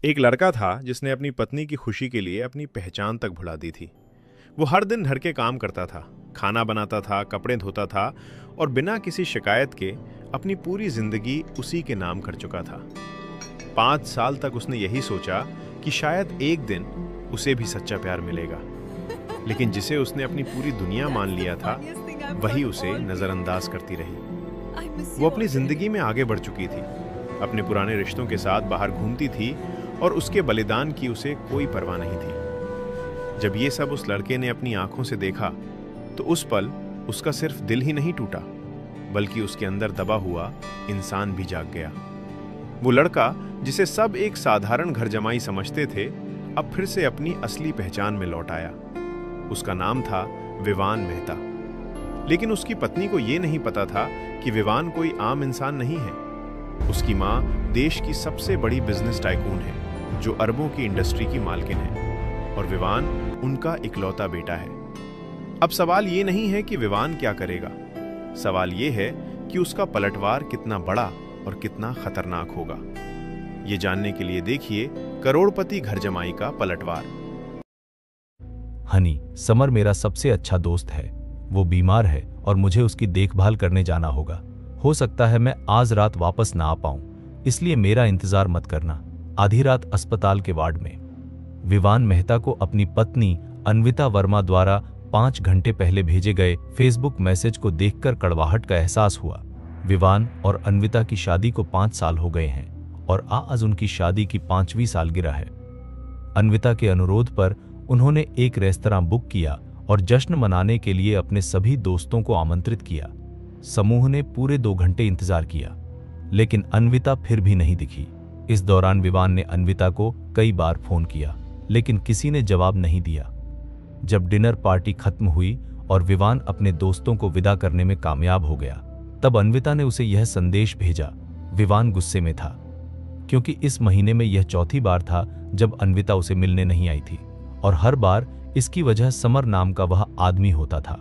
एक लड़का था जिसने अपनी पत्नी की खुशी के लिए अपनी पहचान तक भुला दी थी। वो हर दिन घर के काम करता था, खाना बनाता था, कपड़े धोता था और बिना किसी शिकायत के अपनी पूरी जिंदगी उसी के नाम कर चुका था। 5 साल तक उसने यही सोचा कि शायद एक दिन उसे भी सच्चा प्यार मिलेगा, लेकिन जिसे उसने अपनी पूरी दुनिया मान लिया था वही उसे नजरअंदाज करती रही। वो अपनी जिंदगी में आगे बढ़ चुकी थी, अपने पुराने रिश्तों के साथ बाहर घूमती थी और उसके बलिदान की उसे कोई परवाह नहीं थी। जब ये सब उस लड़के ने अपनी आंखों से देखा तो उस पल उसका सिर्फ दिल ही नहीं टूटा, बल्कि उसके अंदर दबा हुआ इंसान भी जाग गया। वो लड़का जिसे सब एक साधारण घर जमाई समझते थे, अब फिर से अपनी असली पहचान में लौट आया। उसका नाम था विवान मेहता। लेकिन उसकी पत्नी को यह नहीं पता था कि विवान कोई आम इंसान नहीं है। उसकी मां देश की सबसे बड़ी बिजनेस टाइकून है, जो अरबों की इंडस्ट्री की मालकिन है, और विवान उनका इकलौता बेटा है। अब सवाल ये नहीं है कि विवान क्या करेगा, सवाल ये है कि उसका पलटवार कितना बड़ा और कितना खतरनाक होगा। ये जानने के लिए देखिए करोड़पति घर जमाई का पलटवार। हनी, समर मेरा सबसे अच्छा दोस्त है। वो बीमार है और मुझे उसकी देखभाल करने जाना होगा। हो सकता है मैं आज रात वापस ना आ पाऊं, इसलिए मेरा इंतजार मत करना। आधी रात अस्पताल के वार्ड में विवान मेहता को अपनी पत्नी अन्विता वर्मा द्वारा 5 घंटे पहले भेजे गए फेसबुक मैसेज को देखकर कड़वाहट का एहसास हुआ। विवान और अन्विता की शादी को 5 साल हो गए हैं और आज उनकी शादी की 5वीं सालगिरह है। अन्विता के अनुरोध पर उन्होंने एक रेस्तरां बुक किया और जश्न मनाने के लिए अपने सभी दोस्तों को आमंत्रित किया। समूह ने पूरे 2 घंटे इंतजार किया, लेकिन अन्विता फिर भी नहीं दिखी। इस दौरान विवान ने अन्विता को कई बार फोन किया, लेकिन किसी ने जवाब नहीं दिया। जब डिनर पार्टी खत्म हुई और विवान अपने दोस्तों को विदा करने में कामयाब हो गया, तब अन्विता ने उसे यह संदेश भेजा। विवान गुस्से में था, क्योंकि इस महीने में यह 4थी बार था जब अन्विता उसे मिलने नहीं आई थी, और हर बार इसकी वजह समर नाम का वह आदमी होता था।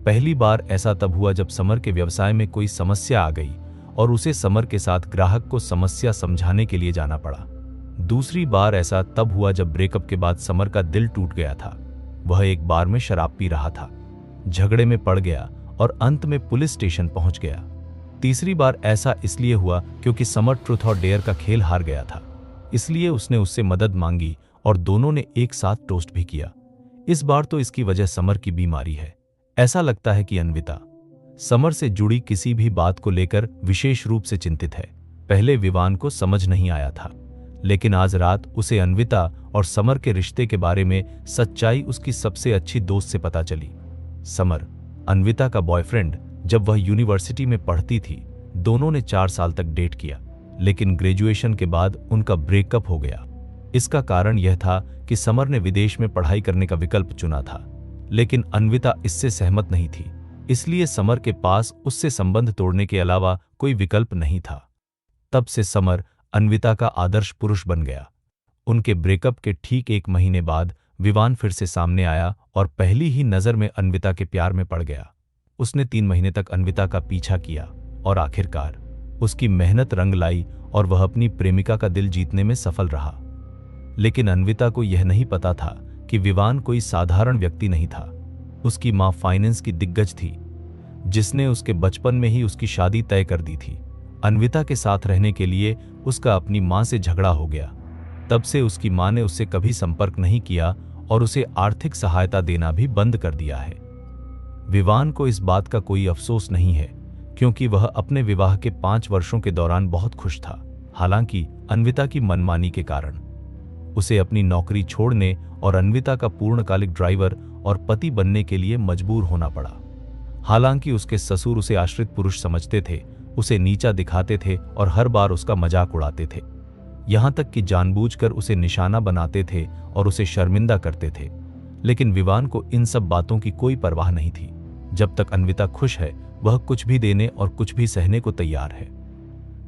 पहली बार ऐसा तब हुआ जब समर के व्यवसाय में कोई समस्या आ गई और उसे समर के साथ ग्राहक को समस्या समझाने के लिए जाना पड़ा। दूसरी बार ऐसा तब हुआ जब ब्रेकअप के बाद समर का दिल टूट गया था। वह एक बार में शराब पी रहा था, झगड़े में पड़ गया और अंत में पुलिस स्टेशन पहुंच गया। तीसरी बार ऐसा इसलिए हुआ क्योंकि समर ट्रुथ और डेयर का खेल हार गया था, इसलिए उसने उससे मदद मांगी और दोनों ने एक साथ टोस्ट भी किया। इस बार तो इसकी वजह समर की बीमारी है। ऐसा लगता है कि अन्विता समर से जुड़ी किसी भी बात को लेकर विशेष रूप से चिंतित है। पहले विवान को समझ नहीं आया था, लेकिन आज रात उसे अन्विता और समर के रिश्ते के बारे में सच्चाई उसकी सबसे अच्छी दोस्त से पता चली। समर, अन्विता का बॉयफ्रेंड, जब वह यूनिवर्सिटी में पढ़ती थी। दोनों ने 4 साल तक डेट किया, लेकिन ग्रेजुएशन के बाद उनका ब्रेकअप हो गया। इसका कारण यह था कि समर ने विदेश में पढ़ाई करने का विकल्प चुना था, लेकिन अन्विता इससे सहमत नहीं थी, इसलिए समर के पास उससे संबंध तोड़ने के अलावा कोई विकल्प नहीं था। तब से समर अन्विता का आदर्श पुरुष बन गया। उनके ब्रेकअप के ठीक 1 महीने बाद विवान फिर से सामने आया और पहली ही नजर में अन्विता के प्यार में पड़ गया। उसने 3 महीने तक अन्विता का पीछा किया और आखिरकार उसकी मेहनत रंग लाई और वह अपनी प्रेमिका का दिल जीतने में सफल रहा। लेकिन अन्विता को यह नहीं पता था कि विवान कोई साधारण व्यक्ति नहीं था। उसकी मां फाइनेंस की दिग्गज थी, जिसने उसके बचपन में ही उसकी शादी तय कर दी थी। अन्विता के साथ रहने के लिए उसका अपनी मां से झगड़ा हो गया। तब से उसकी मां ने उससे कभी संपर्क नहीं किया और उसे आर्थिक सहायता देना भी बंद कर दिया है। विवान को इस बात का कोई अफसोस नहीं है, क्योंकि वह अपने विवाह के 5 वर्षों के दौरान बहुत खुश था। हालांकि अन्विता की मनमानी के कारण उसे अपनी नौकरी छोड़ने और अन्विता का पूर्णकालिक ड्राइवर और पति बनने के लिए मजबूर होना पड़ा। हालांकि उसके ससुर उसे आश्रित पुरुष समझते थे, उसे नीचा दिखाते थे और हर बार उसका मजाक उड़ाते थे। यहां तक कि जानबूझकर उसे निशाना बनाते थे और उसे शर्मिंदा करते थे। लेकिन विवान को इन सब बातों की कोई परवाह नहीं थी। जब तक अन्विता खुश है, वह कुछ भी देने और कुछ भी सहने को तैयार है।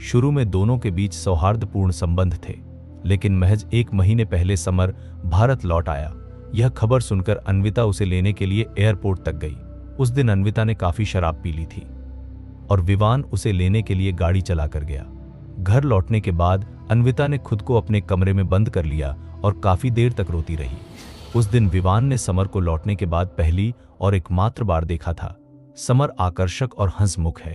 शुरू में दोनों के बीच सौहार्दपूर्ण संबंध थे, लेकिन महज 1 महीने पहले समर भारत लौट आया। यह खबर सुनकर अन्विता उसे लेने के लिए एयरपोर्ट तक गई। उस दिन अन्विता ने काफी शराब पी ली थी और विवान उसे लेने के लिए गाड़ी चलाकर गया। घर लौटने के बाद अन्विता ने खुद को अपने कमरे में बंद कर लिया और काफी देर तक रोती रही। उस दिन विवान ने समर को लौटने के बाद पहली और एकमात्र बार देखा था। समर आकर्षक और हंसमुख है।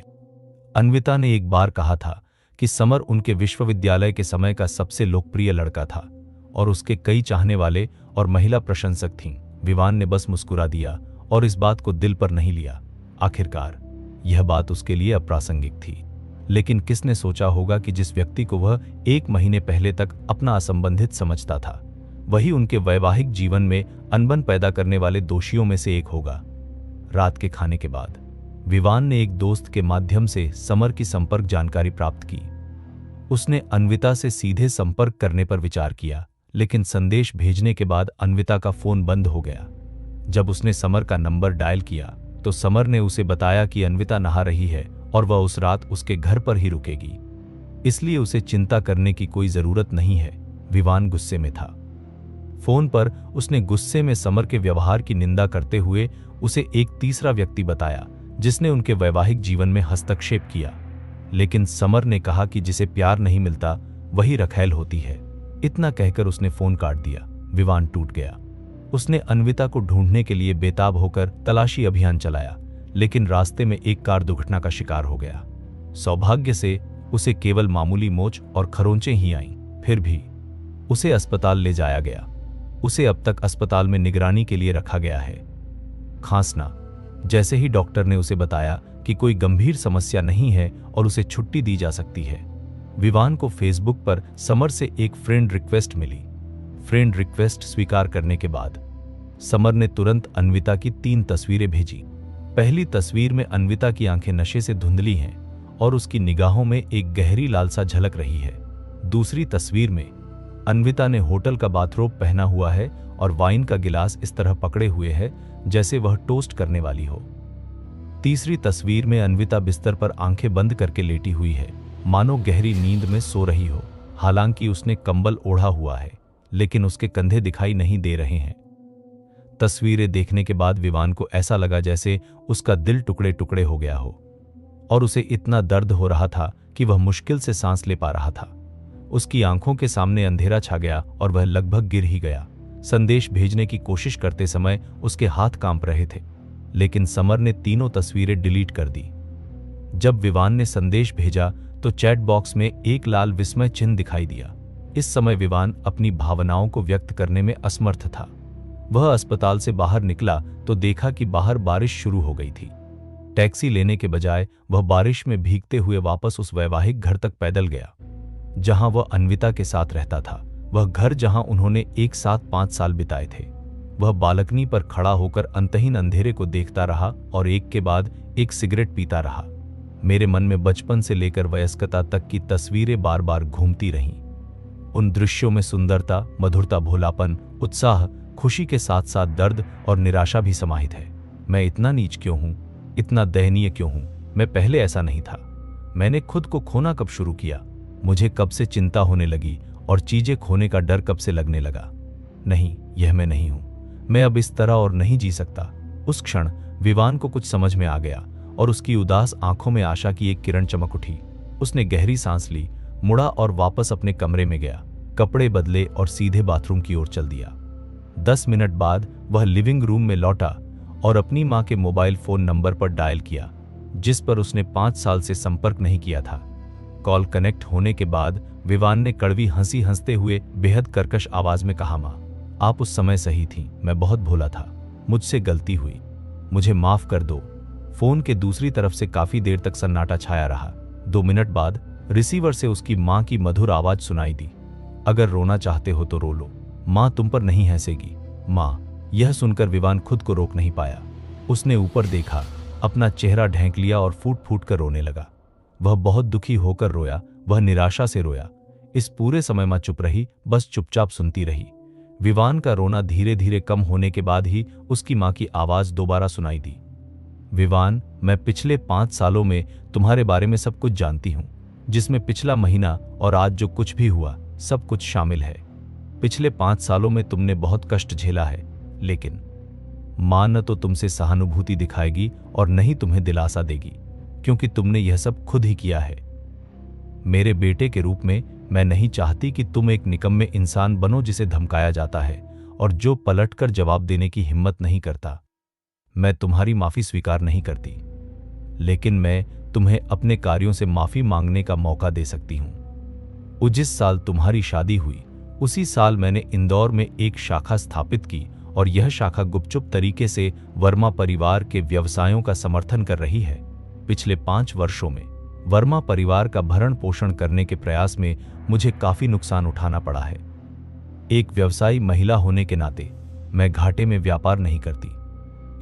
अन्विता ने एक बार कहा था कि समर उनके विश्वविद्यालय के समय का सबसे लोकप्रिय लड़का था और उसके कई चाहने वाले और महिला प्रशंसक थीं। विवान ने बस मुस्कुरा दिया और इस बात को दिल पर नहीं लिया। आखिरकार यह बात उसके लिए अप्रासंगिक थी, लेकिन किसने सोचा होगा कि जिस व्यक्ति को वह 1 महीने पहले तक अपना असंबंधित समझता था, वही उनके वैवाहिक जीवन में अनबन पैदा करने वाले दोषियों में से एक होगा। रात के खाने के बाद विवान ने एक दोस्त के माध्यम से समर की संपर्क जानकारी प्राप्त की। उसने अन्विता से सीधे संपर्क करने पर विचार किया, लेकिन संदेश भेजने के बाद अन्विता का फोन बंद हो गया। जब उसने समर का नंबर डायल किया तो समर ने उसे बताया कि अन्विता नहा रही है और वह उस रात उसके घर पर ही रुकेगी, इसलिए उसे चिंता करने की कोई जरूरत नहीं है। विवान गुस्से में था। फोन पर उसने गुस्से में समर के व्यवहार की निंदा करते हुए उसे एक तीसरा व्यक्ति बताया जिसने उनके वैवाहिक जीवन में हस्तक्षेप किया। लेकिन समर ने कहा कि जिसे प्यार नहीं मिलता वही रखैल होती है। इतना कहकर उसने फोन काट दिया। विवान टूट गया। उसने अन्विता को ढूंढने के लिए बेताब होकर तलाशी अभियान चलाया, लेकिन रास्ते में एक कार दुर्घटना का शिकार हो गया। सौभाग्य से उसे केवल मामूली मोच और खरोंचें ही आईं। फिर भी उसे अस्पताल ले जाया गया। उसे अब तक अस्पताल में निगरानी के लिए रखा गया है। खांसना। जैसे ही डॉक्टर ने उसे बताया कि कोई गंभीर समस्या नहीं है और उसे छुट्टी दी जा सकती है, विवान को फेसबुक पर समर से एक फ्रेंड रिक्वेस्ट मिली। फ्रेंड रिक्वेस्ट स्वीकार करने के बाद समर ने तुरंत अन्विता की 3 तस्वीरें भेजी। पहली तस्वीर में अन्विता की आंखें नशे से धुंधली हैं और उसकी निगाहों में एक गहरी लालसा झलक रही है। दूसरी तस्वीर में अन्विता ने होटल का बाथरोब पहना हुआ है और वाइन का गिलास इस तरह पकड़े हुए है जैसे वह टोस्ट करने वाली हो। तीसरी तस्वीर में अन्विता बिस्तर पर आंखें बंद करके लेटी हुई है, मानो गहरी नींद में सो रही हो। हालांकि उसने कंबल ओढ़ा हुआ है, लेकिन उसके कंधे दिखाई नहीं दे रहे हैं। तस्वीरें देखने के बाद विवान को ऐसा लगा जैसे उसका दिल टुकड़े टुकड़े हो गया हो और उसे इतना दर्द हो रहा था कि वह मुश्किल से सांस ले पा रहा था। उसकी आंखों के सामने अंधेरा छा गया और वह लगभग गिर ही गया। संदेश भेजने की कोशिश करते समय उसके हाथ कांप रहे थे, लेकिन समर ने तीनों तस्वीरें डिलीट कर दी। जब विवान ने संदेश भेजा तो चैट बॉक्स में एक लाल विस्मय चिन्ह दिखाई दिया। इस समय विवान अपनी भावनाओं को व्यक्त करने में असमर्थ था। वह अस्पताल से बाहर निकला तो देखा कि बाहर बारिश शुरू हो गई थी। टैक्सी लेने के बजाय वह बारिश में भीगते हुए वापस उस वैवाहिक घर तक पैदल गया जहां वह अन्विता के साथ रहता था। वह घर जहां उन्होंने एक साथ 5 साल बिताए थे। वह बालकनी पर खड़ा होकर अंतहीन अंधेरे को देखता रहा और एक के बाद एक सिगरेट पीता रहा। मेरे मन में बचपन से लेकर वयस्कता तक की तस्वीरें बार बार घूमती रहीं। उन दृश्यों में सुंदरता, मधुरता, भोलापन, उत्साह, खुशी के साथ साथ दर्द और निराशा भी समाहित है। मैं इतना नीच क्यों हूं? इतना दयनीय क्यों हूं? मैं पहले ऐसा नहीं था। मैंने खुद को खोना कब शुरू किया? मुझे कब से चिंता होने लगी और चीजें खोने का डर कब से लगने लगा? नहीं, यह मैं नहीं हूं। मैं अब इस तरह और नहीं जी सकता। उस क्षण विवान को कुछ समझ में आ गया और उसकी उदास आंखों में आशा की एक किरण चमक उठी। उसने गहरी सांस ली, मुड़ा और वापस अपने कमरे में गया, कपड़े बदले और सीधे बाथरूम की ओर चल दिया। 10 मिनट बाद वह लिविंग रूम में लौटा और अपनी मां के मोबाइल फोन नंबर पर डायल किया, जिस पर उसने 5 साल से संपर्क नहीं किया था। कॉल कनेक्ट होने के बाद विवान ने कड़वी हंसी हंसते हुए बेहद कर्कश आवाज में कहा, मां, आप उस समय सही थीं। मैं बहुत भोला था। मुझसे गलती हुई। मुझे माफ कर दो। फोन के दूसरी तरफ से काफी देर तक सन्नाटा छाया रहा। 2 मिनट बाद रिसीवर से उसकी मां की मधुर आवाज सुनाई दी, अगर रोना चाहते हो तो रो लो, मां तुम पर नहीं हंसेगी। मां। यह सुनकर विवान खुद को रोक नहीं पाया। उसने ऊपर देखा, अपना चेहरा ढेंक लिया और फूट फूट कर रोने लगा। वह बहुत दुखी होकर रोया, वह निराशा से रोया। इस पूरे समय मां चुप रही, बस चुपचाप सुनती रही। विवान का रोना धीरे धीरे कम होने के बाद ही उसकी मां की आवाज दोबारा सुनाई दी, विवान, मैं पिछले 5 सालों में तुम्हारे बारे में सब कुछ जानती हूं, जिसमें पिछला महीना और आज जो कुछ भी हुआ सब कुछ शामिल है। पिछले 5 सालों में तुमने बहुत कष्ट झेला है, लेकिन मां न तो तुमसे सहानुभूति दिखाएगी और न ही तुम्हें दिलासा देगी, क्योंकि तुमने यह सब खुद ही किया है। मेरे बेटे के रूप में मैं नहीं चाहती कि तुम एक निकम्मे इंसान बनो जिसे धमकाया जाता है और जो पलटकर जवाब देने की हिम्मत नहीं करता। मैं तुम्हारी माफी स्वीकार नहीं करती, लेकिन मैं तुम्हें अपने कार्यों से माफी मांगने का मौका दे सकती हूं। जिस साल तुम्हारी शादी हुई उसी साल मैंने इंदौर में एक शाखा स्थापित की और यह शाखा गुपचुप तरीके से वर्मा परिवार के व्यवसायों का समर्थन कर रही है। पिछले 5 वर्षों में वर्मा परिवार का भरण पोषण करने के प्रयास में मुझे काफी नुकसान उठाना पड़ा है। एक व्यवसायी महिला होने के नाते मैं घाटे में व्यापार नहीं करती,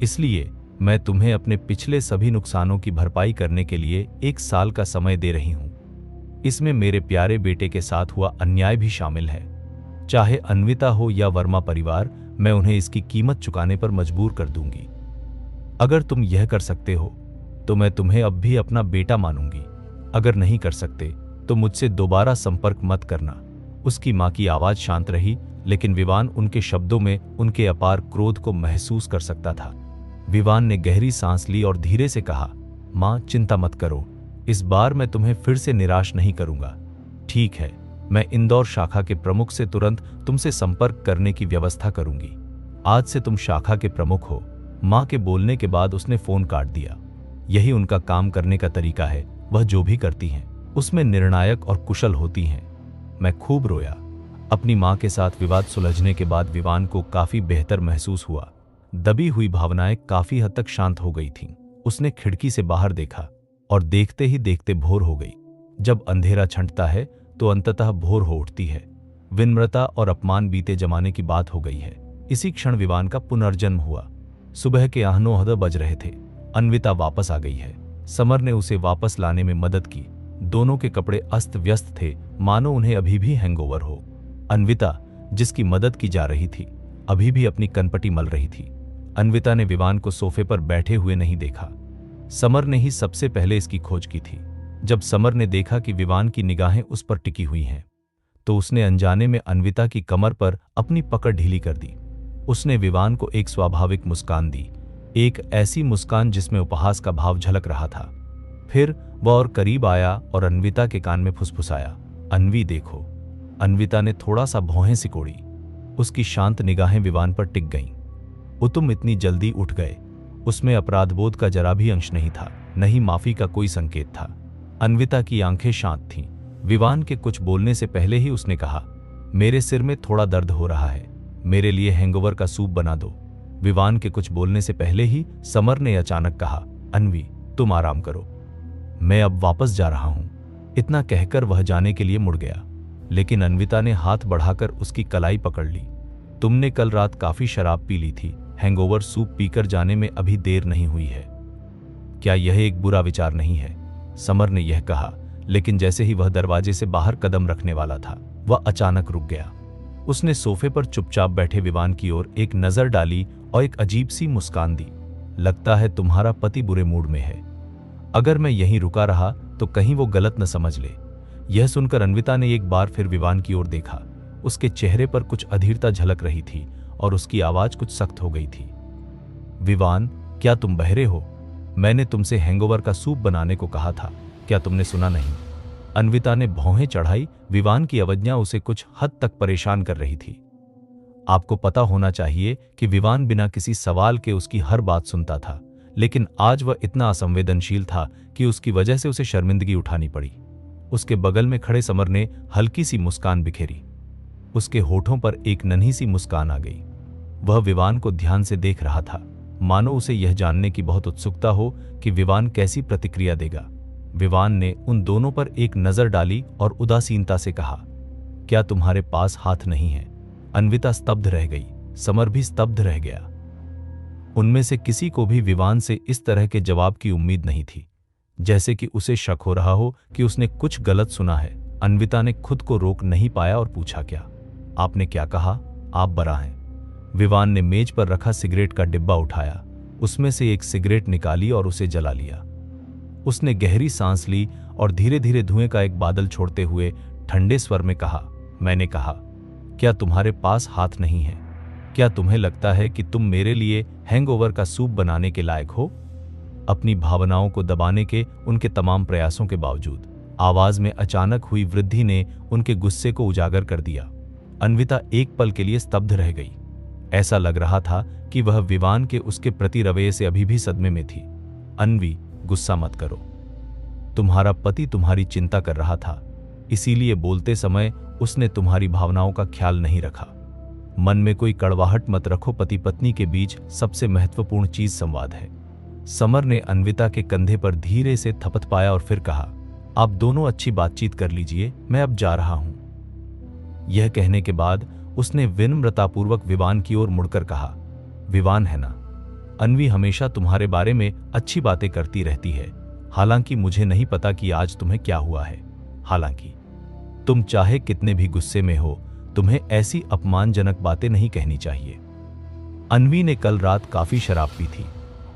इसलिए मैं तुम्हें अपने पिछले सभी नुकसानों की भरपाई करने के लिए 1 साल का समय दे रही हूं। इसमें मेरे प्यारे बेटे के साथ हुआ अन्याय भी शामिल है। चाहे अन्विता हो या वर्मा परिवार, मैं उन्हें इसकी कीमत चुकाने पर मजबूर कर दूंगी। अगर तुम यह कर सकते हो तो मैं तुम्हें अब भी अपना बेटा मानूंगी। अगर नहीं कर सकते तो मुझसे दोबारा संपर्क मत करना। उसकी मां की आवाज शांत रही, लेकिन विवान उनके शब्दों में उनके अपार क्रोध को महसूस कर सकता था। विवान ने गहरी सांस ली और धीरे से कहा, मां चिंता मत करो, इस बार मैं तुम्हें फिर से निराश नहीं करूंगा। ठीक है, मैं इंदौर शाखा के प्रमुख से तुरंत तुमसे संपर्क करने की व्यवस्था करूंगी। आज से तुम शाखा के प्रमुख हो। मां के बोलने के बाद उसने फोन काट दिया। यही उनका काम करने का तरीका है। वह जो भी करती हैं उसमें निर्णायक और कुशल होती हैं। मैं खूब रोया। अपनी मां के साथ विवाद सुलझने के बाद विवान को काफी बेहतर महसूस हुआ। दबी हुई भावनाएं काफी हद तक शांत हो गई थीं। उसने खिड़की से बाहर देखा और देखते ही देखते भोर हो गई। जब अंधेरा छंटता है तो अंततः भोर हो उठती है। विनम्रता और अपमान बीते जमाने की बात हो गई है। इसी क्षण विवान का पुनर्जन्म हुआ। सुबह के 9 बज रहे थे। अन्विता वापस आ गई है। समर ने उसे वापस लाने में मदद की। दोनों के कपड़े अस्त व्यस्त थे, मानो उन्हें अभी भी हैंगओवर हो। अन्विता, जिसकी मदद की जा रही थी, अभी भी अपनी कनपटी मल रही थी। अन्विता ने विवान को सोफे पर बैठे हुए नहीं देखा। समर ने ही सबसे पहले इसकी खोज की थी। जब समर ने देखा कि विवान की निगाहें उस पर टिकी हुई हैं, तो उसने अनजाने में अन्विता की कमर पर अपनी पकड़ ढीली कर दी। उसने विवान को एक स्वाभाविक मुस्कान दी, एक ऐसी मुस्कान जिसमें उपहास का भाव झलक रहा था। फिर वह और करीब आया और अन्विता के कान में फुसफुसाया, अन्वी देखो। अन्विता ने थोड़ा सा भौहें सिकोड़ी। उसकी शांत निगाहें विवान पर टिक गईं। वो तुम इतनी जल्दी उठ गए। उसमें अपराधबोध का जरा भी अंश नहीं था, नहीं माफी का कोई संकेत था। अन्विता की आंखें शांत थीं। विवान के कुछ बोलने से पहले ही उसने कहा, मेरे सिर में थोड़ा दर्द हो रहा है, मेरे लिए हैंगओवर का सूप बना दो। विवान के कुछ बोलने से पहले ही समर ने अचानक कहा, अन्वी तुम आराम करो, मैं अब वापस जा रहा हूं। इतना कहकर वह जाने के लिए मुड़ गया, लेकिन अन्विता ने हाथ बढ़ाकर उसकी कलाई पकड़ ली। तुमने कल रात काफी शराब पी ली थी, हैंगओवर सूप पीकर जाने में अभी देर नहीं हुई है। क्या यह एक बुरा विचार नहीं है? समर ने यह कहा, लेकिन जैसे ही वह दरवाजे से बाहर कदम रखने वाला था, वह अचानक रुक गया। उसने सोफे पर चुपचाप बैठे विवान की ओर एक नजर डाली और एक अजीब सी मुस्कान दी। लगता है तुम्हारा पति बुरे मूड में है। अगर मैं यहीं रुका रहा तो कहीं वो गलत न समझ ले। यह सुनकर अन्विता ने एक बार फिर विवान की ओर देखा। उसके चेहरे पर कुछ अधीरता झलक रही थी और उसकी आवाज कुछ सख्त हो गई थी। विवान, क्या तुम बहरे हो? मैंने तुमसे हैंगओवर का सूप बनाने को कहा था, क्या तुमने सुना नहीं? अन्विता ने भौहें चढ़ाई। विवान की अवज्ञा उसे कुछ हद तक परेशान कर रही थी। आपको पता होना चाहिए कि विवान बिना किसी सवाल के उसकी हर बात सुनता था, लेकिन आज वह इतना असंवेदनशील था कि उसकी वजह से उसे शर्मिंदगी उठानी पड़ी। उसके बगल में खड़े समर ने हल्की सी मुस्कान बिखेरी। उसके होठों पर एक नन्ही सी मुस्कान आ गई। वह विवान को ध्यान से देख रहा था, मानो उसे यह जानने की बहुत उत्सुकता हो कि विवान कैसी प्रतिक्रिया देगा। विवान ने उन दोनों पर एक नजर डाली और उदासीनता से कहा, क्या तुम्हारे पास हाथ नहीं है? अन्विता स्तब्ध रह गई। समर भी स्तब्ध रह गया। उनमें से किसी को भी विवान से इस तरह के जवाब की उम्मीद नहीं थी, जैसे कि उसे शक हो रहा हो कि उसने कुछ गलत सुना है। अन्विता ने खुद को रोक नहीं पाया और पूछा, क्या आपने क्या कहा? आप बरा हैं? विवान ने मेज पर रखा सिगरेट का डिब्बा उठाया, उसमें से एक सिगरेट निकाली और उसे जला लिया। उसने गहरी सांस ली और धीरे धीरे धुएं का एक बादल छोड़ते हुए ठंडे स्वर में कहा, मैंने कहा, क्या तुम्हारे पास हाथ नहीं है? क्या तुम्हें लगता है कि तुम मेरे लिए हैंगओवर का सूप बनाने के लायक हो? अपनी भावनाओं को दबाने के उनके तमाम प्रयासों के बावजूद आवाज में अचानक हुई वृद्धि ने उनके गुस्से को उजागर कर दिया। अन्विता एक पल के लिए स्तब्ध रह गई। ऐसा लग रहा था कि वह विवान के उसके प्रति रवैये से अभी भी सदमे में थी। अन्वी, गुस्सा मत करो। तुम्हारा पति तुम्हारी चिंता कर रहा था, इसीलिए बोलते समय उसने तुम्हारी भावनाओं का ख्याल नहीं रखा। मन में कोई कड़वाहट मत रखो, पति पत्नी के बीच सबसे महत्वपूर्ण चीज संवाद है। समर ने अन्विता के कंधे पर धीरे से थपथ पाया और फिर कहा, आप दोनों अच्छी बातचीत कर लीजिए, मैं अब जा रहा हूं। यह कहने के बाद उसने विनम्रतापूर्वक विवान की ओर मुड़कर कहा, विवान है ना, अन्वी हमेशा तुम्हारे बारे में अच्छी बातें करती रहती है। हालांकि मुझे नहीं पता कि आज तुम्हें क्या हुआ है। हालांकि तुम चाहे कितने भी गुस्से में हो, तुम्हें ऐसी अपमानजनक बातें नहीं कहनी चाहिए। अन्वी ने कल रात काफी शराब पी थी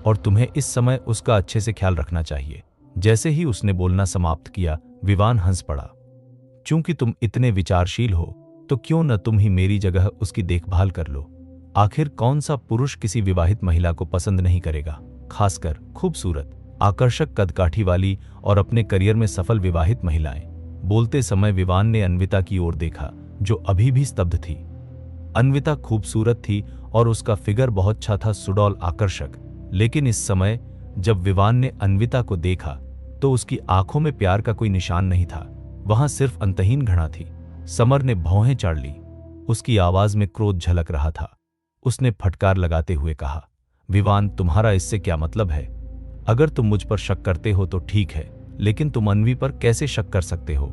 और तुम्हें इस समय उसका अच्छे से ख्याल रखना चाहिए। जैसे ही उसने बोलना समाप्त किया, विवान हंस पड़ा। चूंकि तुम इतने विचारशील हो, तो क्यों न तुम ही मेरी जगह उसकी देखभाल कर लो। आखिर कौन सा पुरुष किसी विवाहित महिला को पसंद नहीं करेगा, खासकर खूबसूरत, आकर्षक कदकाठी वाली और अपने करियर में सफल विवाहित महिलाएं। बोलते समय विवान ने अन्विता की ओर देखा, जो अभी भी स्तब्ध थी। अन्विता खूबसूरत थी और उसका फिगर बहुत अच्छा था, सुडौल, आकर्षक। लेकिन इस समय जब विवान ने अन्विता को देखा तो उसकी आंखों में प्यार का कोई निशान नहीं था, वहां सिर्फ अंतहीन घृणा थी। समर ने भौहें चाड़ ली। उसकी आवाज में क्रोध झलक रहा था। उसने फटकार लगाते हुए कहा, विवान, तुम्हारा इससे क्या मतलब है? अगर तुम मुझ पर शक करते हो तो ठीक है, लेकिन तुम अन्वी पर कैसे शक कर सकते हो?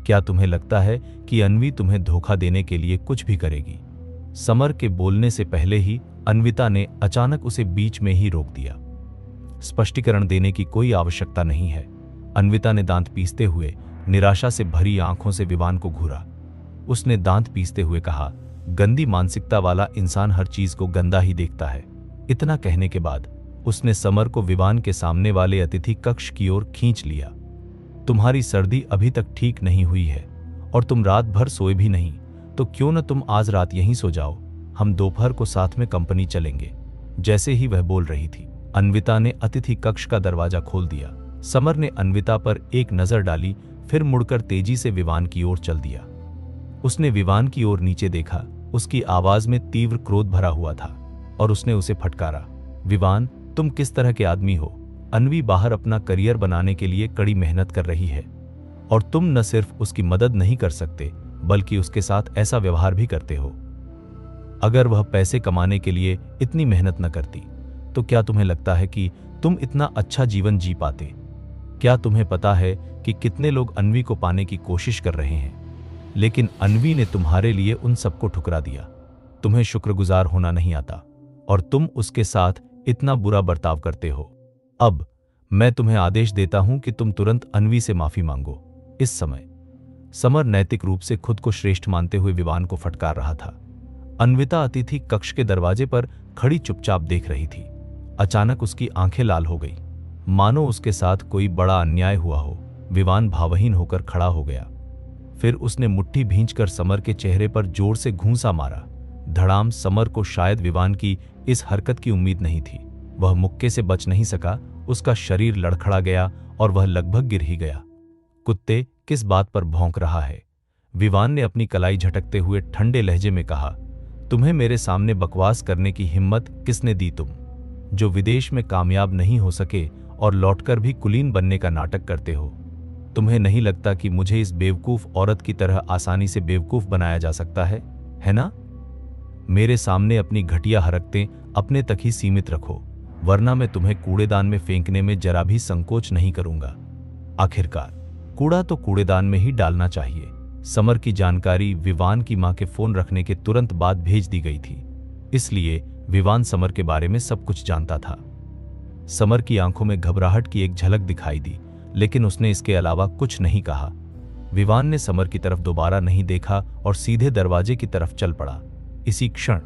क्या तुम्हें लगता है कि अन्वी तुम्हें धोखा देने के लिए कुछ भी करेगी? समर के बोलने से पहले ही अन्विता ने अचानक उसे बीच में ही रोक दिया। स्पष्टीकरण देने की कोई आवश्यकता नहीं है। अन्विता ने दांत पीसते हुए निराशा से भरी आंखों से विवान को घूरा। उसने दांत पीसते हुए कहा, गंदी मानसिकता वाला इंसान हर चीज को गंदा ही देखता है। इतना कहने के बाद उसने समर को विवान के सामने वाले अतिथि कक्ष की ओर खींच लिया। तुम्हारी सर्दी अभी तक ठीक नहीं हुई है और तुम रात भर सोए भी नहीं, तो क्यों न तुम आज रात यहीं सो जाओ, हम दोपहर को साथ में कंपनी चलेंगे। जैसे ही वह बोल रही थी, अन्विता ने अतिथि कक्ष का दरवाजा खोल दिया। समर ने अन्विता पर एक नजर डाली, फिर मुड़कर तेजी से विवान की ओर चल दिया। उसने विवान की ओर नीचे देखा। उसकी आवाज में तीव्र क्रोध भरा हुआ था और उसने उसे फटकारा, विवान, तुम किस तरह के आदमी हो? अन्वी बाहर अपना करियर बनाने के लिए कड़ी मेहनत कर रही है और तुम न सिर्फ उसकी मदद नहीं कर सकते, बल्कि उसके साथ ऐसा व्यवहार भी करते हो। अगर वह पैसे कमाने के लिए इतनी मेहनत न करती, तो क्या तुम्हें लगता है कि तुम इतना अच्छा जीवन जी पाते? क्या तुम्हें पता है कि कितने लोग अन्वी को पाने की कोशिश कर रहे हैं, लेकिन अन्वी ने तुम्हारे लिए उन सबको ठुकरा दिया। तुम्हें शुक्रगुजार होना नहीं आता और तुम उसके साथ इतना बुरा बर्ताव करते हो। अब मैं तुम्हें आदेश देता हूं कि तुम तुरंत अन्वी से माफी मांगो। इस समय समर नैतिक रूप से खुद को श्रेष्ठ मानते हुए विवान को फटकार रहा था। अन्विता अतिथि कक्ष के दरवाजे पर खड़ी चुपचाप देख रही थी। अचानक उसकी आंखें लाल हो गई, मानो उसके साथ कोई बड़ा अन्याय हुआ हो। विवान भावहीन होकर खड़ा हो गया। फिर उसने मुट्ठी भींचकर समर के चेहरे पर जोर से घूंसा मारा। धड़ाम। समर को शायद विवान की इस हरकत की उम्मीद नहीं थी। वह मुक्के से बच नहीं सका। उसका शरीर लड़खड़ा गया और वह लगभग गिर ही गया। कुत्ते, किस बात पर भौंक रहा है? विवान ने अपनी कलाई झटकते हुए ठंडे लहजे में कहा, तुम्हें मेरे सामने बकवास करने की हिम्मत किसने दी? तुम जो विदेश में कामयाब नहीं हो सके और लौटकर भी कुलीन बनने का नाटक करते हो। तुम्हें नहीं लगता कि मुझे इस बेवकूफ औरत की तरह आसानी से बेवकूफ बनाया जा सकता है ना? मेरे सामने अपनी घटिया हरकतें अपने तक ही सीमित रखो, वरना मैं तुम्हें कूड़ेदान में फेंकने में जरा भी संकोच नहीं करूंगा। आखिरकार कूड़ा तो कूड़ेदान में ही डालना चाहिए। समर की जानकारी विवान की मां के फोन रखने के तुरंत बाद भेज दी गई थी, इसलिए विवान समर के बारे में सब कुछ जानता था। समर की आंखों में घबराहट की एक झलक दिखाई दी, लेकिन उसने इसके अलावा कुछ नहीं कहा। विवान ने समर की तरफ दोबारा नहीं देखा और सीधे दरवाजे की तरफ चल पड़ा। इसी क्षण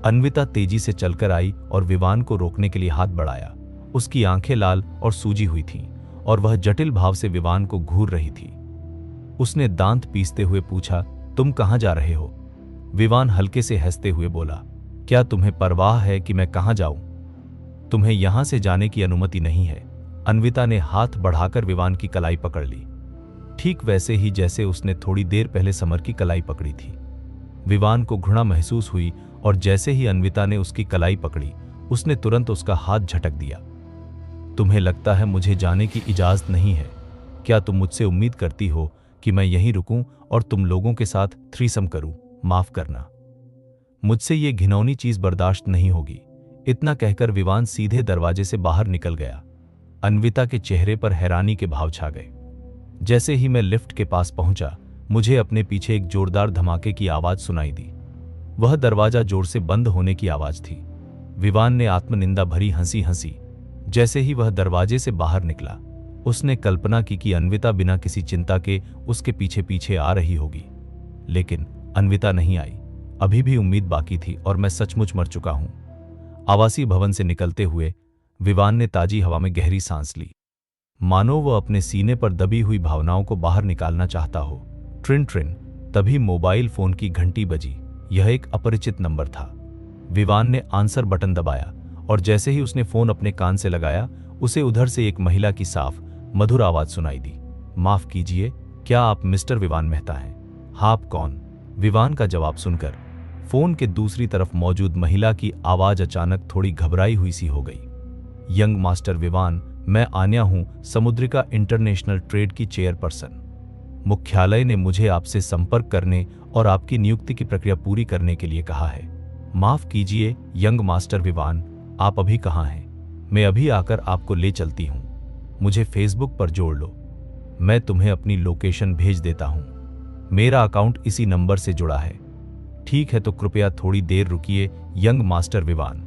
अन्विता तेजी से चलकर आई और विवान को रोकने के लिए हाथ बढ़ाया। उसकी आंखें लाल और सूजी हुई थीं और वह जटिल भाव से विवान को घूर रही थी। उसने दांत पीसते हुए पूछा, तुम कहां जा रहे हो? विवान हल्के से हंसते हुए बोला, क्या तुम्हें परवाह है कि मैं कहां जाऊं? तुम्हें यहां से जाने की अनुमति नहीं है। अन्विता ने हाथ बढ़ाकर विवान की कलाई पकड़ ली। ठीक वैसे ही जैसे उसने थोड़ी देर पहले समर की कलाई पकड़ी थी। विवान को घृणा महसूस हुई और जैसे ही अन्विता ने उसकी कलाई पकड़ी, उसने तुरंत उसका हाथ झटक दिया। तुम्हें लगता है मुझे जाने की इजाजत नहीं है? क्या तुम मुझसे उम्मीद करती हो कि मैं यहीं रुकूं और तुम लोगों के साथ थ्रीसम करूं? माफ करना, मुझसे ये घिनौनी चीज बर्दाश्त नहीं होगी। इतना कहकर विवान सीधे दरवाजे से बाहर निकल गया। अन्विता के चेहरे पर हैरानी के भाव छा गए। जैसे ही मैं लिफ्ट के पास पहुंचा, मुझे अपने पीछे एक जोरदार धमाके की आवाज सुनाई दी। वह दरवाजा जोर से बंद होने की आवाज थी। विवान ने आत्मनिंदा भरी हंसी हंसी। जैसे ही वह दरवाजे से बाहर निकला, उसने कल्पना की कि अन्विता बिना किसी चिंता के उसके पीछे पीछे आ रही होगी, लेकिन अन्विता नहीं आई। अभी भी उम्मीद बाकी थी और मैं सचमुच मर चुका हूं। आवासीय भवन से निकलते हुए विवान ने ताजी हवा में गहरी सांस ली, मानो वह अपने सीने पर दबी हुई भावनाओं को बाहर निकालना चाहता हो। ट्रिन ट्रिन, तभी मोबाइल फोन की घंटी बजी। यह एक अपरिचित नंबर था। विवान ने आंसर बटन दबाया और जैसे ही उसने फोन अपने कान से लगाया, उसे उधर से एक महिला की साफ मधुर आवाज सुनाई दी। माफ कीजिए, क्या आप मिस्टर विवान मेहता हैं? हाँ, आप कौन? विवान का जवाब सुनकर फोन के दूसरी तरफ मौजूद महिला की आवाज अचानक थोड़ी घबराई हुई सी हो गई। यंग मास्टर विवान, मैं आन्या हूं, समुद्रिका इंटरनेशनल ट्रेड की चेयरपर्सन। मुख्यालय ने मुझे आपसे संपर्क करने और आपकी नियुक्ति की प्रक्रिया पूरी करने के लिए कहा है। माफ कीजिए यंग मास्टर विवान, आप अभी कहाँ हैं? मैं अभी आकर आपको ले चलती हूँ। मुझे फेसबुक पर जोड़ लो, मैं तुम्हें अपनी लोकेशन भेज देता हूँ। मेरा अकाउंट इसी नंबर से जुड़ा है। ठीक है, तो कृपया थोड़ी देर रुकिए यंग मास्टर विवान।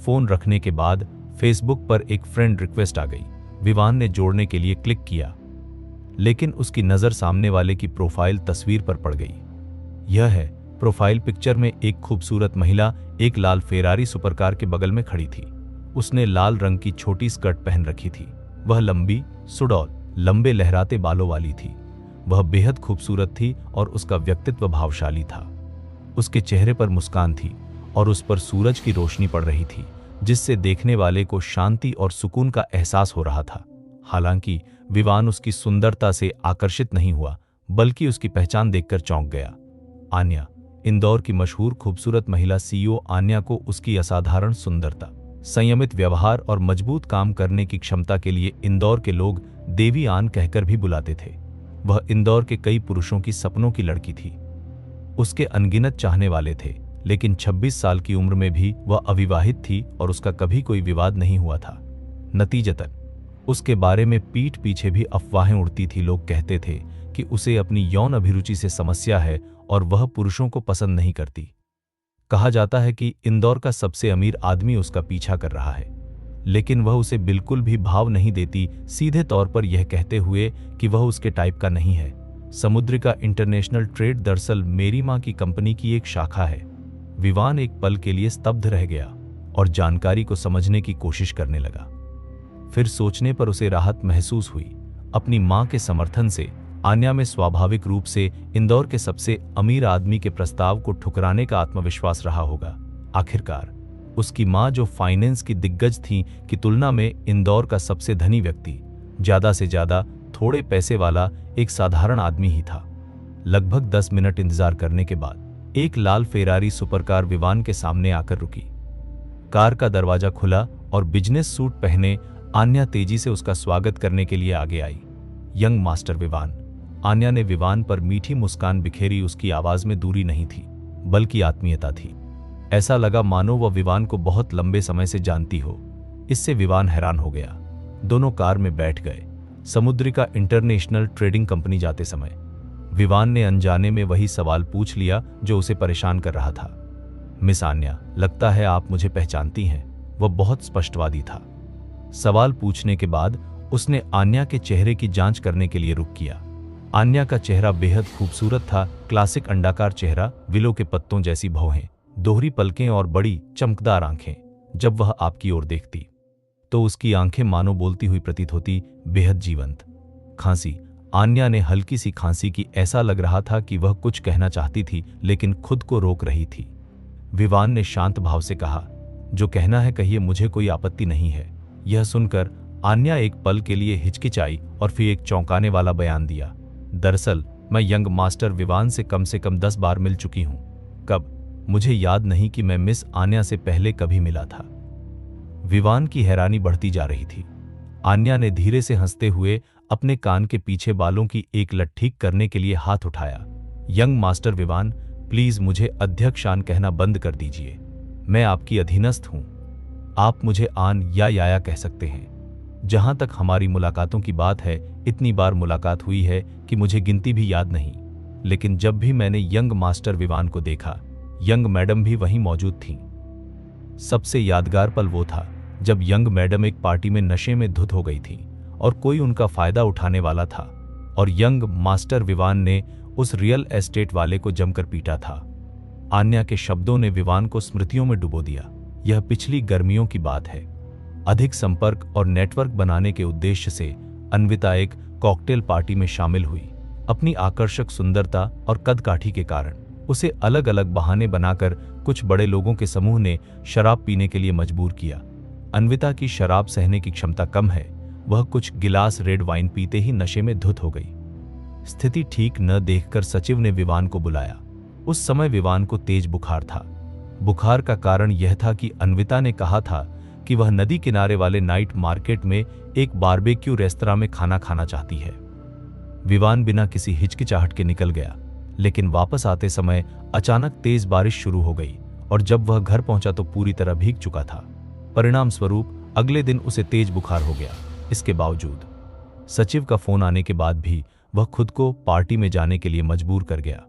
फोन रखने के बाद फेसबुक पर एक फ्रेंड रिक्वेस्ट आ गई। विवान ने जोड़ने के लिए क्लिक किया, लेकिन उसकी नजर सामने वाले की प्रोफाइल तस्वीर पर पड़ गई। यह है, प्रोफाइल पिक्चर में एक खूबसूरत महिला एक लाल फेरारी सुपरकार के बगल में खड़ी थी। उसने लाल रंग की छोटी स्कर्ट पहन रखी थी। वह लंबी, सुडौल, लंबे लहराते बालों वाली थी। वह बेहद खूबसूरत थी और उसका व्यक्तित्व भावशाली था। उसके चेहरे पर मुस्कान थी और उस पर सूरज की रोशनी पड़ रही थी, जिससे देखने वाले को शांति और सुकून का एहसास हो रहा था। हालांकि विवान उसकी सुंदरता से आकर्षित नहीं हुआ, बल्कि उसकी पहचान देखकर चौंक गया। आन्या, इंदौर की मशहूर खूबसूरत महिला सीईओ आन्या को उसकी असाधारण सुंदरता, संयमित व्यवहार और मजबूत काम करने की क्षमता के लिए इंदौर के लोग देवी आन कहकर भी बुलाते थे। वह इंदौर के कई पुरुषों की सपनों की लड़की थी। उसके अनगिनत चाहने वाले थे, लेकिन 26 साल की उम्र में भी वह अविवाहित थी और उसका कभी कोई विवाद नहीं हुआ था। नतीजतन उसके बारे में पीठ पीछे भी अफवाहें उड़ती थी। लोग कहते थे कि उसे अपनी यौन अभिरुचि से समस्या है और वह पुरुषों को पसंद नहीं करती। कहा जाता है कि इंदौर का सबसे अमीर आदमी उसका पीछा कर रहा है, लेकिन वह उसे बिल्कुल भी भाव नहीं देती, सीधे तौर पर यह कहते हुए कि वह उसके टाइप का नहीं है। समुद्रिका इंटरनेशनल ट्रेड दरअसल मेरी मां की कंपनी की एक शाखा है। विवान एक पल के लिए स्तब्ध रह गया और जानकारी को समझने की कोशिश करने लगा। फिर सोचने पर उसे राहत महसूस हुई। अपनी मां के समर्थन से आन्या में स्वाभाविक रूप से इंदौर के सबसे अमीर आदमी के प्रस्ताव को ठुकराने का आत्मविश्वास रहा होगा। आखिरकार उसकी मां, जो फाइनेंस की दिग्गज थी, की तुलना में इंदौर का सबसे धनी व्यक्ति, ज्यादा से ज्यादा थोड़े पैसे वाला एक साधारण आदमी ही था। लगभग 10 मिनट इंतजार करने के बाद एक लाल फेरारी सुपरकार विवान के सामने आकर रुकी। कार का दरवाजा खुला और बिजनेस सूट पहने आन्या तेजी से उसका स्वागत करने के लिए आगे आई। Young master Vivaan. आन्या ने विवान पर मीठी मुस्कान बिखेरी। उसकी आवाज में दूरी नहीं थी, बल्कि आत्मीयता थी। ऐसा लगा मानो वह विवान को बहुत लंबे समय से जानती हो। इससे विवान हैरान हो गया। दोनों कार में बैठ गए। समुद्रिका इंटरनेशनल ट्रेडिंग कंपनी जाते समय विवान ने अनजाने में वही सवाल पूछ लिया जो उसे परेशान कर रहा था। मिस आन्या, लगता है आप मुझे पहचानती हैं। वह बहुत स्पष्टवादी था। सवाल पूछने के बाद उसने आन्या के चेहरे की जांच करने के लिए रुख किया। आन्या का चेहरा बेहद खूबसूरत था। क्लासिक अंडाकार चेहरा, विलो के पत्तों जैसी भौहें, दोहरी पलकें और बड़ी चमकदार आंखें। जब वह आपकी ओर देखती तो उसकी आंखें मानो बोलती हुई प्रतीत होती, बेहद जीवंत। खांसी। आन्या ने हल्की सी खांसी की। ऐसा लग रहा था कि वह कुछ कहना चाहती थी, लेकिन खुद को रोक रही थी। विवान ने शांत भाव से कहा, जो कहना है कहिए, मुझे कोई आपत्ति नहीं है। यह सुनकर आन्या एक पल के लिए हिचकिचाई और फिर एक चौंकाने वाला बयान दिया, दरअसल मैं यंग मास्टर विवान से कम 10 बार मिल चुकी हूं। कब? मुझे याद नहीं कि मैं मिस आन्या से पहले कभी मिला था। विवान की हैरानी बढ़ती जा रही थी। आन्या ने धीरे से हंसते हुए अपने कान के पीछे बालों की एक लट ठीक करने के लिए हाथ उठाया। यंग मास्टर विवान, प्लीज मुझे अध्यक्ष आन कहना बंद कर दीजिए। मैं आपकी अधीनस्थ हूं। आप मुझे आन या याया कह सकते हैं। जहां तक हमारी मुलाकातों की बात है, इतनी बार मुलाकात हुई है कि मुझे गिनती भी याद नहीं। लेकिन जब भी मैंने यंग मास्टर विवान को देखा, यंग मैडम भी वहीं मौजूद थीं। सबसे यादगार पल वो था जब यंग मैडम एक पार्टी में नशे में धुत हो गई थी और कोई उनका फायदा उठाने वाला था और यंग मास्टर विवान ने उस रियल एस्टेट वाले को जमकर पीटा था। आन्या के शब्दों ने विवान को स्मृतियों में डुबो दिया। यह पिछली गर्मियों की बात है। अधिक संपर्क और नेटवर्क बनाने के उद्देश्य से अन्विता एक कॉकटेल पार्टी में शामिल हुई। अपनी आकर्षक सुंदरता और कदकाठी के कारण उसे अलग अलग बहाने बनाकर कुछ बड़े लोगों के समूह ने शराब पीने के लिए मजबूर किया। अन्विता की शराब सहने की क्षमता कम है। वह कुछ गिलास रेड वाइन पीते ही नशे में धुत हो गई। स्थिति ठीक न देखकर सचिव ने विवान को बुलाया। उस समय विवान को तेज बुखार था। बुखार का कारण यह था कि अन्विता ने कहा था कि वह नदी किनारे वाले नाइट मार्केट में एक बारबेक्यू रेस्तरां में खाना खाना चाहती है। विवान बिना किसी हिचकिचाहट के निकल गया, लेकिन वापस आते समय अचानक तेज बारिश शुरू हो गई और जब वह घर पहुंचा तो पूरी तरह भीग चुका था। परिणाम स्वरूप अगले दिन उसे तेज बुखार हो गया। इसके बावजूद सचिव का फोन आने के बाद भी वह खुद को पार्टी में जाने के लिए मजबूर कर गया।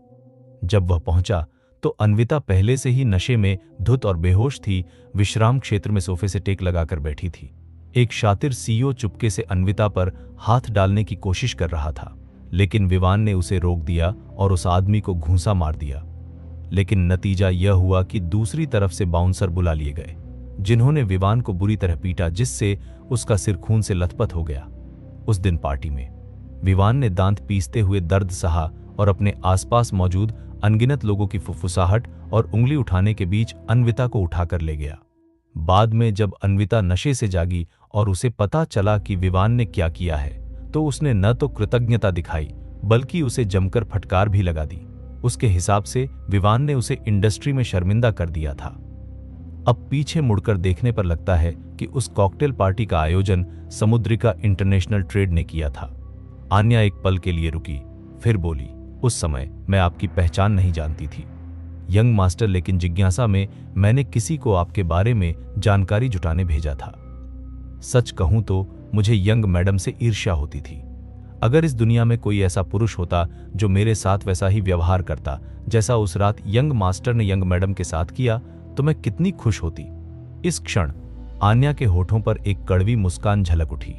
जब वह पहुंचा तो अन्विता पहले से ही नशे में धुत और बेहोश थी। विश्राम क्षेत्र में सोफे से टेक लगाकर बैठी थी। एक शातिर सीईओ चुपके से अन्विता पर हाथ डालने की कोशिश कर रहा था, लेकिन विवान ने उसे रोक दिया और उस आदमी को घूंसा मार दिया। लेकिन नतीजा यह हुआ कि दूसरी तरफ से बाउंसर बुला लिए गए, जिन्होंने विवान को बुरी तरह पीटा, जिससे उसका सिर खून से लथपथ हो गया। उस दिन पार्टी में विवान ने दांत पीसते हुए दर्द सहा और अपने आसपास मौजूद अनगिनत लोगों की फुफुसाहट और उंगली उठाने के बीच अन्विता को उठाकर ले गया। बाद में जब अन्विता नशे से जागी और उसे पता चला कि विवान ने क्या किया है, तो उसने न तो कृतज्ञता दिखाई बल्कि उसे जमकर फटकार भी लगा दी। उसके हिसाब से विवान ने उसे इंडस्ट्री में शर्मिंदा कर दिया था। अब पीछे मुड़कर देखने पर लगता है कि उस कॉकटेल पार्टी का आयोजन समुद्रिका इंटरनेशनल ट्रेड ने किया था। आन्या एक पल के लिए रुकी, फिर बोली, उस समय मैं आपकी पहचान नहीं जानती थी यंग मास्टर, लेकिन जिज्ञासा में मैंने किसी को आपके बारे में जानकारी जुटाने भेजा था। सच कहूं तो मुझे यंग मैडम से ईर्ष्या होती थी। अगर इस दुनिया में कोई ऐसा पुरुष होता जो मेरे साथ वैसा ही व्यवहार करता जैसा उस रात यंग मास्टर ने यंग मैडम के साथ किया, तो मैं कितनी खुश होती। इस क्षण आन्या के होठों पर एक कड़वी मुस्कान झलक उठी।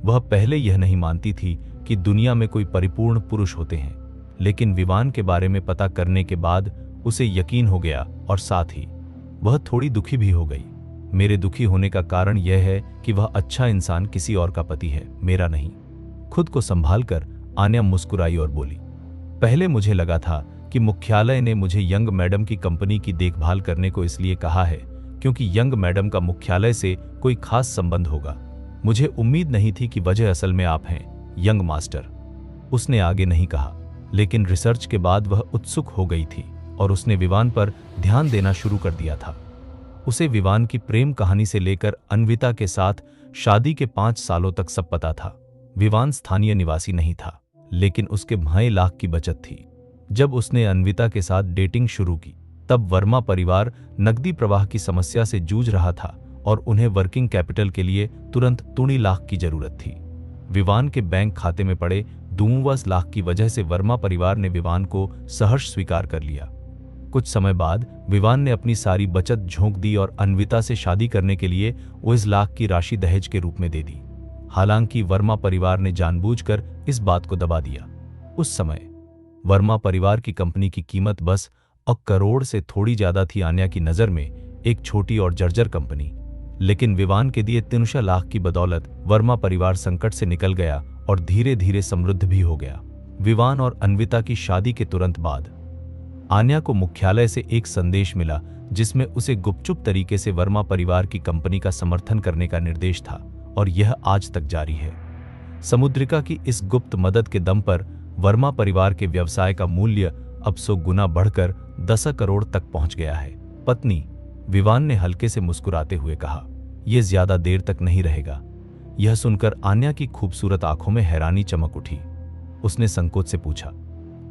वह पहले यह नहीं मानती थी कि दुनिया में कोई परिपूर्ण पुरुष होते हैं, लेकिन विवान के बारे में पता करने के बाद उसे यकीन हो गया और साथ ही वह थोड़ी दुखी भी हो गई। मेरे दुखी होने का कारण यह है कि वह अच्छा इंसान किसी और का पति है, मेरा नहीं। खुद को संभालकर आन्या मुस्कुराई और बोली, पहले मुझे लगा था कि मुख्यालय ने मुझे यंग मैडम की कंपनी की देखभाल करने को इसलिए कहा है क्योंकि यंग मैडम का मुख्यालय से कोई खास संबंध होगा। मुझे उम्मीद नहीं थी कि वजह असल में आप हैं, यंग मास्टर। उसने आगे नहीं कहा, लेकिन रिसर्च के बाद वह उत्सुक हो गई थी और उसने विवान पर ध्यान देना शुरू कर दिया था। उसे विवान की प्रेम कहानी से लेकर अन्विता के साथ शादी के 5 सालों तक सब पता था। विवान स्थानीय निवासी नहीं था, लेकिन उसके 2.5 लाख की बचत थी। जब उसने अन्विता के साथ डेटिंग शुरू की, तब वर्मा परिवार नकदी प्रवाह की समस्या से जूझ रहा था और उन्हें वर्किंग कैपिटल के लिए तुरंत 3 लाख की जरूरत थी। विवान के बैंक खाते में पड़े 2 लाख की वजह से वर्मा परिवार ने विवान को सहर्ष स्वीकार कर लिया। कुछ समय बाद विवान ने अपनी सारी बचत झोंक दी और अन्विता से शादी करने के लिए 19 लाख की राशि दहेज के रूप में दे दी। हालांकि वर्मा परिवार ने जानबूझकर इस बात को दबा दिया। उस समय वर्मा परिवार की कंपनी की कीमत बस 1 करोड़ से थोड़ी ज्यादा थी आन्या की नजर में, एक छोटी और जर्जर कंपनी। लेकिन विवान के दिए 3 लाख की बदौलत वर्मा परिवार संकट से निकल गया और धीरे धीरे समृद्ध भी हो गया। विवान और अन्विता की शादी के तुरंत बाद आन्या को मुख्यालय से एक संदेश मिला जिसमें उसे गुपचुप तरीके से वर्मा परिवार की कंपनी का समर्थन करने का निर्देश था और यह आज तक जारी है। समुद्रिका की इस गुप्त मदद के दम पर वर्मा परिवार के व्यवसाय का मूल्य अब 100 गुना बढ़कर 10 करोड़ तक पहुंच गया है। पत्नी, विवान ने हल्के से मुस्कुराते हुए कहा, यह ज्यादा देर तक नहीं रहेगा। यह सुनकर आन्या की खूबसूरत आंखों में हैरानी चमक उठी। उसने संकोच से पूछा,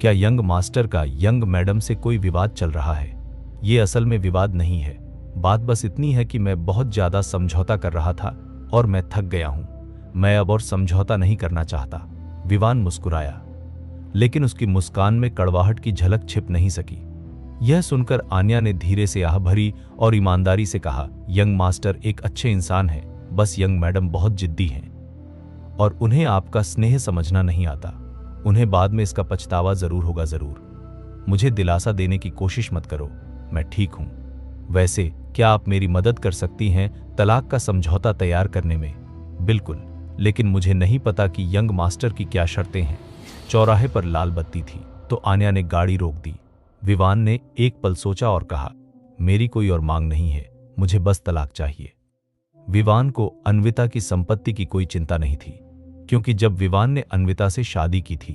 क्या यंग मास्टर का यंग मैडम से कोई विवाद चल रहा है? ये असल में विवाद नहीं है, बात बस इतनी है कि मैं बहुत ज्यादा समझौता कर रहा था और मैं थक गया हूं। मैं अब और समझौता नहीं करना चाहता। विवान मुस्कुराया, लेकिन उसकी मुस्कान में कड़वाहट की झलक छिप नहीं सकी। यह सुनकर आन्या ने धीरे से आह भरी और ईमानदारी से कहा, यंग मास्टर एक अच्छे इंसान हैं, बस यंग मैडम बहुत जिद्दी हैं और उन्हें आपका स्नेह समझना नहीं आता। उन्हें बाद में इसका पछतावा जरूर होगा। जरूर। मुझे दिलासा देने की कोशिश मत करो, मैं ठीक हूं। वैसे क्या आप मेरी मदद कर सकती हैं तलाक का समझौता तैयार करने में? बिल्कुल, लेकिन मुझे नहीं पता कि यंग मास्टर की क्या शर्तें हैं। चौराहे पर लाल बत्ती थी तो आन्या ने गाड़ी रोक दी। विवान ने एक पल सोचा और कहा, मेरी कोई और मांग नहीं है, मुझे बस तलाक चाहिए। विवान को अन्विता की संपत्ति की कोई चिंता नहीं थी, क्योंकि जब विवान ने अन्विता से शादी की थी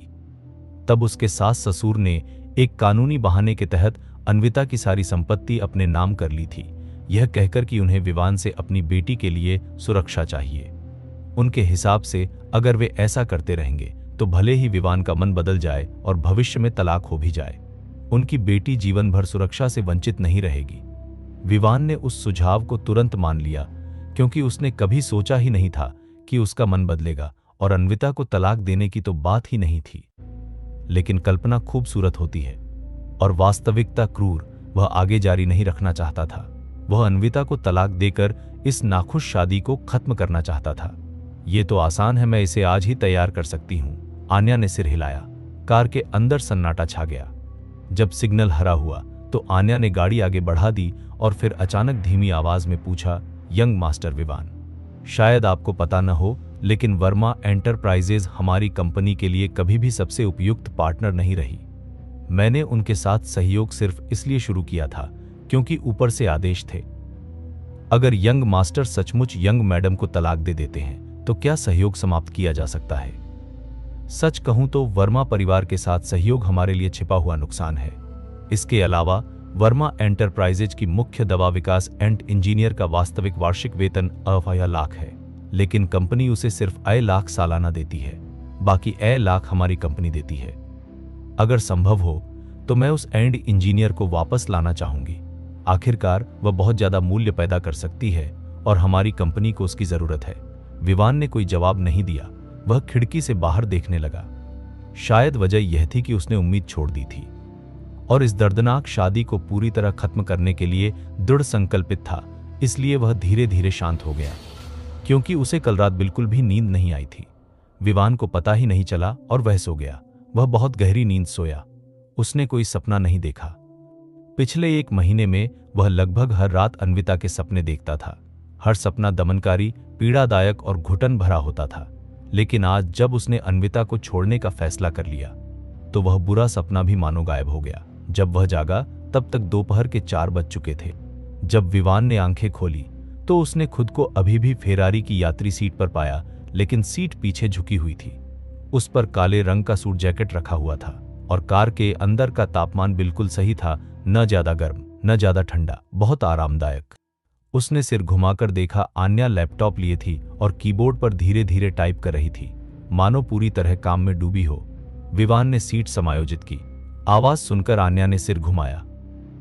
तब उसके सास ससुर ने एक कानूनी बहाने के तहत अन्विता की सारी संपत्ति अपने नाम कर ली थी, यह कहकर कि उन्हें विवान से अपनी बेटी के लिए सुरक्षा चाहिए। उनके हिसाब से अगर वे ऐसा करते रहेंगे तो भले ही विवान का मन बदल जाए और भविष्य में तलाक हो भी जाए, उनकी बेटी जीवन भर सुरक्षा से वंचित नहीं रहेगी। विवान ने उस सुझाव को तुरंत मान लिया, क्योंकि उसने कभी सोचा ही नहीं था कि उसका मन बदलेगा और अन्विता को तलाक देने की तो बात ही नहीं थी। लेकिन कल्पना खूबसूरत होती है और वास्तविकता क्रूर। वह आगे जारी नहीं रखना चाहता था। वह अन्विता को तलाक देकर इस नाखुश शादी को खत्म करना चाहता था। ये तो आसान है, मैं इसे आज ही तैयार कर सकती हूं। आन्या ने सिर हिलाया। कार के अंदर सन्नाटा छा गया। जब सिग्नल हरा हुआ तो आन्या ने गाड़ी आगे बढ़ा दी और फिर अचानक धीमी आवाज में पूछा, यंग मास्टर विवान, शायद आपको पता न हो, लेकिन वर्मा एंटरप्राइजेज हमारी कंपनी के लिए कभी भी सबसे उपयुक्त पार्टनर नहीं रही। मैंने उनके साथ सहयोग सिर्फ इसलिए शुरू किया था क्योंकि ऊपर से आदेश थे। अगर यंग मास्टर सचमुच यंग मैडम को तलाक दे देते हैं तो क्या सहयोग समाप्त किया जा सकता है? सच कहूं तो वर्मा परिवार के साथ सहयोग हमारे लिए छिपा हुआ नुकसान है। इसके अलावा वर्मा एंटरप्राइजेज की मुख्य दवा विकास एंड इंजीनियर का वास्तविक वार्षिक वेतन 1 लाख है, लेकिन कंपनी उसे सिर्फ 1 लाख सालाना देती है, बाकी 1 लाख हमारी कंपनी देती है। अगर संभव हो तो मैं उस एंड इंजीनियर को वापस लाना चाहूंगी। आखिरकार वह बहुत ज्यादा मूल्य पैदा कर सकती है और हमारी कंपनी को उसकी जरूरत है। विवान ने कोई जवाब नहीं दिया। वह खिड़की से बाहर देखने लगा। शायद वजह यह थी कि उसने उम्मीद छोड़ दी थी और इस दर्दनाक शादी को पूरी तरह खत्म करने के लिए दृढ़ संकल्पित था। इसलिए वह धीरे धीरे शांत हो गया, क्योंकि उसे कल रात बिल्कुल भी नींद नहीं आई थी। विवान को पता ही नहीं चला और वह सो गया। वह बहुत गहरी नींद सोया। उसने कोई सपना नहीं देखा। पिछले 1 महीने में वह लगभग हर रात अन्विता के सपने देखता था। हर सपना दमनकारी, पीड़ादायक और घुटन भरा होता था। लेकिन आज जब उसने अन्विता को छोड़ने का फैसला कर लिया तो वह बुरा सपना भी मानो गायब हो गया। जब वह जागा तब तक दोपहर के 4 बज चुके थे। जब विवान ने आंखें खोली तो उसने खुद को अभी भी फेरारी की यात्री सीट पर पाया, लेकिन सीट पीछे झुकी हुई थी। उस पर काले रंग का सूट जैकेट रखा हुआ था और कार के अंदर का तापमान बिल्कुल सही था, न ज्यादा गर्म न ज्यादा ठंडा, बहुत आरामदायक। उसने सिर घुमाकर देखा। आन्या लैपटॉप लिए थी और कीबोर्ड पर धीरे धीरे टाइप कर रही थी, मानो पूरी तरह काम में डूबी हो। विवान ने सीट समायोजित की। आवाज सुनकर आन्या ने सिर घुमाया।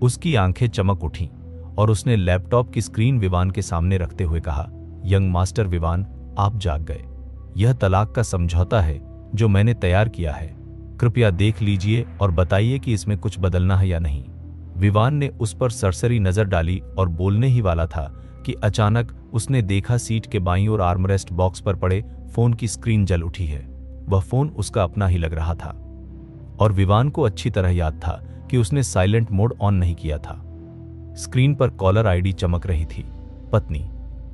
उसकी आंखें चमक उठीं और उसने लैपटॉप की स्क्रीन विवान के सामने रखते हुए कहा, यंग मास्टर विवान, आप जाग गए। यह तलाक का समझौता है जो मैंने तैयार किया है। कृपया देख लीजिए और बताइए कि इसमें कुछ बदलना है या नहीं। विवान ने उस पर सरसरी नजर डाली और बोलने ही वाला था कि अचानक उसने देखा सीट के बाईं ओर आर्मरेस्ट बॉक्स पर पड़े फोन की स्क्रीन जल उठी है। वह फोन उसका अपना ही लग रहा था और विवान को अच्छी तरह याद था कि उसने साइलेंट मोड ऑन नहीं किया था। स्क्रीन पर कॉलर आईडी चमक रही थी, पत्नी।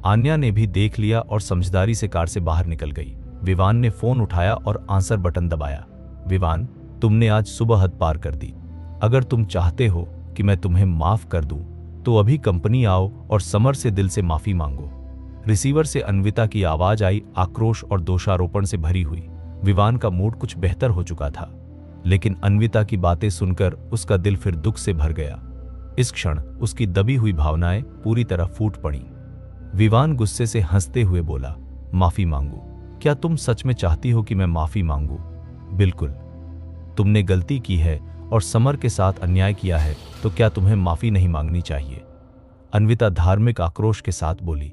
आन्या ने भी देख लिया और समझदारी से कार से बाहर निकल गई। विवान ने फोन उठाया और आंसर बटन दबाया। विवान, तुमने आज सुबह हद पार कर दी। अगर तुम चाहते हो कि मैं तुम्हें माफ कर दूं, तो अभी कंपनी आओ और समर से दिल से माफी मांगो। रिसीवर से अन्विता की आवाज आई, आक्रोश और दोषारोपण से भरी हुई। विवान का मूड कुछ बेहतर हो चुका था। लेकिन अन्विता की बातें सुनकर उसका दिल फिर दुख से भर गया। इस क्षण उसकी दबी हुई भावनाएं पूरी तरह फूट पड़ी। विवान गुस्से से हंसते हुए बोला, माफी मांगू? क्या तुम सच में चाहती हो कि मैं माफी मांगू? बिल्कुल। तुमने गलती की है और समर के साथ अन्याय किया है, तो क्या तुम्हें माफी नहीं मांगनी चाहिए? अन्विता धार्मिक आक्रोश के साथ बोली।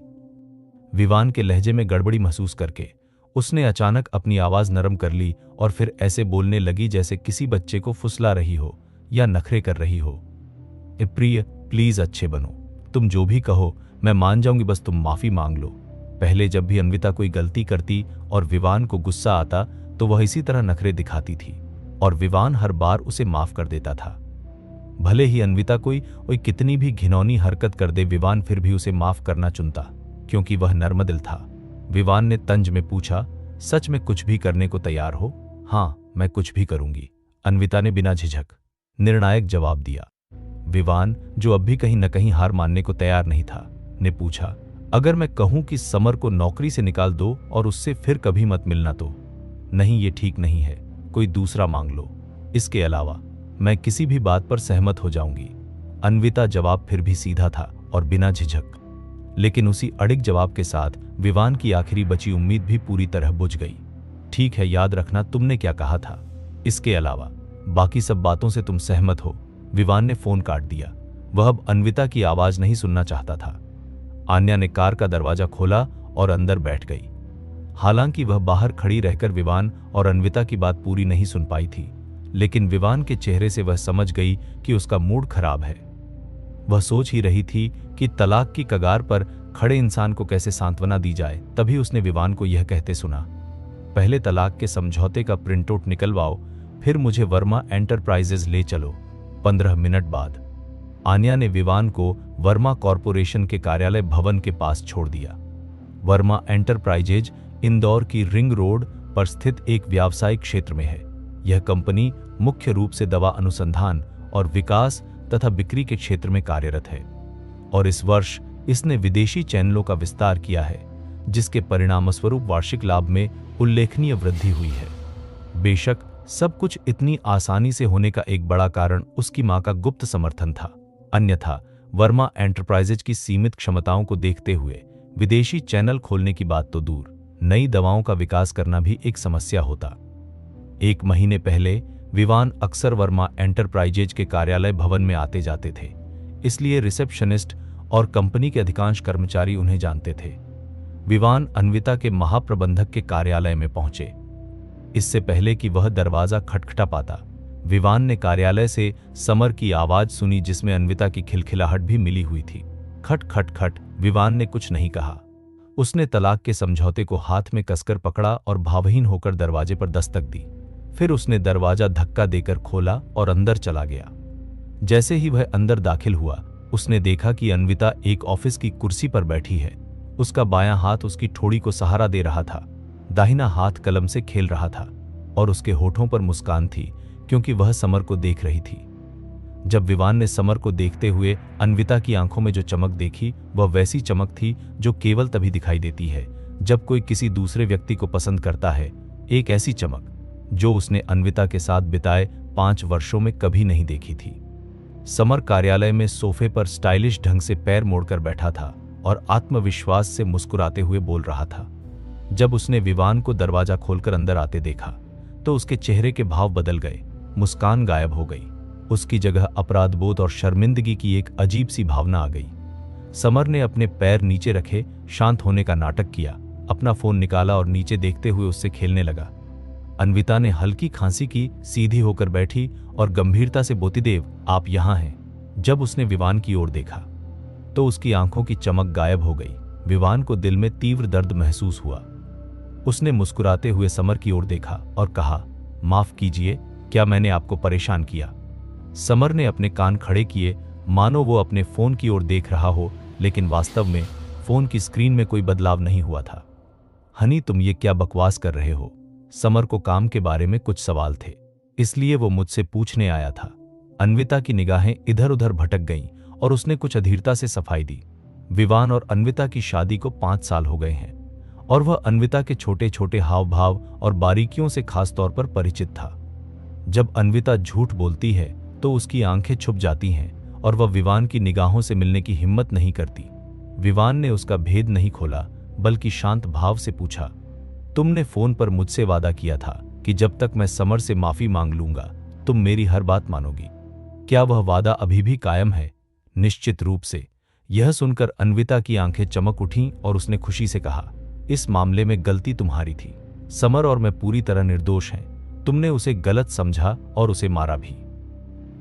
विवान के लहजे में गड़बड़ी महसूस करके उसने अचानक अपनी आवाज नरम कर ली और फिर ऐसे बोलने लगी जैसे किसी बच्चे को फुसला रही हो या नखरे कर रही हो। प्रिय, प्लीज अच्छे बनो। तुम जो भी कहो मैं मान जाऊंगी, बस तुम माफी मांग लो। पहले जब भी अन्विता कोई गलती करती और विवान को गुस्सा आता तो वह इसी तरह नखरे दिखाती थी और विवान हर बार उसे माफ कर देता था। भले ही अन्विता कोई कितनी भी घिनौनी हरकत कर दे, विवान फिर भी उसे माफ करना चुनता, क्योंकि वह नर्मदिल था। विवान ने तंज में पूछा, सच में कुछ भी करने को तैयार हो? हाँ, मैं कुछ भी करूंगी, अन्विता ने बिना झिझक निर्णायक जवाब दिया। विवान, जो अब भी कहीं न कहीं हार मानने को तैयार नहीं था, ने पूछा, अगर मैं कहूं कि समर को नौकरी से निकाल दो और उससे फिर कभी मत मिलना तो? नहीं, ये ठीक नहीं है, कोई दूसरा मांग लो। इसके अलावा मैं किसी भी बात पर सहमत हो जाऊंगी। अन्विता जवाब फिर भी सीधा था और बिना झिझक, लेकिन उसी अड़िग जवाब के साथ विवान की आखिरी बची उम्मीद भी पूरी तरह बुझ गई। ठीक है, याद रखना तुमने क्या कहा था। इसके अलावा बाकी सब बातों से तुम सहमत हो। विवान ने फोन काट दिया। वह अब अन्विता की आवाज नहीं सुनना चाहता था। आन्या ने कार का दरवाजा खोला और अंदर बैठ गई। हालांकि वह बाहर खड़ी रहकर विवान और अन्विता की बात पूरी नहीं सुन पाई थी, लेकिन विवान के चेहरे से वह समझ गई कि उसका मूड खराब है। वह सोच ही रही थी कि तलाक की कगार पर खड़े इंसान को कैसे सांत्वना दी जाए। तभी उसने विवान को यह कहते सुना, पहले तलाक के समझौते का प्रिंटआउट निकलवाओ, फिर मुझे वर्मा एंटरप्राइजेज ले चलो। 15 मिनट बाद आन्या ने विवान को वर्मा कॉरपोरेशन के कार्यालय भवन के पास छोड़ दिया। वर्मा एंटरप्राइजेज इंदौर की रिंग रोड पर स्थित एक व्यावसायिक क्षेत्र में है। यह कंपनी मुख्य रूप से दवा अनुसंधान और विकास तथा बिक्री के क्षेत्र में कार्यरत है और इस वर्ष इसने विदेशी चैनलों का विस्तार किया है, जिसके परिणामस्वरूप वार्षिक लाभ में उल्लेखनीय वृद्धि हुई है। बेशक सब कुछ इतनी आसानी से होने का एक बड़ा कारण उसकी मां का गुप्त समर्थन था, अन्यथा वर्मा एंटरप्राइजेज की सीमित क्षमताओं को देखते हुए विदेशी चैनल खोलने की बात तो दूर, नई दवाओं का विकास करना भी एक समस्या होता। 1 महीने पहले विवान अक्सर वर्मा एंटरप्राइजेज के कार्यालय भवन में आते जाते थे, इसलिए रिसेप्शनिस्ट और कंपनी के अधिकांश कर्मचारी उन्हें जानते थे। विवान अन्विता के महाप्रबंधक के कार्यालय में पहुंचे। इससे पहले कि वह दरवाजा खटखटा पाता, विवान ने कार्यालय से समर की आवाज सुनी, जिसमें अन्विता की खिलखिलाहट भी मिली हुई थी। खट खट खट। विवान ने कुछ नहीं कहा। उसने तलाक के समझौते को हाथ में कसकर पकड़ा और भावहीन होकर दरवाजे पर दस्तक दी। फिर उसने दरवाजा धक्का देकर खोला और अंदर चला गया। जैसे ही वह अंदर दाखिल हुआ, उसने देखा कि अन्विता एक ऑफिस की कुर्सी पर बैठी है। उसका बायां हाथ उसकी ठोड़ी को सहारा दे रहा था, दाहिना हाथ कलम से खेल रहा था और उसके होठों पर मुस्कान थी, क्योंकि वह समर को देख रही थी। जब विवान ने समर को देखते हुए अन्विता की आंखों में जो चमक देखी, वह वैसी चमक थी जो केवल तभी दिखाई देती है जब कोई किसी दूसरे व्यक्ति को पसंद करता है। एक ऐसी चमक जो उसने अन्विता के साथ बिताए 5 वर्षों में कभी नहीं देखी थी। समर कार्यालय में सोफे पर स्टाइलिश ढंग से पैर मोड़कर बैठा था और आत्मविश्वास से मुस्कुराते हुए बोल रहा था। जब उसने विवान को दरवाजा खोलकर अंदर आते देखा तो उसके चेहरे के भाव बदल गए, मुस्कान गायब हो गई। उसकी जगह अपराधबोध और शर्मिंदगी की एक अजीब सी भावना आ गई। समर ने अपने पैर नीचे रखे शांत होने का नाटक किया, अपना फोन निकाला और नीचे देखते हुए उससे खेलने लगा। अन्विता ने हल्की खांसी की, सीधी होकर बैठी और गंभीरता से, बोतीदेव आप यहां हैं। जब उसने विवान की ओर देखा तो उसकी आंखों की चमक गायब हो गई। विवान को दिल में तीव्र दर्द महसूस हुआ। उसने मुस्कुराते हुए समर की ओर देखा और कहा, माफ कीजिए, क्या मैंने आपको परेशान किया? समर ने अपने कान खड़े किए, मानो वो अपने फोन की ओर देख रहा हो, लेकिन वास्तव में फोन की स्क्रीन में कोई बदलाव नहीं हुआ था। हनी, तुम ये क्या बकवास कर रहे हो? समर को काम के बारे में कुछ सवाल थे, इसलिए वो मुझसे पूछने आया था। अन्विता की निगाहें इधर उधर भटक गईं और उसने कुछ अधीरता से सफाई दी। विवान और अन्विता की शादी को 5 साल हो गए हैं और वह अन्विता के छोटे छोटे हाव भाव और बारीकियों से खास तौर पर परिचित था। जब अन्विता झूठ बोलती है तो उसकी आंखें छुप जाती हैं और वह विवान की निगाहों से मिलने की हिम्मत नहीं करती। विवान ने उसका भेद नहीं खोला, बल्कि शांत भाव से पूछा, तुमने फोन पर मुझसे वादा किया था कि जब तक मैं समर से माफी मांग लूंगा तुम मेरी हर बात मानोगी। क्या वह वादा अभी भी कायम है? निश्चित रूप से। यह सुनकर अन्विता की आंखें चमक उठीं और उसने खुशी से कहा, इस मामले में गलती तुम्हारी थी। समर और मैं पूरी तरह निर्दोष हैं। तुमने उसे गलत समझा और उसे मारा भी।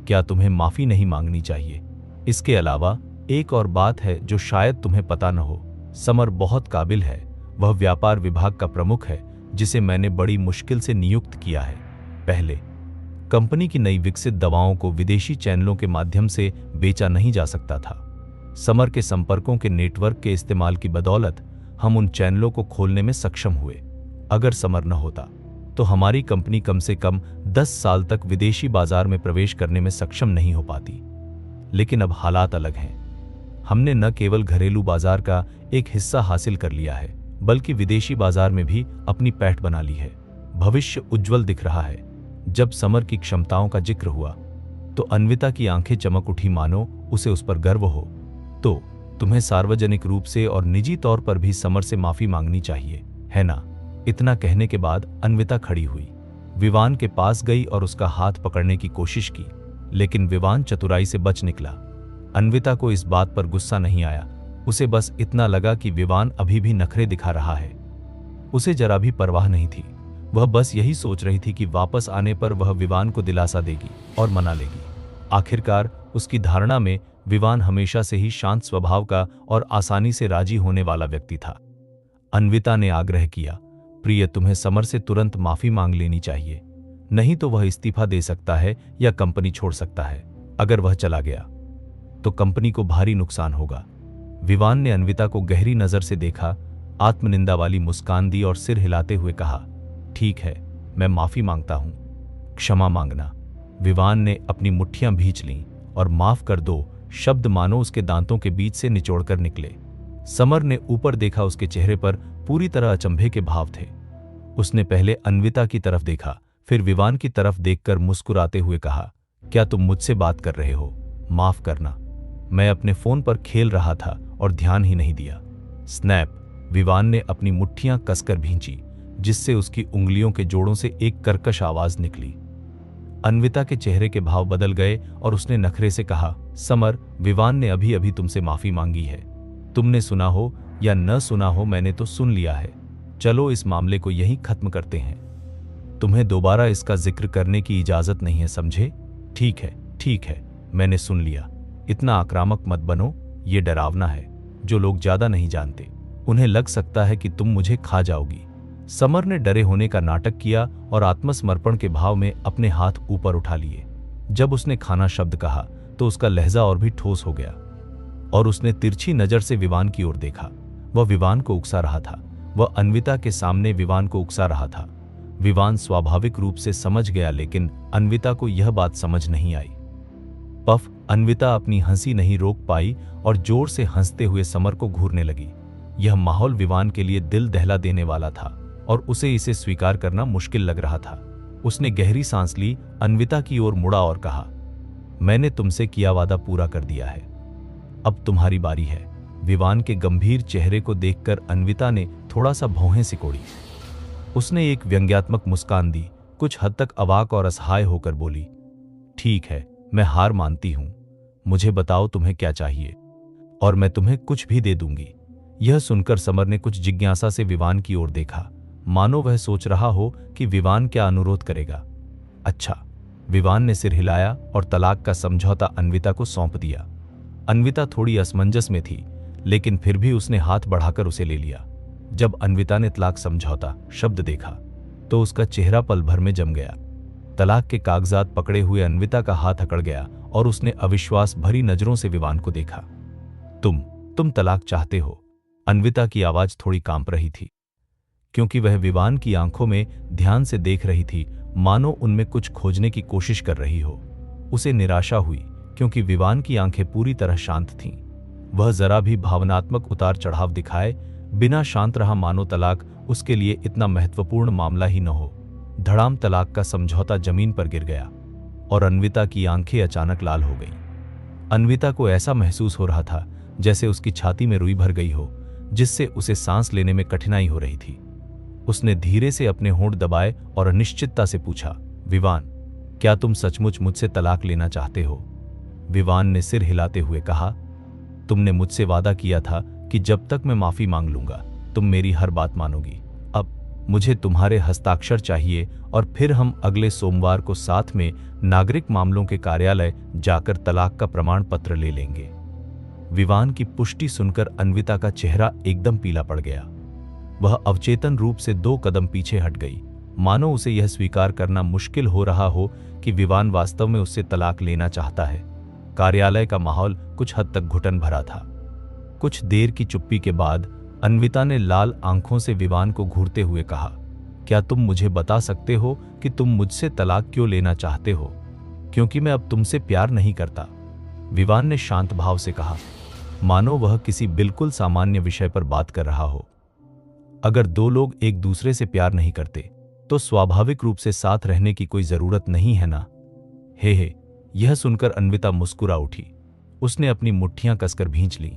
क्या तुम्हें माफी नहीं मांगनी चाहिए? इसके अलावा एक और बात है जो शायद तुम्हें पता न हो। समर बहुत काबिल है। वह व्यापार विभाग का प्रमुख है जिसे मैंने बड़ी मुश्किल से नियुक्त किया है। पहले कंपनी की नई विकसित दवाओं को विदेशी चैनलों के माध्यम से बेचा नहीं जा सकता था। समर के संपर्कों के नेटवर्क के इस्तेमाल की बदौलत हम उन चैनलों को खोलने में सक्षम हुए। अगर समर न होता तो हमारी कंपनी कम से कम 10 साल तक विदेशी बाजार में प्रवेश करने में सक्षम नहीं हो पाती। लेकिन अब हालात अलग हैं। हमने न केवल घरेलू बाजार का एक हिस्सा हासिल कर लिया है, बल्कि विदेशी बाजार में भी अपनी पैठ बना ली है। भविष्य उज्जवल दिख रहा है। जब समर की क्षमताओं का जिक्र हुआ तो अन्विता की आंखें चमक उठी, मानो उसे उस पर गर्व हो। तो तुम्हें सार्वजनिक रूप से और निजी तौर पर भी समर से माफी मांगनी चाहिए, है ना? इतना कहने के बाद अन्विता खड़ी हुई, विवान के पास गई और उसका हाथ पकड़ने की कोशिश की, लेकिन विवान चतुराई से बच निकला। अन्विता को इस बात पर गुस्सा नहीं आया। उसे बस इतना लगा कि विवान अभी भी नखरे दिखा रहा है। उसे जरा भी परवाह नहीं थी। वह बस यही सोच रही थी कि वापस आने पर वह विवान को दिलासा देगी और मना लेगी। आखिरकार उसकी धारणा में विवान हमेशा से ही शांत स्वभाव का और आसानी से राजी होने वाला व्यक्ति था। अन्विता ने आग्रह किया, प्रिय, तुम्हें समर से तुरंत माफी मांग लेनी चाहिए, नहीं तो वह इस्तीफा दे सकता है या कंपनी छोड़ सकता है। अगर वह चला गया तो कंपनी को भारी नुकसान होगा। विवान ने अन्विता को गहरी नजर से देखा, आत्मनिंदा वाली मुस्कान दी और सिर हिलाते हुए कहा, ठीक है, मैं माफी मांगता हूं, क्षमा मांगना। विवान ने अपनी मुट्ठियां भींच लीं और माफ कर दो शब्द मानो उसके दांतों के बीच से निचोड़कर निकले। समर ने ऊपर देखा। उसके चेहरे पर पूरी तरह अचंभे के भाव थे। उसने पहले अन्विता की तरफ देखा, फिर विवान की तरफ देखकर मुस्कुराते हुए कहा, क्या तुम मुझसे बात कर रहे हो? माफ करना, मैं अपने फोन पर खेल रहा था और ध्यान ही नहीं दिया। स्नैप। विवान ने अपनी मुट्ठियां कसकर भींची, जिससे उसकी उंगलियों के जोड़ों से एक कर्कश आवाज निकली। अन्विता के चेहरे के भाव बदल गए और उसने नखरे से कहा, समर, विवान ने अभी अभी तुमसे माफी मांगी है। तुमने सुना हो या न सुना हो, मैंने तो सुन लिया है। चलो इस मामले को यहीं खत्म करते हैं। तुम्हें दोबारा इसका जिक्र करने की इजाजत नहीं है, समझे? ठीक है, ठीक है, मैंने सुन लिया। इतना आक्रामक मत बनो, ये डरावना है। जो लोग ज्यादा नहीं जानते उन्हें लग सकता है कि तुम मुझे खा जाओगी। समर ने डरे होने का नाटक किया और आत्मसमर्पण के भाव में अपने हाथ ऊपर उठा लिए। जब उसने खाना शब्द कहा तो उसका लहजा और भी ठोस हो गया और उसने तिरछी नजर से विवान की ओर देखा। वह विवान को उकसा रहा था। वह अन्विता के सामने विवान को उकसा रहा था। विवान स्वाभाविक रूप से समझ गया, लेकिन अन्विता को यह बात समझ नहीं आई। पफ। अन्विता अपनी हंसी नहीं रोक पाई और जोर से हंसते हुए समर को घूरने लगी। यह माहौल विवान के लिए दिल दहला देने वाला था और उसे इसे स्वीकार करना मुश्किल लग रहा था। उसने गहरी सांस ली, अन्विता की ओर मुड़ा और कहा, मैंने तुमसे किया वादा पूरा कर दिया है, अब तुम्हारी बारी है। विवान के गंभीर चेहरे को देखकर अन्विता ने थोड़ा सा भौहें सिकोड़ी। उसने एक व्यंग्यात्मक मुस्कान दी, कुछ हद तक अवाक और असहाय होकर बोली, ठीक है, मैं हार मानती हूं। मुझे बताओ तुम्हें क्या चाहिए और मैं तुम्हें कुछ भी दे दूंगी। यह सुनकर समर ने कुछ जिज्ञासा से विवान की ओर देखा, मानो वह सोच रहा हो कि विवान क्या अनुरोध करेगा। अच्छा। विवान ने सिर हिलाया और तलाक का समझौता अन्विता को सौंप दिया। अन्विता थोड़ी असमंजस में थी, लेकिन फिर भी उसने हाथ बढ़ाकर उसे ले लिया। जब अन्विता ने तलाक समझौता शब्द देखा तो उसका चेहरा पल भर में जम गया। तलाक के कागजात पकड़े हुए अन्विता का हाथ अकड़ गया और उसने अविश्वास भरी नजरों से विवान को देखा। तुम तलाक चाहते हो? अन्विता की आवाज थोड़ी कांप रही थी, क्योंकि वह विवान की आंखों में ध्यान से देख रही थी, मानो उनमें कुछ खोजने की कोशिश कर रही हो। उसे निराशा हुई, क्योंकि विवान की आंखें पूरी तरह शांत थीं। वह जरा भी भावनात्मक उतार चढ़ाव दिखाए बिना शांत रहा, मानो तलाक उसके लिए इतना महत्वपूर्ण मामला ही न हो। धड़ाम तलाक का समझौता जमीन पर गिर गया और अन्विता की आंखें अचानक लाल हो गईं। अन्विता को ऐसा महसूस हो रहा था जैसे उसकी छाती में रुई भर गई हो, जिससे उसे सांस लेने में कठिनाई हो रही थी। उसने धीरे से अपने होंठ दबाए और अनिश्चितता से पूछा, विवान, क्या तुम सचमुच मुझसे तलाक लेना चाहते हो? विवान ने सिर हिलाते हुए कहा, तुमने मुझसे वादा किया था कि जब तक मैं माफी मांग लूंगा तुम मेरी हर बात मानोगी। अब मुझे तुम्हारे हस्ताक्षर चाहिए और फिर हम अगले सोमवार को साथ में नागरिक मामलों के कार्यालय जाकर तलाक का प्रमाण पत्र ले लेंगे। विवान की पुष्टि सुनकर अन्विता का चेहरा एकदम पीला पड़ गया। वह अवचेतन रूप से 2 कदम पीछे हट गई, मानो उसे यह स्वीकार करना मुश्किल हो रहा हो कि विवान वास्तव में उससे तलाक लेना चाहता है। कार्यालय का माहौल कुछ हद तक घुटन भरा था। कुछ देर की चुप्पी के बाद अन्विता ने लाल आंखों से विवान को घूरते हुए कहा, क्या तुम मुझे बता सकते हो कि तुम मुझसे तलाक क्यों लेना चाहते हो? क्योंकि मैं अब तुमसे प्यार नहीं करता, विवान ने शांत भाव से कहा, मानो वह किसी बिल्कुल सामान्य विषय पर बात कर रहा हो। अगर 2 लोग एक दूसरे से प्यार नहीं करते तो स्वाभाविक रूप से साथ रहने की कोई जरूरत नहीं है ना? हे, यह सुनकर अन्विता मुस्कुरा उठी। उसने अपनी मुट्ठियां कसकर भींच लीं।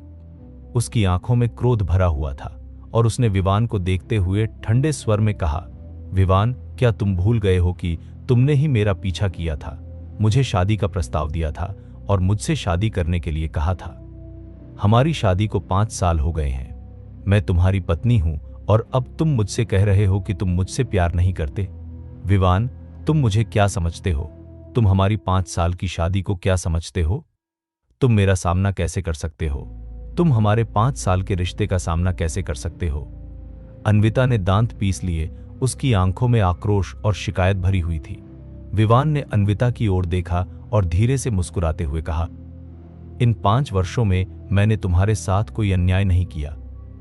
उसकी आंखों में क्रोध भरा हुआ था और उसने विवान को देखते हुए ठंडे स्वर में कहा, विवान, क्या तुम भूल गए हो कि तुमने ही मेरा पीछा किया था, मुझे शादी का प्रस्ताव दिया था और मुझसे शादी करने के लिए कहा था। हमारी शादी को 5 साल हो गए हैं। मैं तुम्हारी पत्नी हूं और अब तुम मुझसे कह रहे हो कि तुम मुझसे प्यार नहीं करते। विवान, तुम मुझे क्या समझते हो? तुम हमारी 5 साल की शादी को क्या समझते हो? तुम मेरा सामना कैसे कर सकते हो? तुम हमारे 5 साल के रिश्ते का सामना कैसे कर सकते हो? अन्विता ने दांत पीस लिए। उसकी आंखों में आक्रोश और शिकायत भरी हुई थी। विवान ने अन्विता की ओर देखा और धीरे से मुस्कुराते हुए कहा, इन 5 वर्षों में मैंने तुम्हारे साथ कोई अन्याय नहीं किया।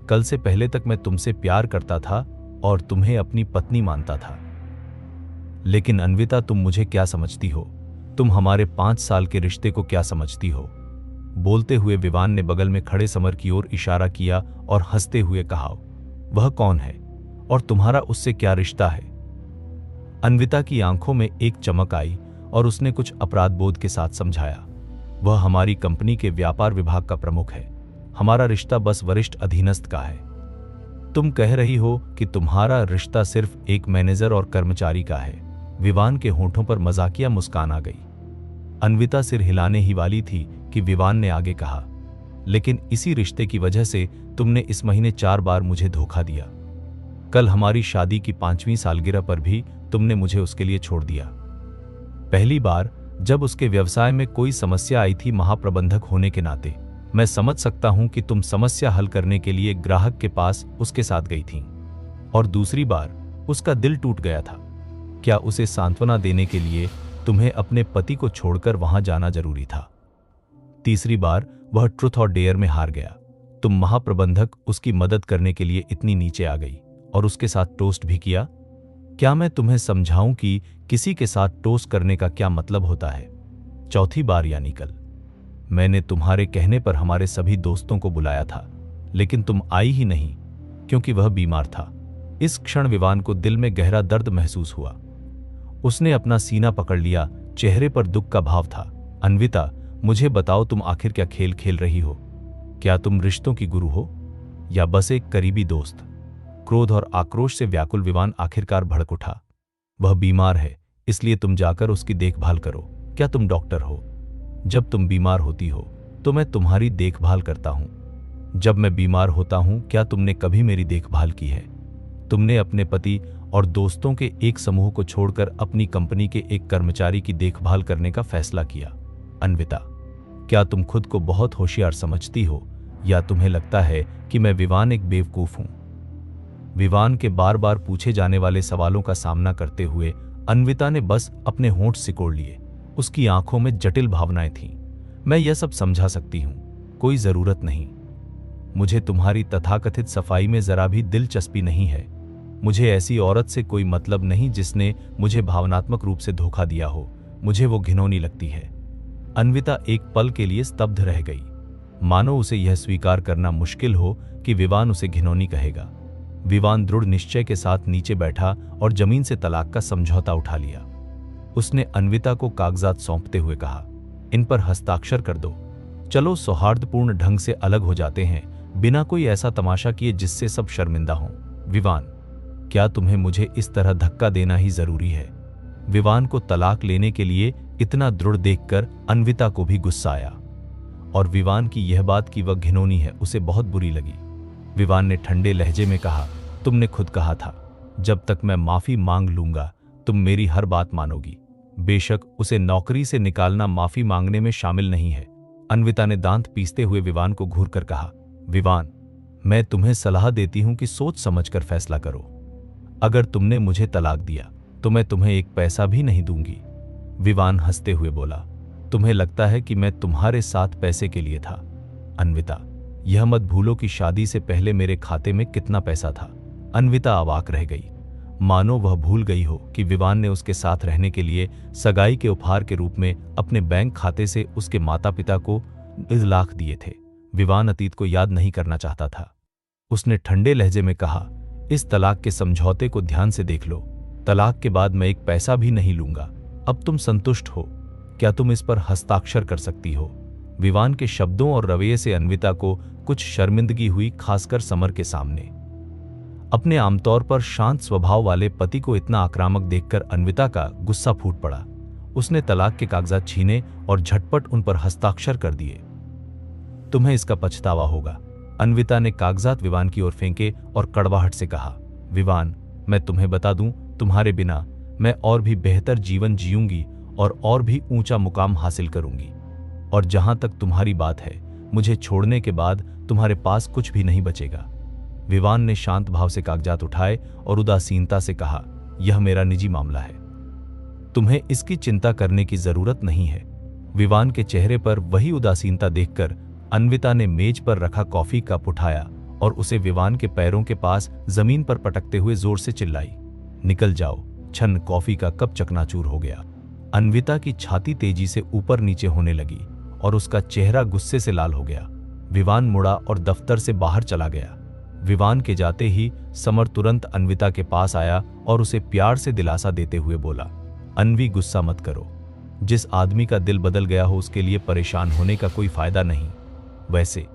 कल से पहले तक मैं तुमसे प्यार करता था और तुम्हें अपनी पत्नी मानता था। लेकिन अन्विता, तुम मुझे क्या समझती हो? तुम हमारे 5 साल के रिश्ते को क्या समझती हो? बोलते हुए विवान ने बगल में खड़े समर की ओर इशारा किया और हंसते हुए कहा, वह कौन है और तुम्हारा उससे क्या रिश्ता है? अन्विता की आंखों में एक चमक आई और उसने कुछ अपराध बोध के साथ समझाया, वह हमारी कंपनी के व्यापार विभाग का प्रमुख है। हमारा रिश्ता बस वरिष्ठ अधीनस्थ का है। तुम कह रही हो कि तुम्हारा रिश्ता सिर्फ एक मैनेजर और कर्मचारी का है। विवान के होंठों पर मजाकिया मुस्कान आ गई। अन्विता सिर हिलाने ही वाली थी कि विवान ने आगे कहा, लेकिन इसी रिश्ते की वजह से तुमने इस महीने 4 बार मुझे धोखा दिया। कल हमारी शादी की 5वीं सालगिरह पर भी तुमने मुझे उसके लिए छोड़ दिया। पहली बार जब उसके व्यवसाय में कोई समस्या आई थी, महाप्रबंधक होने के नाते मैं समझ सकता हूं कि तुम समस्या हल करने के लिए ग्राहक के पास उसके साथ गई थी। और दूसरी बार उसका दिल टूट गया था। क्या उसे सांत्वना देने के लिए तुम्हें अपने पति को छोड़कर वहां जाना जरूरी था? तीसरी बार वह ट्रुथ और डेयर में हार गया। तुम महाप्रबंधक उसकी मदद करने के लिए इतनी नीचे आ गई और उसके साथ टोस्ट भी किया। क्या मैं तुम्हें समझाऊं कि किसी के साथ टोस्ट करने का क्या मतलब होता है? चौथी बार यानी कल मैंने तुम्हारे कहने पर हमारे सभी दोस्तों को बुलाया था, लेकिन तुम आई ही नहीं क्योंकि वह बीमार था। इस क्षण विवान को दिल में गहरा दर्द महसूस हुआ। उसने अपना सीना पकड़ लिया, चेहरे पर दुख का भाव था। अन्विता, मुझे बताओ, तुम आखिर क्या खेल खेल रही हो? क्या तुम रिश्तों की गुरु हो या बस एक करीबी दोस्त? क्रोध और आक्रोश से व्याकुल विवान आखिरकार भड़क उठा। वह बीमार है, इसलिए तुम जाकर उसकी देखभाल करो। क्या तुम डॉक्टर हो? जब तुम बीमार होती हो तो मैं तुम्हारी देखभाल करता हूं। जब मैं बीमार होता हूं, क्या तुमने कभी मेरी देखभाल की है? तुमने अपने पति और दोस्तों के एक समूह को छोड़कर अपनी कंपनी के एक कर्मचारी की देखभाल करने का फैसला किया। अन्विता, क्या तुम खुद को बहुत होशियार समझती हो या तुम्हें लगता है कि मैं विवान एक बेवकूफ हूं? विवान के बार बार पूछे जाने वाले सवालों का सामना करते हुए अन्विता ने बस अपने होंठ सिकोड़ लिए। उसकी आंखों में जटिल भावनाएं थीं। मैं यह सब समझा सकती हूं, कोई जरूरत नहीं। मुझे तुम्हारी तथाकथित सफाई में जरा भी दिलचस्पी नहीं है। मुझे ऐसी औरत से कोई मतलब नहीं जिसने मुझे भावनात्मक रूप से धोखा दिया हो। मुझे वो घिनौनी लगती है। अन्विता एक पल के लिए स्तब्ध रह गई, मानो उसे यह स्वीकार करना मुश्किल हो कि विवान उसे घिनौनी कहेगा। विवान दृढ़ निश्चय के साथ नीचे बैठा और जमीन से तलाक का समझौता उठा लिया। उसने अन्विता को कागजात सौंपते हुए कहा, इन पर हस्ताक्षर कर दो। चलो सौहार्दपूर्ण ढंग से अलग हो जाते हैं, बिना कोई ऐसा तमाशा किए जिससे सब शर्मिंदा हों। विवान, क्या तुम्हें मुझे इस तरह धक्का देना ही जरूरी है? विवान को तलाक लेने के लिए इतना दृढ़ देखकर अन्विता को भी गुस्सा आया, और विवान की यह बात कि वह घिनौनी है उसे बहुत बुरी लगी। विवान ने ठंडे लहजे में कहा, तुमने खुद कहा था, जब तक मैं माफी मांग लूंगा तुम मेरी हर बात मानोगी। बेशक उसे नौकरी से निकालना माफी मांगने में शामिल नहीं है। अन्विता ने दांत पीसते हुए विवान को घूरकर कहा, विवान, मैं तुम्हें सलाह देती हूं कि सोच समझकर फैसला करो। अगर तुमने मुझे तलाक दिया तो मैं तुम्हें एक पैसा भी नहीं दूंगी। विवान हंसते हुए बोला, तुम्हें लगता है कि मैं तुम्हारे साथ पैसे के लिए था? अन्विता, यह मत भूलो कि शादी से पहले मेरे खाते में कितना पैसा था। अन्विता अवाक रह गई, मानो वह भूल गई हो कि विवान ने उसके साथ रहने के लिए सगाई के उपहार के रूप में अपने बैंक खाते से उसके माता पिता को 1 लाख दिए थे। विवान अतीत को याद नहीं करना चाहता था। उसने ठंडे लहजे में कहा, इस तलाक के समझौते को ध्यान से देख लो। तलाक के बाद मैं एक पैसा भी नहीं लूंगा। अब तुम संतुष्ट हो? क्या तुम इस पर हस्ताक्षर कर सकती हो? विवान के शब्दों और रवैये से अन्विता को कुछ शर्मिंदगी हुई, खासकर समर के सामने। अपने आमतौर पर शांत स्वभाव वाले पति को इतना आक्रामक देखकर अन्विता का गुस्सा फूट पड़ा। उसने तलाक के कागजात छीने और झटपट उन पर हस्ताक्षर कर दिए। तुम्हें इसका पछतावा होगा। अन्विता ने कागजात विवान की ओर फेंके और कड़वाहट से कहा, विवान, मैं तुम्हें बता दूं, तुम्हारे बिना मैं और भी बेहतर जीवन जीऊंगी और भी ऊंचा मुकाम हासिल करूंगी। और जहां तक तुम्हारी बात है, मुझे छोड़ने के बाद तुम्हारे पास कुछ भी नहीं बचेगा। विवान ने शांत भाव से कागजात उठाए और उदासीनता से कहा, यह मेरा निजी मामला है, तुम्हें इसकी चिंता करने की जरूरत नहीं है। विवान के चेहरे पर वही उदासीनता देखकर अन्विता ने मेज पर रखा कॉफी कप उठाया और उसे विवान के पैरों के पास जमीन पर पटकते हुए जोर से चिल्लाई, निकल जाओ। छन कॉफी का कप चकनाचूर हो गया। अन्विता की छाती तेजी से ऊपर नीचे होने लगी और उसका चेहरा गुस्से से लाल हो गया। विवान मुड़ा और दफ्तर से बाहर चला गया। विवान के जाते ही समर तुरंत अन्विता के पास आया और उसे प्यार से दिलासा देते हुए बोला, अन्वी, गुस्सा मत करो। जिस आदमी का दिल बदल गया हो उसके लिए परेशान होने का कोई फायदा नहीं। वैसे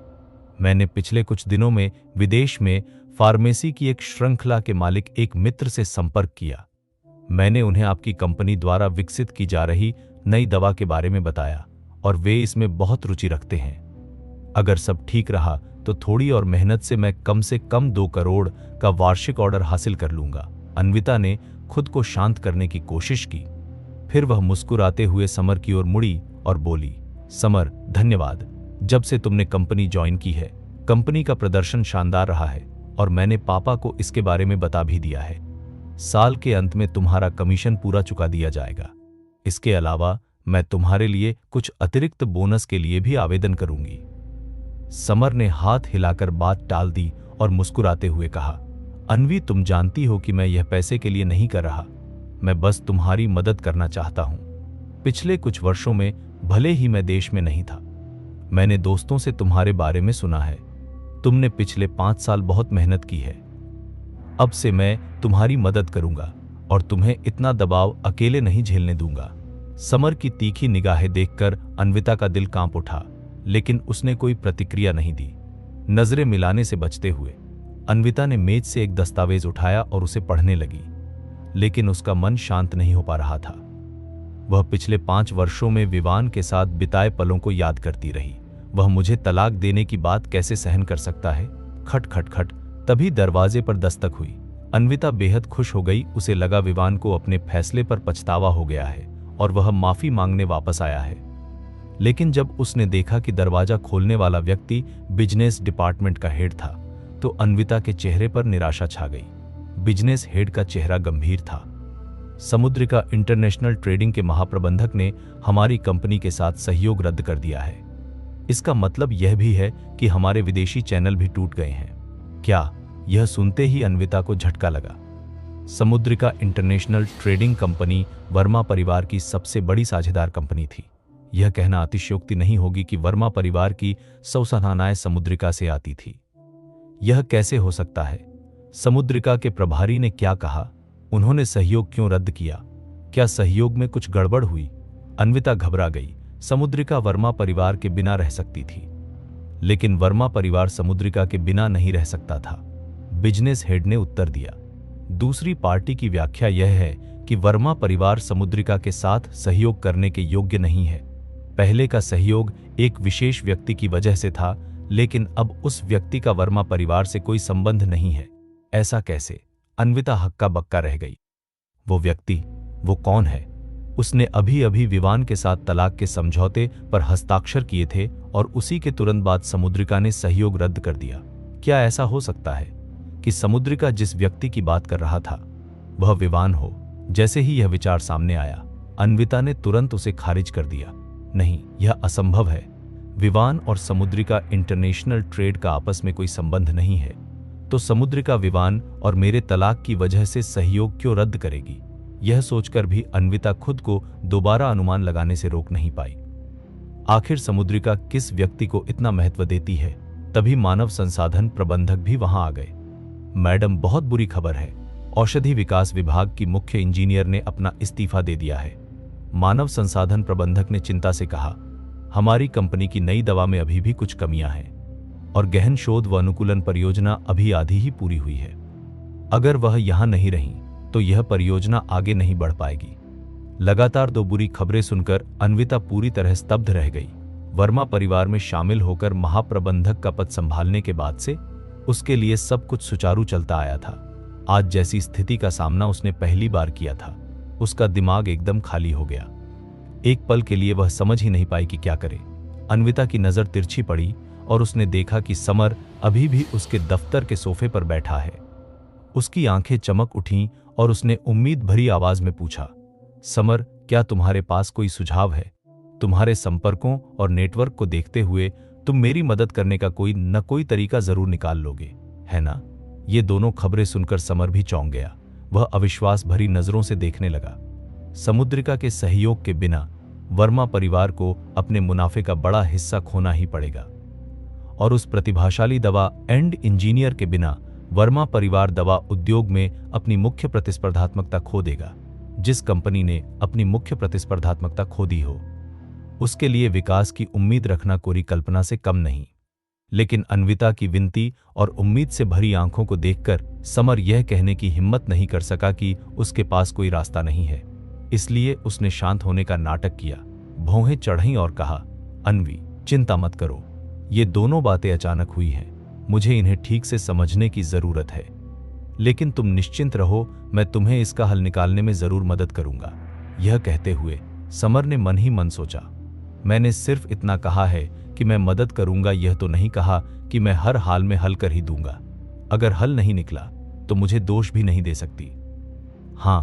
मैंने पिछले कुछ दिनों में विदेश में फार्मेसी की एक श्रृंखला के मालिक एक मित्र से संपर्क किया। मैंने उन्हें आपकी कंपनी द्वारा विकसित की जा रही नई दवा के बारे में बताया और वे इसमें बहुत रुचि रखते हैं। अगर सब ठीक रहा तो थोड़ी और मेहनत से कम 2 करोड़ का वार्षिक ऑर्डर हासिल कर लूंगा। अन्विता ने खुद को शांत करने की कोशिश की। फिर वह मुस्कुराते हुए समर की ओर मुड़ी और बोली, समर, धन्यवाद। जब से तुमने कंपनी ज्वाइन की है, कंपनी का प्रदर्शन शानदार रहा है और मैंने पापा को इसके बारे में बता भी दिया है। साल के अंत में तुम्हारा कमीशन पूरा चुका दिया जाएगा। इसके अलावा मैं तुम्हारे लिए कुछ अतिरिक्त बोनस के लिए भी आवेदन करूंगी। समर ने हाथ हिलाकर बात टाल दी और मुस्कुराते हुए कहा, अन्वी, तुम जानती हो कि मैं यह पैसे के लिए नहीं कर रहा। मैं बस तुम्हारी मदद करना चाहता हूं। पिछले कुछ वर्षों में भले ही मैं देश में नहीं था, मैंने दोस्तों से तुम्हारे बारे में सुना है। तुमने पिछले 5 साल बहुत मेहनत की है। अब से मैं तुम्हारी मदद करूंगा और तुम्हें इतना दबाव अकेले नहीं झेलने दूंगा। समर की तीखी निगाहें देखकर अन्विता का दिल कांप उठा, लेकिन उसने कोई प्रतिक्रिया नहीं दी। नजरें मिलाने से बचते हुए अन्विता ने मेज से एक दस्तावेज उठाया और उसे पढ़ने लगी, लेकिन उसका मन शांत नहीं हो पा रहा था। वह पिछले 5 वर्षों में विवान के साथ बिताए पलों को याद करती रही। वह मुझे तलाक देने की बात कैसे सहन कर सकता है? खट खट खट। तभी दरवाजे पर दस्तक हुई। अन्विता बेहद खुश हो गई। उसे लगा विवान को अपने फैसले पर पछतावा हो गया है और वह माफी मांगने वापस आया है। लेकिन जब उसने देखा कि दरवाजा खोलने वाला व्यक्ति बिजनेस डिपार्टमेंट का हेड था, तो अन्विता के चेहरे पर निराशा छा गई। बिजनेस हेड का चेहरा गंभीर था। समुद्रिका इंटरनेशनल ट्रेडिंग के महाप्रबंधक ने हमारी कंपनी के साथ सहयोग रद्द कर दिया है। इसका मतलब यह भी है कि हमारे विदेशी चैनल भी टूट गए हैं। क्या? यह सुनते ही अन्विता को झटका लगा। समुद्रिका इंटरनेशनल ट्रेडिंग कंपनी वर्मा परिवार की सबसे बड़ी साझेदार कंपनी थी। यह कहना अतिशयोक्ति नहीं होगी कि वर्मा परिवार की 100 सराहनाएं समुद्रिका से आती थी। यह कैसे हो सकता है? समुद्रिका के प्रभारी ने क्या कहा? उन्होंने सहयोग क्यों रद्द किया? क्या सहयोग में कुछ गड़बड़ हुई? अन्विता घबरा गई। समुद्रिका वर्मा परिवार के बिना रह सकती थी, लेकिन वर्मा परिवार समुद्रिका के बिना नहीं रह सकता था। बिजनेस हेड ने उत्तर दिया, दूसरी पार्टी की व्याख्या यह है कि वर्मा परिवार समुद्रिका के साथ सहयोग करने के योग्य नहीं है। पहले का सहयोग एक विशेष व्यक्ति की वजह से था, लेकिन अब उस व्यक्ति का वर्मा परिवार से कोई संबंध नहीं है। ऐसा कैसे? अन्विता हक्का बक्का रह गई। वो व्यक्ति, वो कौन है? उसने अभी अभी विवान के साथ तलाक के समझौते पर हस्ताक्षर किए थे और उसी के तुरंत बाद समुद्रिका ने सहयोग रद्द कर दिया। क्या ऐसा हो सकता है कि समुद्रिका जिस व्यक्ति की बात कर रहा था वह विवान हो? जैसे ही यह विचार सामने आया, अन्विता ने तुरंत उसे खारिज कर दिया। नहीं, यह असंभव है। विवान और समुद्रिका इंटरनेशनल ट्रेड का आपस में कोई संबंध नहीं है, तो समुद्रिका विवान और मेरे तलाक की वजह से सहयोग क्यों रद्द करेगी? यह सोचकर भी अन्विता खुद को दोबारा अनुमान लगाने से रोक नहीं पाई। आखिर समुद्रिका किस व्यक्ति को इतना महत्व देती है? तभी मानव संसाधन प्रबंधक भी वहां आ गए। मैडम, बहुत बुरी खबर है। औषधि विकास विभाग की मुख्य इंजीनियर ने अपना इस्तीफा दे दिया है। मानव संसाधन प्रबंधक ने चिंता से कहा, हमारी कंपनी की नई दवा में अभी भी कुछ कमियां हैं और गहन शोध व अनुकूलन परियोजना अभी आधी ही पूरी हुई है। अगर वह यहां नहीं रही तो यह परियोजना आगे नहीं बढ़ पाएगी। लगातार दो बुरी खबरें सुनकर अन्विता पूरी तरह स्तब्ध रह गई। वर्मा परिवार में शामिल होकर महाप्रबंधक का पद संभालने के बाद से उसके लिए सब कुछ सुचारू चलता आया था। आज जैसी स्थिति का सामना उसने पहली बार किया था, उसका दिमाग एकदम खाली हो गया। एक पल के लिए वह समझ ही नहीं पाई कि क्या करे। अन्विता की नजर तिरछी पड़ी और उसने देखा कि समर अभी भी उसके दफ्तर के सोफे पर बैठा है। उसकी आंखें चमक उठीं और उसने उम्मीद भरी आवाज में पूछा, समर, क्या तुम्हारे पास कोई सुझाव है? तुम्हारे संपर्कों और नेटवर्क को देखते हुए तुम मेरी मदद करने का कोई न कोई तरीका जरूर निकाल लोगे, है ना? ये दोनों खबरें सुनकर समर भी चौंक गया। वह अविश्वास भरी नजरों से देखने लगा। समुद्रिका के सहयोग के बिना वर्मा परिवार को अपने मुनाफे का बड़ा हिस्सा खोना ही पड़ेगा, और उस प्रतिभाशाली दवा एंड इंजीनियर के बिना वर्मा परिवार दवा उद्योग में अपनी मुख्य प्रतिस्पर्धात्मकता खो देगा। जिस कंपनी ने अपनी मुख्य प्रतिस्पर्धात्मकता खो दी हो, उसके लिए विकास की उम्मीद रखना कोरी कल्पना से कम नहीं। लेकिन अन्विता की विनती और उम्मीद से भरी आंखों को देखकर समर यह कहने की हिम्मत नहीं कर सका कि उसके पास कोई रास्ता नहीं है। इसलिए उसने शांत होने का नाटक किया, भौहें चढ़ीं और कहा, अन्वी, चिंता मत करो। ये दोनों बातें अचानक हुई हैं, मुझे इन्हें ठीक से समझने की जरूरत है। लेकिन तुम निश्चिंत रहो, मैं तुम्हें इसका हल निकालने में जरूर मदद करूंगा। यह कहते हुए समर ने मन ही मन सोचा, मैंने सिर्फ इतना कहा है कि मैं मदद करूंगा, यह तो नहीं कहा कि मैं हर हाल में हल कर ही दूंगा। अगर हल नहीं निकला तो मुझे दोष भी नहीं दे सकती। हां,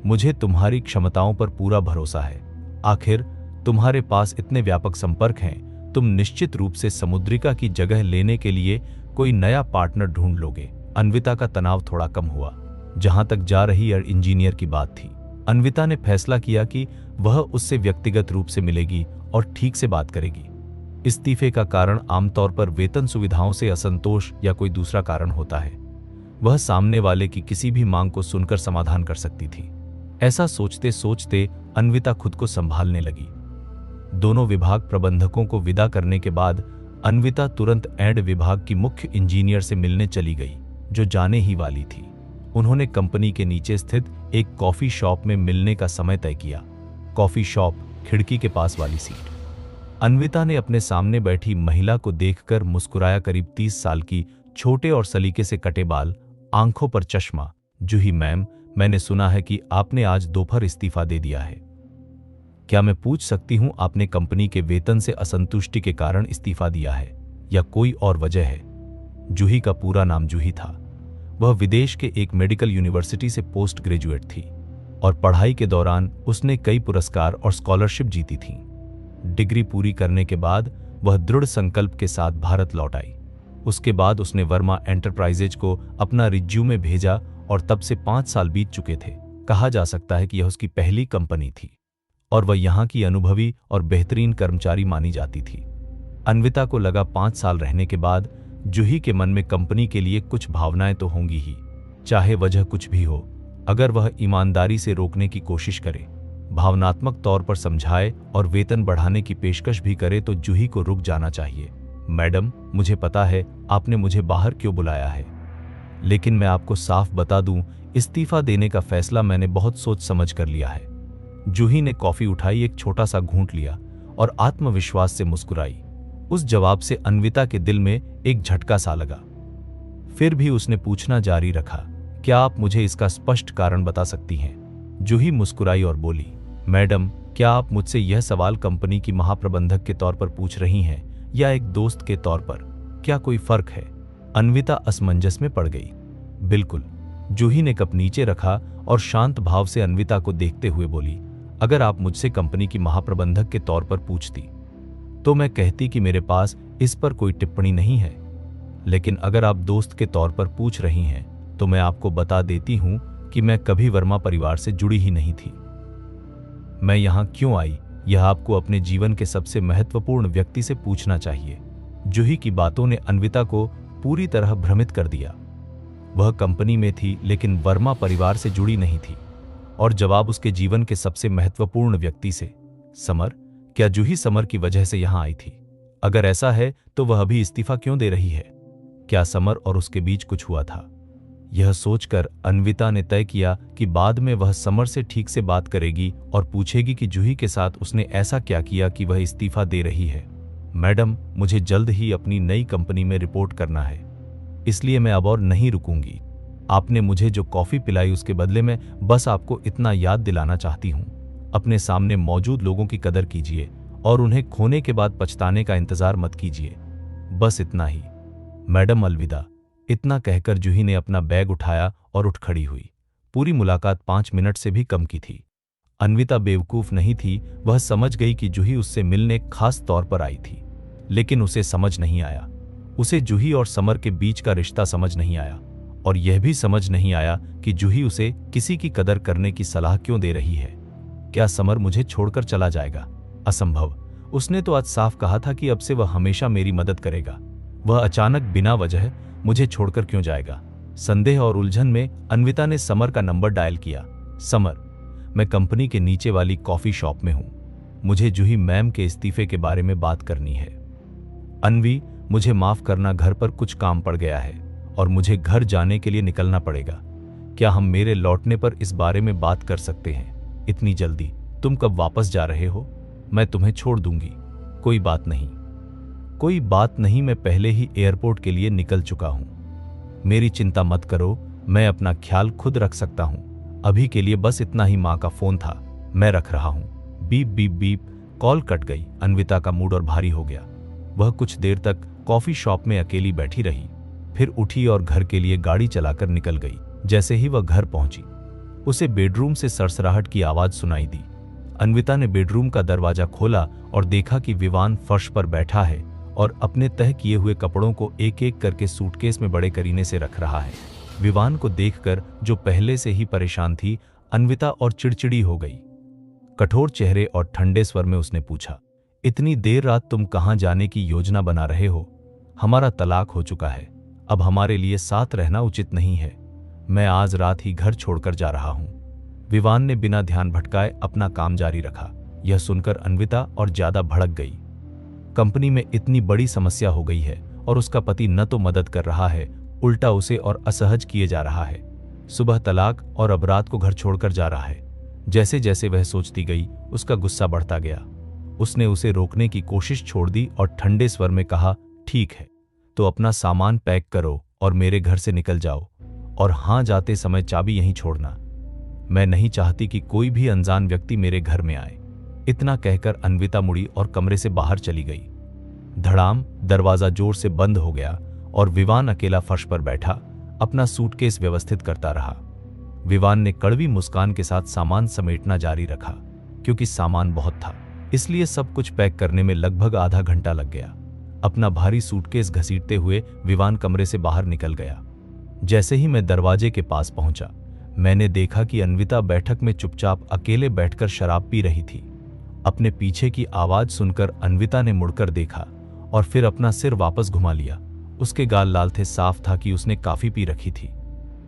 मुझे तुम्हारी क्षमताओं पर पूरा भरोसा है। आखिर तुम्हारे पास इतने व्यापक संपर्क हैं, तुम निश्चित रूप से समुद्रिका की जगह लेने के लिए कोई नया पार्टनर ढूंढ लोगे। अन्विता का तनाव थोड़ा कम हुआ। जहां तक जा रही एयर इंजीनियर की बात थी, अन्विता ने फैसला किया कि वह उससे व्यक्तिगत रूप से मिलेगी और ठीक से बात करेगी। इस्तीफे का कारण आमतौर पर वेतन सुविधाओं से असंतोष या कोई दूसरा कारण होता है। वह सामने वाले की किसी भी मांग को सुनकर समाधान कर सकती थी। ऐसा सोचते सोचते अन्विता खुद को संभालने लगी। दोनों विभाग प्रबंधकों को विदा करने के बाद अन्विता तुरंत एड विभाग की मुख्य इंजीनियर से मिलने चली गई, जो जाने ही वाली थी। उन्होंने कंपनी के नीचे स्थित एक कॉफी शॉप में मिलने का समय तय किया। कॉफी शॉप, खिड़की के पास वाली सीट। अन्विता ने अपने सामने बैठी महिला को देखकर मुस्कुराया। करीब 30 साल की, छोटे और सलीके से कटे बाल, आंखों पर चश्मा। जूही मैम, मैंने सुना है कि आपने आज दोपहर इस्तीफा दे दिया है। क्या मैं पूछ सकती हूं आपने कंपनी के वेतन से असंतुष्टि के कारण इस्तीफा दिया है या कोई और वजह है? जूही का पूरा नाम जूही था। वह विदेश के एक मेडिकल यूनिवर्सिटी से पोस्ट ग्रेजुएट थी और पढ़ाई के दौरान उसने कई पुरस्कार और स्कॉलरशिप जीती थी। डिग्री पूरी करने के बाद वह दृढ़ संकल्प के साथ भारत लौट आई। उसके बाद उसने वर्मा एंटरप्राइजेज को अपना रिज्यूमे भेजा और तब से 5 साल बीत चुके थे। कहा जा सकता है कि यह उसकी पहली कंपनी थी और वह यहाँ की अनुभवी और बेहतरीन कर्मचारी मानी जाती थी। अन्विता को लगा 5 साल रहने के बाद जूही के मन में कंपनी के लिए कुछ भावनाएं तो होंगी ही, चाहे वजह कुछ भी हो। अगर वह ईमानदारी से रोकने की कोशिश करे, भावनात्मक तौर पर समझाए और वेतन बढ़ाने की पेशकश भी करे तो जूही को रुक जाना चाहिए। मैडम, मुझे पता है आपने मुझे बाहर क्यों बुलाया है, लेकिन मैं आपको साफ बता दूं, इस्तीफा देने का फैसला मैंने बहुत सोच समझ कर लिया है। जूही ने कॉफी उठाई, एक छोटा सा घूंट लिया और आत्मविश्वास से मुस्कुराई। उस जवाब से अन्विता के दिल में एक झटका सा लगा। फिर भी उसने पूछना जारी रखा, क्या आप मुझे इसका स्पष्ट कारण बता सकती हैं? जूही मुस्कुराई और बोली, मैडम, क्या आप मुझसे यह सवाल कंपनी की महाप्रबंधक के तौर पर पूछ रही हैं या एक दोस्त के तौर पर? क्या कोई फर्क है? अन्विता असमंजस में पड़ गई। बिल्कुल। जूही ने कप नीचे रखा और शांत भाव से अन्विता को देखते हुए बोली, अगर आप मुझसे कंपनी की महाप्रबंधक के तौर पर पूछती तो मैं कहती कि मेरे पास इस पर कोई टिप्पणी नहीं है, लेकिन अगर आप दोस्त के तौर पर पूछ रही हैं तो मैं आपको बता देती हूं कि मैं कभी वर्मा परिवार से जुड़ी ही नहीं थी। मैं यहां क्यों आई, यह आपको अपने जीवन के सबसे महत्वपूर्ण व्यक्ति से पूछना चाहिए। जूही की बातों ने अन्विता को पूरी तरह भ्रमित कर दिया। वह कंपनी में थी लेकिन वर्मा परिवार से जुड़ी नहीं थी, और जवाब उसके जीवन के सबसे महत्वपूर्ण व्यक्ति से। समर? क्या जूही समर की वजह से यहां आई थी? अगर ऐसा है तो वह अभी इस्तीफा क्यों दे रही है? क्या समर और उसके बीच कुछ हुआ था? यह सोचकर अन्विता ने तय किया कि बाद में वह समर से ठीक से बात करेगी और पूछेगी कि जूही के साथ उसने ऐसा क्या किया कि वह इस्तीफा दे रही है। मैडम, मुझे जल्द ही अपनी नई कंपनी में रिपोर्ट करना है, इसलिए मैं अब और नहीं रुकूंगी। आपने मुझे जो कॉफी पिलाई उसके बदले में बस आपको इतना याद दिलाना चाहती हूं, अपने सामने मौजूद लोगों की कदर कीजिए और उन्हें खोने के बाद पछताने का इंतजार मत कीजिए। बस इतना ही। मैडम, अलविदा। इतना कहकर जूही ने अपना बैग उठाया और उठ खड़ी हुई। पूरी मुलाकात 5 मिनट से भी कम की थी। अन्विता बेवकूफ नहीं थी, वह समझ गई कि जूही उससे मिलने खास तौर पर आई थी, लेकिन उसे समझ नहीं आया। उसे जूही और समर के बीच का रिश्ता समझ नहीं आया, और यह भी समझ नहीं आया कि जूही उसे किसी की कदर करने की सलाह क्यों दे रही है। क्या समर मुझे छोड़कर चला जाएगा? असंभव। उसने तो आज साफ कहा था कि अब से वह हमेशा मेरी मदद करेगा। वह अचानक बिना वजह मुझे छोड़कर क्यों जाएगा? संदेह और उलझन में अन्विता ने समर का नंबर डायल किया। समर, मैं कंपनी के नीचे वाली कॉफी शॉप में हूं। मुझे जूही मैम के इस्तीफे के बारे में बात करनी है। अन्वी, मुझे माफ करना, घर पर कुछ काम पड़ गया है और मुझे घर जाने के लिए निकलना पड़ेगा। क्या हम मेरे लौटने पर इस बारे में बात कर सकते हैं? इतनी जल्दी? तुम कब वापस जा रहे हो? मैं तुम्हें छोड़ दूंगी। कोई बात नहीं, कोई बात नहीं, मैं पहले ही एयरपोर्ट के लिए निकल चुका हूं। मेरी चिंता मत करो, मैं अपना ख्याल खुद रख सकता हूं। अभी के लिए बस इतना ही। मां का फोन था, मैं रख रहा हूं। Beep beep beep. Call cut गई। अन्विता का मूड और भारी हो गया। वह कुछ देर तक कॉफी शॉप में अकेली बैठी रही, फिर उठी और घर के लिए गाड़ी चलाकर निकल गई। जैसे ही वह घर पहुंची, उसे बेडरूम से सरसराहट की आवाज सुनाई दी। अन्विता ने बेडरूम का दरवाजा खोला और देखा कि विवान फर्श पर बैठा है और अपने तह किए हुए कपड़ों को एक एक करके सूटकेस में बड़े करीने से रख रहा है। विवान को देखकर, जो पहले से ही परेशान थी, अन्विता और चिड़चिड़ी हो गई। कठोर चेहरे और ठंडे स्वर में उसने पूछा, इतनी देर रात तुम कहां जाने की योजना बना रहे हो? हमारा तलाक हो चुका है, अब हमारे लिए साथ रहना उचित नहीं है। मैं आज रात ही घर छोड़कर जा रहा हूं। विवान ने बिना ध्यान भटकाए अपना काम जारी रखा। यह सुनकर अन्विता और ज्यादा भड़क गई। कंपनी में इतनी बड़ी समस्या हो गई है और उसका पति न तो मदद कर रहा है, उल्टा उसे और असहज किए जा रहा है। सुबह तलाक और अब रात को घर छोड़कर जा रहा है। जैसे जैसे वह सोचती गई, उसका गुस्सा बढ़ता गया। उसने उसे रोकने की कोशिश छोड़ दी और ठंडे स्वर में कहा, ठीक है, तो अपना सामान पैक करो और मेरे घर से निकल जाओ, और हां, जाते समय चाबी यहीं छोड़ना। मैं नहीं चाहती कि कोई भी अनजान व्यक्ति मेरे घर में आए। इतना कहकर अन्विता मुड़ी और कमरे से बाहर चली गई। धड़ाम, दरवाजा जोर से बंद हो गया और विवान अकेला फर्श पर बैठा अपना सूटकेस व्यवस्थित करता रहा। विवान ने कड़वी मुस्कान के साथ सामान समेटना जारी रखा। क्योंकि सामान बहुत था, इसलिए सब कुछ पैक करने में लगभग आधा घंटा लग गया। अपना भारी सूटकेस घसीटते हुए विवान कमरे से बाहर निकल गया। जैसे ही मैं दरवाजे के पास पहुंचा, मैंने देखा कि अन्विता बैठक में चुपचाप अकेले बैठकर शराब पी रही थी। अपने पीछे की आवाज सुनकर अन्विता ने मुड़कर देखा और फिर अपना सिर वापस घुमा लिया। उसके गाल लाल थे, साफ था कि उसने काफी पी रखी थी।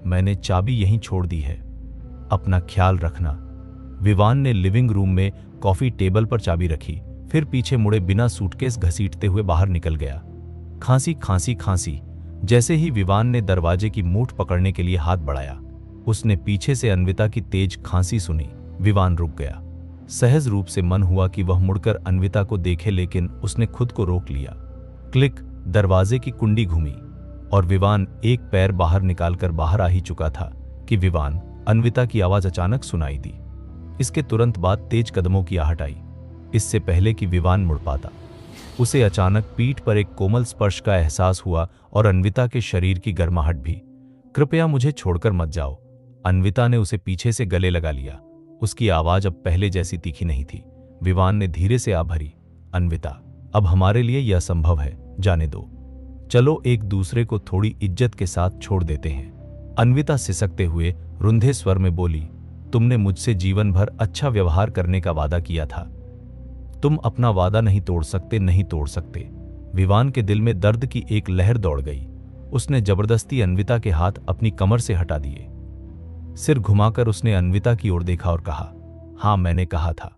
मैंने चाबी यहीं छोड़ दी है, अपना ख्याल रखना। विवान ने लिविंग रूम में कॉफी टेबल पर चाबी रखी, फिर पीछे मुड़े बिना सूटकेस घसीटते हुए बाहर निकल गया। खांसी खांसी खांसी। जैसे ही विवान ने दरवाजे की मूठ पकड़ने के लिए हाथ बढ़ाया, उसने पीछे से अन्विता की तेज खांसी सुनी। विवान रुक गया। सहज रूप से मन हुआ कि वह मुड़कर अन्विता को देखे, लेकिन उसने खुद को रोक लिया। क्लिक, दरवाजे की कुंडी घूमी और विवान एक पैर बाहर निकालकर बाहर आ ही चुका था कि विवान अन्विता की आवाज अचानक सुनाई दी। इसके तुरंत बाद तेज कदमों की आहट आई। इससे पहले कि विवान मुड़ पाता, उसे अचानक पीठ पर एक कोमल स्पर्श का एहसास हुआ और अन्विता के शरीर की गर्माहट भी। कृपया मुझे छोड़कर मत जाओ। अन्विता ने उसे पीछे से गले लगा लिया। उसकी आवाज अब पहले जैसी तीखी नहीं थी। विवान ने धीरे से आ भरी, अन्विता, अब हमारे लिए यह संभव है, जाने दो। चलो एक दूसरे को थोड़ी इज्जत के साथ छोड़ देते हैं। अन्विता सिसकते हुए रुंधे स्वर में बोली, तुमने मुझसे जीवन भर अच्छा व्यवहार करने का वादा किया था। तुम अपना वादा नहीं तोड़ सकते, नहीं तोड़ सकते। विवान के दिल में दर्द की एक लहर दौड़ गई। उसने जबरदस्ती अन्विता के हाथ अपनी कमर से हटा दिए। सिर घुमाकर उसने अन्विता की ओर देखा और कहा, हां, मैंने कहा था,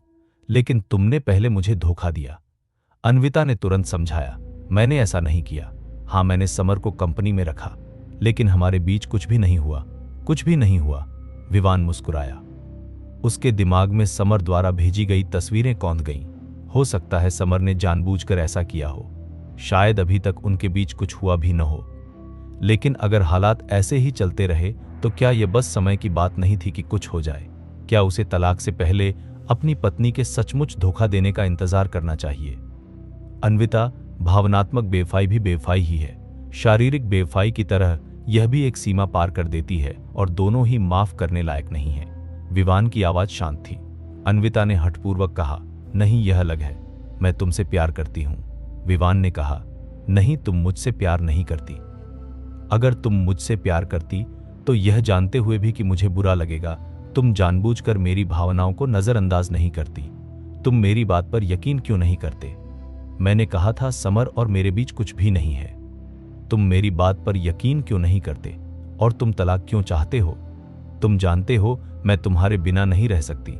लेकिन तुमने पहले मुझे धोखा दिया। अन्विता ने तुरंत समझाया, मैंने ऐसा नहीं किया। हां, मैंने समर को कंपनी में रखा, लेकिन हमारे बीच कुछ भी नहीं हुआ, कुछ भी नहीं हुआ। विवान मुस्कुराया। उसके दिमाग में समर द्वारा भेजी गई तस्वीरें कौंध गईं। हो सकता है समर ने जानबूझकर ऐसा किया हो, शायद अभी तक उनके बीच कुछ हुआ भी न हो। लेकिन अगर हालात ऐसे ही चलते रहे तो क्या यह बस समय की बात नहीं थी कि कुछ हो जाए? क्या उसे तलाक से पहले अपनी पत्नी के सचमुच धोखा देने का इंतजार करना चाहिए? अन्विता, भावनात्मक बेवफाई भी बेवफाई ही है। शारीरिक बेवफाई की तरह यह भी एक सीमा पार कर देती है और दोनों ही माफ करने लायक नहीं है। विवान की आवाज शांत थी। अन्विता ने हठपूर्वक कहा, नहीं, यह अलग है, मैं तुमसे प्यार करती हूं। विवान ने कहा, नहीं, तुम मुझसे प्यार नहीं करती। अगर तुम मुझसे प्यार करती तो यह जानते हुए भी कि मुझे बुरा लगेगा, तुम जानबूझकर मेरी भावनाओं को नजरअंदाज नहीं करती। तुम मेरी बात पर यकीन क्यों नहीं करते? मैंने कहा था समर और मेरे बीच कुछ भी नहीं है। तुम मेरी बात पर यकीन क्यों नहीं करते? और तुम तलाक क्यों चाहते हो? तुम जानते हो मैं तुम्हारे बिना नहीं रह सकती।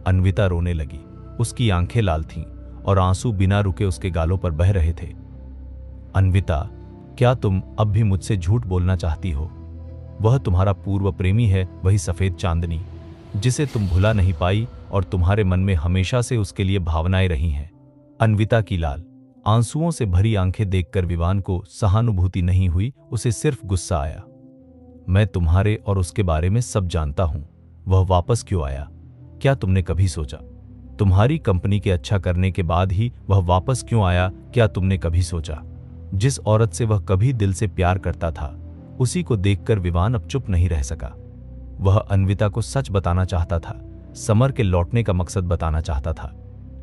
अन्विता रोने लगी। उसकी आंखें लाल थीं और आंसू बिना रुके उसके गालों पर बह रहे थे। अन्विता, क्या तुम अब भी मुझसे झूठ बोलना चाहती हो? वह तुम्हारा पूर्व प्रेमी है, वही सफेद चांदनी, जिसे तुम भुला नहीं पाई और तुम्हारे मन में हमेशा से उसके लिए भावनाएं रही हैं। अन्विता की लाल, आंसुओं से भरी आंखें देखकर विवान को सहानुभूति नहीं हुई, उसे सिर्फ गुस्सा आया। मैं तुम्हारे और उसके बारे में सब जानता हूं। वह वापस क्यों आया? क्या तुमने कभी सोचा? तुम्हारी कंपनी के अच्छा करने के बाद ही वह वापस क्यों आया? क्या तुमने कभी सोचा? जिस औरत से वह कभी दिल से प्यार करता था, उसी को देखकर विवान अब चुप नहीं रह सका। वह अन्विता को सच बताना चाहता था, समर के लौटने का मकसद बताना चाहता था।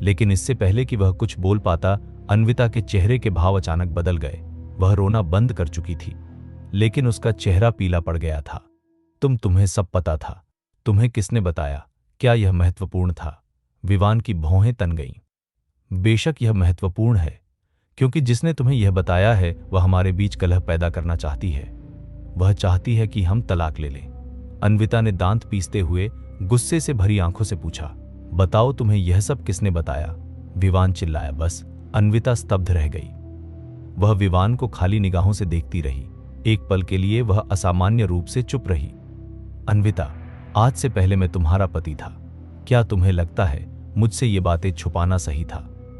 लेकिन इससे पहले कि वह कुछ बोल पाता, अन्विता के चेहरे के भाव अचानक बदल गए। वह रोना बंद कर चुकी थी, लेकिन उसका चेहरा पीला पड़ गया था। तुम्हें सब पता था। तुम्हें किसने बताया? क्या यह महत्वपूर्ण था? विवान की भौहें तन गईं। बेशक यह महत्वपूर्ण है, क्योंकि जिसने तुम्हें यह बताया है वह हमारे बीच कलह पैदा करना चाहती है। वह चाहती है कि हम तलाक ले लें। अन्विता ने दांत पीसते हुए गुस्से से भरी आंखों से पूछा, बताओ तुम्हें यह सब किसने बताया? विवान चिल्लाया। बस। अन्विता स्तब्ध रह गई। वह विवान को खाली निगाहों से देखती रही। एक पल के लिए वह असामान्य रूप से चुप रही। अन्विता, आज से पहले मैं तुम्हारा पति था। क्या तुम्हें लगता है मुझसे ये बातें छुपाना सही था?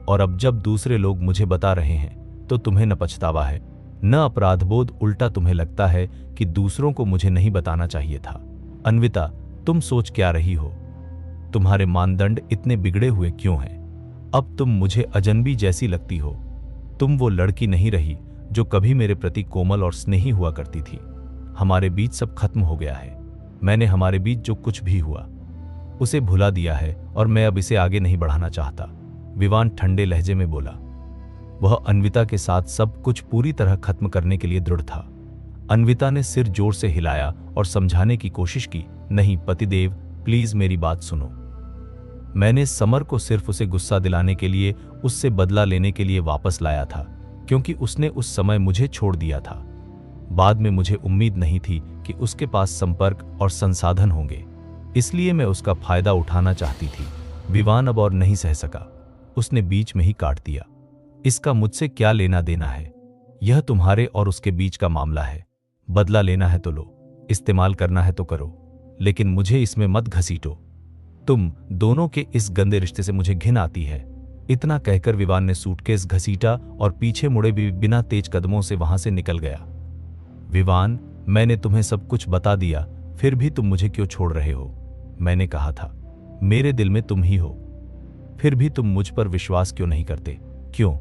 और अब जब दूसरे लोग मुझे बता रहे हैं तो तुम्हें न पछतावा है, न अपराधबोध, उल्टा तुम्हें लगता है कि दूसरों को मुझे नहीं बताना चाहिए था। अन्विता, तुम सोच क्या रही हो? तुम्हारे मानदंड इतने बिगड़े हुए क्यों हैं? अब तुम मुझे अजनबी जैसी लगती हो। तुम वो लड़की नहीं रही जो कभी मेरे प्रति कोमल और स्नेही हुआ करती थी। हमारे बीच सब खत्म हो गया है। मैंने हमारे बीच जो कुछ भी हुआ उसे भुला दिया है और मैं अब इसे आगे नहीं बढ़ाना चाहता। विवान ठंडे लहजे में बोला। वह अन्विता के साथ सब कुछ पूरी तरह खत्म करने के लिए दृढ़ था। अन्विता ने सिर जोर से हिलाया और समझाने की कोशिश की, नहीं पतिदेव, प्लीज मेरी बात सुनो। मैंने समर को सिर्फ उसे गुस्सा दिलाने के लिए, उससे बदला लेने के लिए वापस लाया था, क्योंकि उसने उस समय मुझे छोड़ दिया था। बाद में मुझे उम्मीद नहीं थी कि उसके पास संपर्क और संसाधन होंगे, इसलिए मैं उसका फायदा उठाना चाहती थी। विवान अब और नहीं सह सका, उसने बीच में ही काट दिया। इसका मुझसे क्या लेना देना है? यह तुम्हारे और उसके बीच का मामला है। बदला लेना है तो लो, इस्तेमाल करना है तो करो, लेकिन मुझे इसमें मत घसीटो। तुम दोनों के इस गंदे रिश्ते से मुझे घिन आती है। इतना कहकर विवान ने सूटकेस घसीटा और पीछे मुड़े भी बिना तेज कदमों से वहां से निकल गया। विवान, मैंने तुम्हें सब कुछ बता दिया, फिर भी तुम मुझे क्यों छोड़ रहे हो? मैंने कहा था, मेरे दिल में तुम ही हो, फिर भी तुम मुझ पर विश्वास क्यों नहीं करते? क्यों?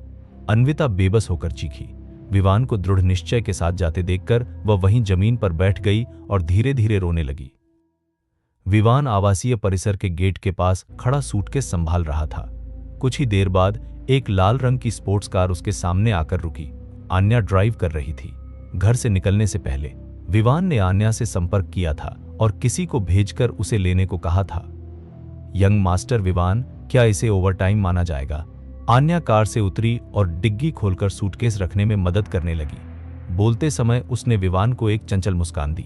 अन्विता बेबस होकर चीखी। विवान को दृढ़ निश्चय के साथ जाते देखकर वह वहीं जमीन पर बैठ गई और धीरे धीरे रोने लगी। विवान आवासीय परिसर के गेट के पास खड़ा सूटकेस संभाल रहा था। कुछ ही देर बाद एक लाल रंग की स्पोर्ट्स कार उसके सामने आकर रुकी। आन्या ड्राइव कर रही थी। घर से निकलने से पहले विवान ने आन्या से संपर्क किया था और किसी को भेजकर उसे लेने को कहा था। यंग मास्टर विवान, क्या इसे ओवरटाइम माना जाएगा? आन्या कार से उतरी और डिग्गी खोलकर सूटकेस रखने में मदद करने लगी। बोलते समय उसने विवान को एक चंचल मुस्कान दी।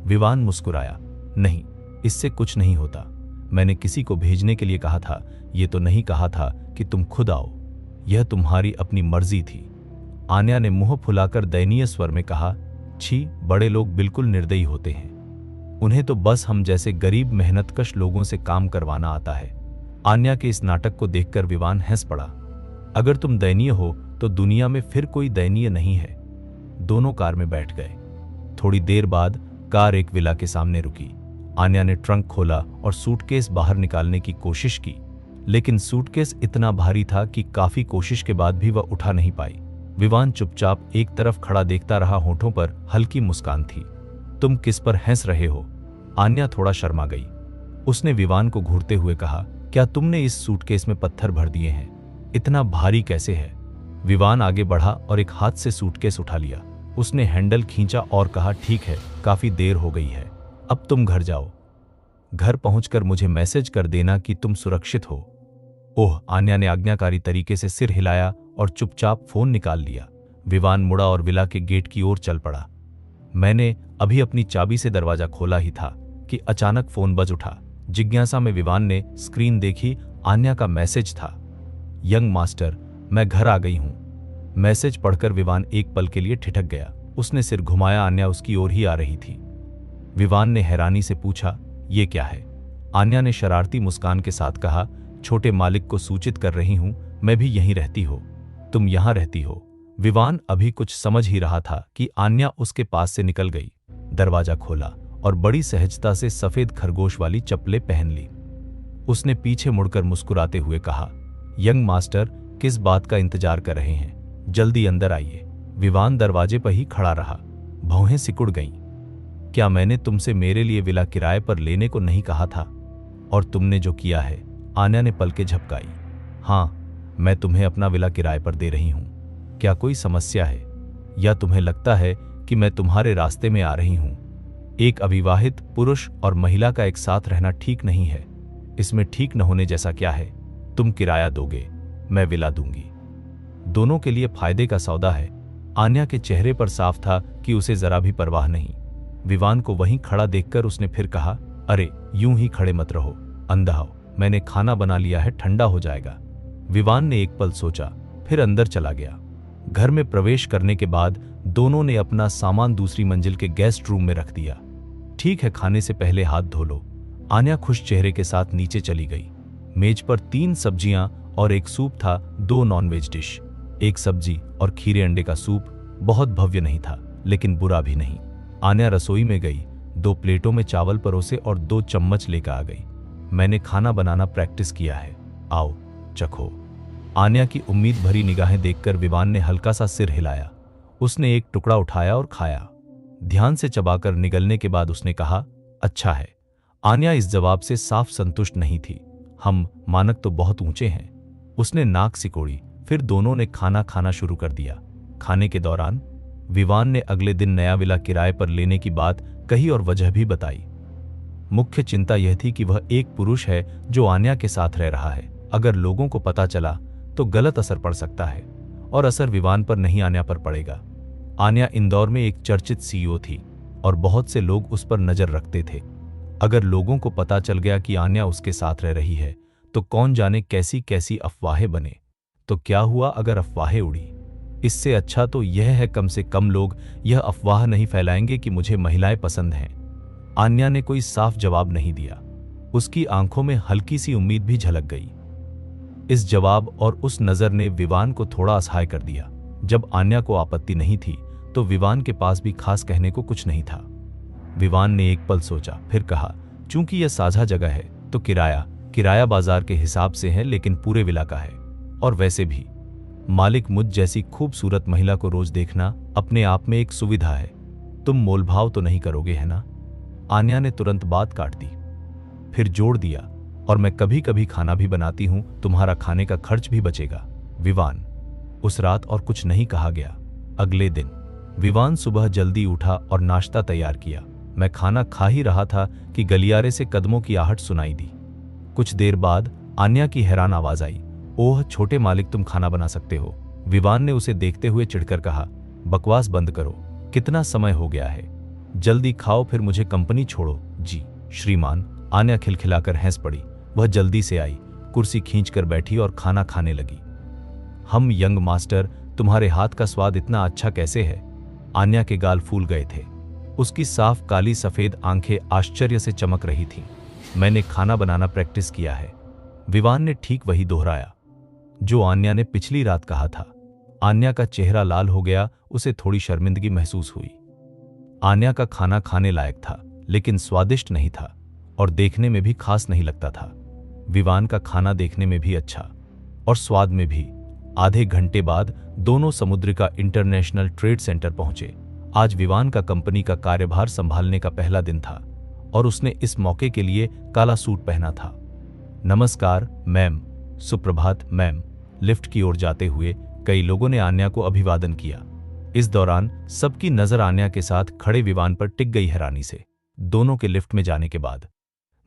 विवान मुस्कुराया। नहीं, इससे कुछ नहीं होता। मैंने किसी को भेजने के लिए कहा था, ये तो नहीं कहा था कि तुम खुद आओ। यह तुम्हारी अपनी मर्जी थी। आन्या ने मुंह फुलाकर दयनीय स्वर में कहा, छी, बड़े लोग बिल्कुल निर्दयी होते हैं। उन्हें तो बस हम जैसे गरीब मेहनतकश लोगों से काम करवाना आता है। आन्या के इस नाटक को देखकर विवान हंस पड़ा। अगर तुम दयनीय हो तो दुनिया में फिर कोई दयनीय नहीं है। दोनों कार में बैठ गए। थोड़ी देर बाद कार एक विला के सामने रुकी। आन्या ने ट्रंक खोला और सूटकेस बाहर निकालने की कोशिश की, लेकिन सूटकेस इतना भारी था कि काफी कोशिश के बाद भी वह उठा नहीं पाई। विवान चुपचाप एक तरफ खड़ा देखता रहा। होठों पर हल्की मुस्कान थी। तुम किस पर हंस रहे हो? आन्या थोड़ा शर्मा गई। उसने विवान को घूरते हुए कहा, क्या तुमने इस सूटकेस में पत्थर भर दिए हैं? इतना भारी कैसे है? विवान आगे बढ़ा और एक हाथ से सूटकेस उठा लिया। उसने हैंडल खींचा और कहा, ठीक है, काफी देर हो गई है, अब तुम घर जाओ। घर पहुंचकर मुझे मैसेज कर देना कि तुम सुरक्षित हो। ओह, आन्या ने आज्ञाकारी तरीके से सिर हिलाया और चुपचाप फोन निकाल लिया। विवान मुड़ा और विला के गेट की ओर चल पड़ा। मैंने अभी अपनी चाबी से दरवाजा खोला ही था कि अचानक फोन बज उठा। जिज्ञासा में विवान ने स्क्रीन देखी। आन्या का मैसेज था, यंग मास्टर, मैं घर आ गई हूं। मैसेज पढ़कर विवान एक पल के लिए ठिठक गया। उसने सिर घुमाया। आन्या उसकी ओर ही आ रही थी। विवान ने हैरानी से पूछा, ये क्या है? आन्या ने शरारती मुस्कान के साथ कहा, छोटे मालिक को सूचित कर रही हूं, मैं भी यहीं रहती हो। तुम यहां रहती हो? विवान अभी कुछ समझ ही रहा था कि आन्या उसके पास से निकल गई। दरवाजा खोला और बड़ी सहजता से सफेद खरगोश वाली चप्पलें पहन ली। उसने पीछे मुड़कर मुस्कुराते हुए कहा, यंग मास्टर, किस बात का इंतजार कर रहे हैं? जल्दी अंदर आइए। विवान दरवाजे पर ही खड़ा रहा। भौहें सिकुड़ गईं। क्या मैंने तुमसे मेरे लिए विला किराए पर लेने को नहीं कहा था? और तुमने जो किया है? आन्या ने पलकें झपकाई। हाँ, मैं तुम्हें अपना विला किराए पर दे रही हूं। क्या कोई समस्या है? या तुम्हें लगता है कि मैं तुम्हारे रास्ते में आ रही हूं? एक अविवाहित पुरुष और महिला का एक साथ रहना ठीक नहीं है। इसमें ठीक न होने जैसा क्या है? तुम किराया दोगे, मैं विला दूंगी। दोनों के लिए फायदे का सौदा है। आन्या के चेहरे पर साफ था कि उसे जरा भी परवाह नहीं। विवान को वहीं खड़ा देखकर उसने फिर कहा, अरे यूं ही खड़े मत रहो, अंदर आओ, मैंने खाना बना लिया है, ठंडा हो जाएगा। विवान ने एक पल सोचा, फिर अंदर चला गया। घर में प्रवेश करने के बाद दोनों ने अपना सामान दूसरी मंजिल के गेस्ट रूम में रख दिया। ठीक है, खाने से पहले हाथ धो लो। आन्या खुश चेहरे के साथ नीचे चली गई। मेज पर 3 सब्जियां और एक सूप था, 2 नॉनवेज डिश। एक सब्जी और खीरे अंडे का सूप बहुत भव्य नहीं था, लेकिन बुरा भी नहीं। आन्या रसोई में गई, 2 प्लेटों में चावल परोसे और 2 चम्मच लेकर आ गई। मैंने खाना बनाना प्रैक्टिस किया है, आओ चखो। आन्या की उम्मीद भरी निगाहें देखकर विवान ने हल्का सा सिर हिलाया। उसने एक टुकड़ा उठाया और खाया। ध्यान से चबाकर निगलने के बाद उसने कहा, अच्छा है। आन्या इस जवाब से साफ संतुष्ट नहीं थी। हम मानक तो बहुत ऊंचे हैं। उसने नाक सिकोड़ी। फिर दोनों ने खाना खाना शुरू कर दिया। खाने के दौरान विवान ने अगले दिन नया विला किराए पर लेने की बात कही और वजह भी बताई। मुख्य चिंता यह थी कि वह एक पुरुष है जो आन्या के साथ रह रहा है। अगर लोगों को पता चला तो गलत असर पड़ सकता है, और असर विवान पर नहीं, आन्या पर पड़ेगा। आन्या इंदौर में एक चर्चित सीईओ थी और बहुत से लोग उस पर नजर रखते थे। अगर लोगों को पता चल गया कि आन्या उसके साथ रह रही है तो कौन जाने कैसी कैसी अफवाहें बने। तो क्या हुआ अगर अफवाहें उड़ी? इससे अच्छा तो यह है कम से कम लोग यह अफवाह नहीं फैलाएंगे कि मुझे महिलाएं पसंद हैं। आन्या ने कोई साफ जवाब नहीं दिया। उसकी आंखों में हल्की सी उम्मीद भी झलक गई। इस जवाब और उस नजर ने विवान को थोड़ा असहाय कर दिया। जब आन्या को आपत्ति नहीं थी तो विवान के पास भी खास कहने को कुछ नहीं था। विवान ने एक पल सोचा, फिर कहा, चूंकि यह साझा जगह है तो किराया बाजार के हिसाब से है, लेकिन पूरे विला का है। और वैसे भी मालिक मुझ जैसी खूबसूरत महिला को रोज देखना अपने आप में एक सुविधा है। तुम मोलभाव तो नहीं करोगे, है ना? आन्या ने तुरंत बात काट दी, फिर जोड़ दिया, और मैं कभी कभी खाना भी बनाती हूं, तुम्हारा खाने का खर्च भी बचेगा। विवान। उस रात और कुछ नहीं कहा गया। अगले दिन विवान सुबह जल्दी उठा और नाश्ता तैयार किया। मैं खाना खा ही रहा था कि गलियारे से कदमों की आहट सुनाई दी। कुछ देर बाद आन्या की हैरान आवाज आई, ओह छोटे मालिक, तुम खाना बना सकते हो। विवान ने उसे देखते हुए चिढ़कर कहा, बकवास बंद करो, कितना समय हो गया है, जल्दी खाओ फिर मुझे कंपनी छोड़ो। जी श्रीमान। आन्या खिलखिलाकर हंस पड़ी। वह जल्दी से आई, कुर्सी खींचकर बैठी और खाना खाने लगी। हम यंग मास्टर, तुम्हारे हाथ का स्वाद इतना अच्छा कैसे है? आन्या के गाल फूल गए थे। उसकी साफ काली सफेद आंखें आश्चर्य से चमक रही थीं। मैंने खाना बनाना प्रैक्टिस किया है। विवान ने ठीक वही दोहराया जो आन्या ने पिछली रात कहा था। आन्या का चेहरा लाल हो गया, उसे थोड़ी शर्मिंदगी महसूस हुई। आन्या का खाना खाने लायक था, लेकिन स्वादिष्ट नहीं था और देखने में भी खास नहीं लगता था। विवान का खाना देखने में भी अच्छा और स्वाद में भी। आधे घंटे बाद दोनों समुद्रिका इंटरनेशनल ट्रेड सेंटर पहुंचे। आज विवान का कंपनी का कार्यभार संभालने का पहला दिन था और उसने इस मौके के लिए काला सूट पहना था। नमस्कार मैम। सुप्रभात मैम। लिफ्ट की ओर जाते हुए कई लोगों ने आन्या को अभिवादन किया। इस दौरान सबकी नजर आन्या के साथ खड़े विवान पर टिक गई हैरानी से। दोनों के लिफ्ट में जाने के बाद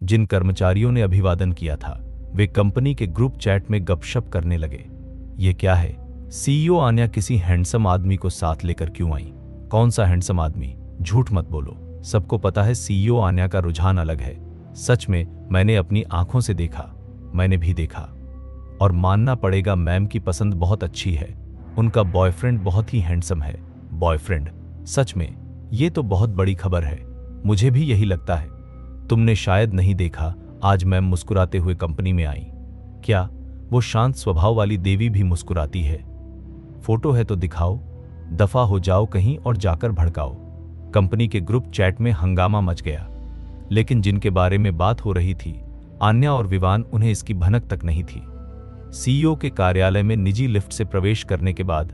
जिन कर्मचारियों ने अभिवादन किया था वे कंपनी के ग्रुप चैट में गपशप करने लगे। ये क्या है? सीईओ आन्या किसी हैंडसम आदमी को साथ लेकर क्यों आई? कौन सा हैंडसम आदमी? झूठ मत बोलो, सबको पता है सीईओ आन्या का रुझान अलग है। सच में, मैंने अपनी आंखों से देखा। मैंने भी देखा और मानना पड़ेगा मैम की पसंद बहुत अच्छी है। उनका बॉयफ्रेंड बहुत ही हैंडसम है। बॉयफ्रेंड? सच में, ये तो बहुत बड़ी खबर है। मुझे भी यही लगता है। तुमने शायद नहीं देखा, आज मैम मुस्कुराते हुए कंपनी में आई। क्या वो शांत स्वभाव वाली देवी भी मुस्कुराती है? फोटो है तो दिखाओ। दफा हो जाओ कहीं और जाकर भड़काओ। कंपनी के ग्रुप चैट में हंगामा मच गया, लेकिन जिनके बारे में बात हो रही थी आन्या और विवान, उन्हें इसकी भनक तक नहीं थी। सीईओ के कार्यालय में निजी लिफ्ट से प्रवेश करने के बाद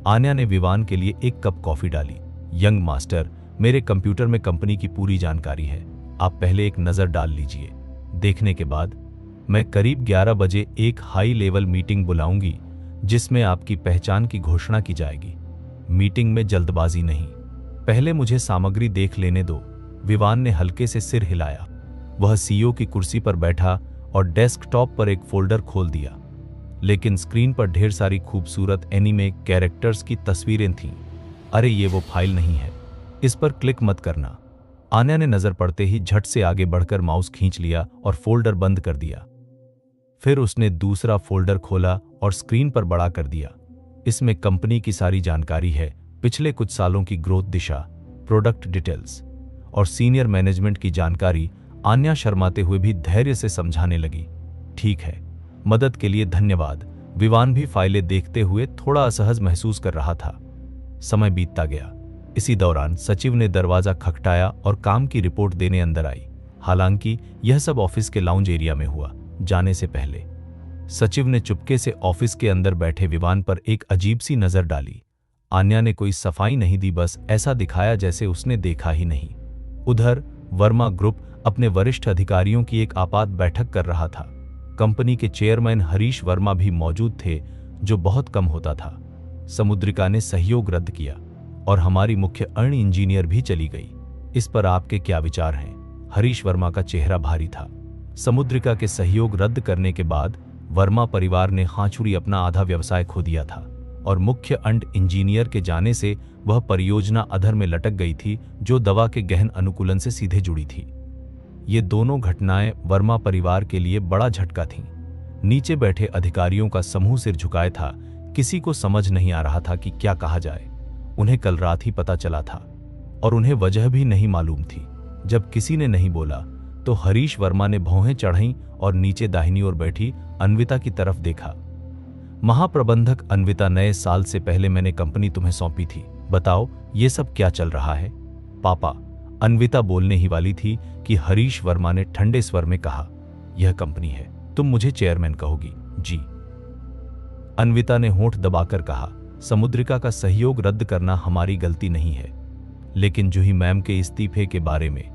आन्या ने विवान के लिए एक कप कॉफी डाली। यंग मास्टर, मेरे कंप्यूटर में कंपनी की पूरी जानकारी है, आप पहले एक नजर डाल लीजिए। देखने के बाद मैं करीब 11 बजे एक हाई लेवल मीटिंग बुलाऊंगी जिसमें आपकी पहचान की घोषणा की जाएगी। मीटिंग में जल्दबाजी नहीं, पहले मुझे सामग्री देख लेने दो। विवान ने हल्के से सिर हिलाया। वह सीईओ की कुर्सी पर बैठा और डेस्कटॉप पर एक फोल्डर खोल दिया, लेकिन स्क्रीन पर ढेर सारी खूबसूरत एनीमे कैरेक्टर्स की तस्वीरें थीं। अरे ये वो फाइल नहीं है, इस पर क्लिक मत करना। आन्या ने नजर पड़ते ही झट से आगे बढ़कर माउस खींच लिया और फोल्डर बंद कर दिया। फिर उसने दूसरा फोल्डर खोला और स्क्रीन पर बड़ा कर दिया। इसमें कंपनी की सारी जानकारी है, पिछले कुछ सालों की ग्रोथ दिशा, प्रोडक्ट डिटेल्स और सीनियर मैनेजमेंट की जानकारी। आन्या शर्माते हुए भी धैर्य से समझाने लगी, ठीक है, मदद के लिए धन्यवाद। विवान भी फाइलें देखते हुए थोड़ा असहज महसूस कर रहा था। समय बीतता गया। इसी दौरान सचिव ने दरवाजा खटखटाया और काम की रिपोर्ट देने अंदर आई। हालांकि यह सब ऑफिस के लाउंज एरिया में हुआ। जाने से पहले सचिव ने चुपके से ऑफिस के अंदर बैठे विवान पर एक अजीब सी नजर डाली। आन्या ने कोई सफाई नहीं दी, बस ऐसा दिखाया जैसे उसने देखा ही नहीं। उधर वर्मा ग्रुप अपने वरिष्ठ अधिकारियों की एक आपात बैठक कर रहा था। कंपनी के चेयरमैन हरीश वर्मा भी मौजूद थे, जो बहुत कम होता था। समुद्रिका ने सहयोग रद्द किया और हमारी मुख्य अर्ण इंजीनियर भी चली गई। इस पर आपके क्या विचार हैं? हरीश वर्मा का चेहरा भारी था। समुद्रिका के सहयोग रद्द करने के बाद वर्मा परिवार ने हाचुरी अपना आधा व्यवसाय खो दिया था। और मुख्य अंड इंजीनियर के जाने से वह परियोजना अधर में लटक गई थी, जो दवा के गहन अनुकूलन से सीधे जुड़ी थी। ये दोनों घटनाएं वर्मा परिवार के लिए बड़ा झटका थीं। नीचे बैठे अधिकारियों का समूह सिर झुकाए था, किसी को समझ नहीं आ रहा था कि क्या कहा जाए। उन्हें कल रात ही पता चला था और उन्हें वजह भी नहीं मालूम थी। जब किसी ने नहीं बोला तो हरीश वर्मा ने भौहें चढ़ाईं और नीचे दाहिनी ओर बैठी अन्विता की तरफ देखा। महाप्रबंधक अन्विता, नए साल से पहले मैंने कंपनी तुम्हें सौंपी थी, बताओ ये सब क्या चल रहा है? पापा, अन्विता बोलने ही वाली थी कि हरीश वर्मा ने ठंडे स्वर में कहा, यह कंपनी है, तुम मुझे चेयरमैन कहोगी। जी। अन्विता ने होंठ दबाकर कहा, समुद्रिका का सहयोग रद्द करना हमारी गलती नहीं है, लेकिन जूही मैम के इस्तीफे के बारे में।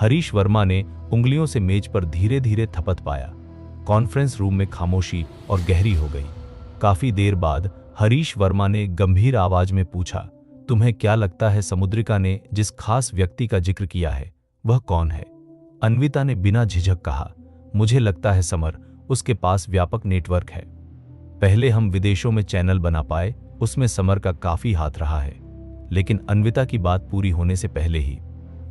हरीश वर्मा ने उंगलियों से मेज पर धीरे धीरे थपथ पाया। कॉन्फ्रेंस रूम में खामोशी और गहरी हो गई। काफी देर बाद हरीश वर्मा ने गंभीर आवाज में पूछा, तुम्हें क्या लगता है समुद्रिका ने जिस खास व्यक्ति का जिक्र किया है वह कौन है? अन्विता ने बिना झिझक कहा, मुझे लगता है समर, उसके पास व्यापक नेटवर्क है। पहले हम विदेशों में चैनल बना पाए, उसमें समर का काफी हाथ रहा है। लेकिन अन्विता की बात पूरी होने से पहले ही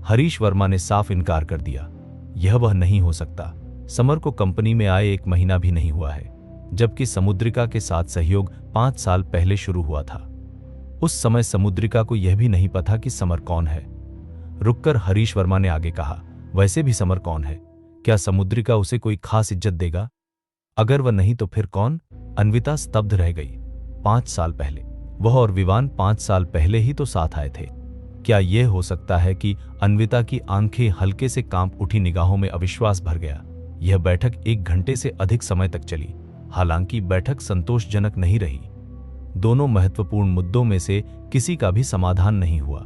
हरीश वर्मा ने साफ इनकार कर दिया, यह वह नहीं हो सकता। समर को कंपनी में आए 1 महीना भी नहीं हुआ है, जबकि समुद्रिका के साथ सहयोग 5 साल पहले शुरू हुआ था। उस समय समुद्रिका को यह भी नहीं पता कि समर कौन है। रुककर हरीश वर्मा ने आगे कहा, वैसे भी समर कौन है? क्या समुद्रिका उसे कोई खास इज्जत देगा? अगर वह नहीं तो फिर कौन? अन्विता स्तब्ध रह गई। 5 साल पहले वह और विवान 5 साल पहले ही तो साथ आए थे। क्या यह हो सकता है कि अन्विता की आंखें हल्के से कांप उठी, निगाहों में अविश्वास भर गया। यह बैठक 1 घंटे से अधिक समय तक चली। हालांकि बैठक संतोषजनक नहीं रही। दोनों महत्वपूर्ण मुद्दों में से किसी का भी समाधान नहीं हुआ।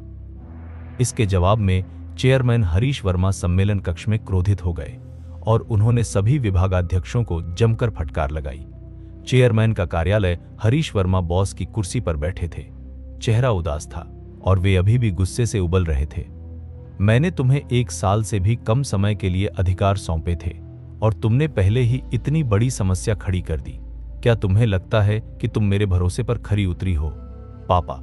इसके जवाब में चेयरमैन हरीश वर्मा सम्मेलन कक्ष में क्रोधित हो गए और उन्होंने सभी विभागाध्यक्षों को जमकर फटकार लगाई। चेयरमैन का कार्यालय, हरीश वर्मा बॉस की कुर्सी पर बैठे थे। चेहरा उदास था और वे अभी भी गुस्से से उबल रहे थे। मैंने तुम्हें 1 साल से भी कम समय के लिए अधिकार सौंपे थे और तुमने पहले ही इतनी बड़ी समस्या खड़ी कर दी। क्या तुम्हें लगता है कि तुम मेरे भरोसे पर खरी उतरी हो? पापा,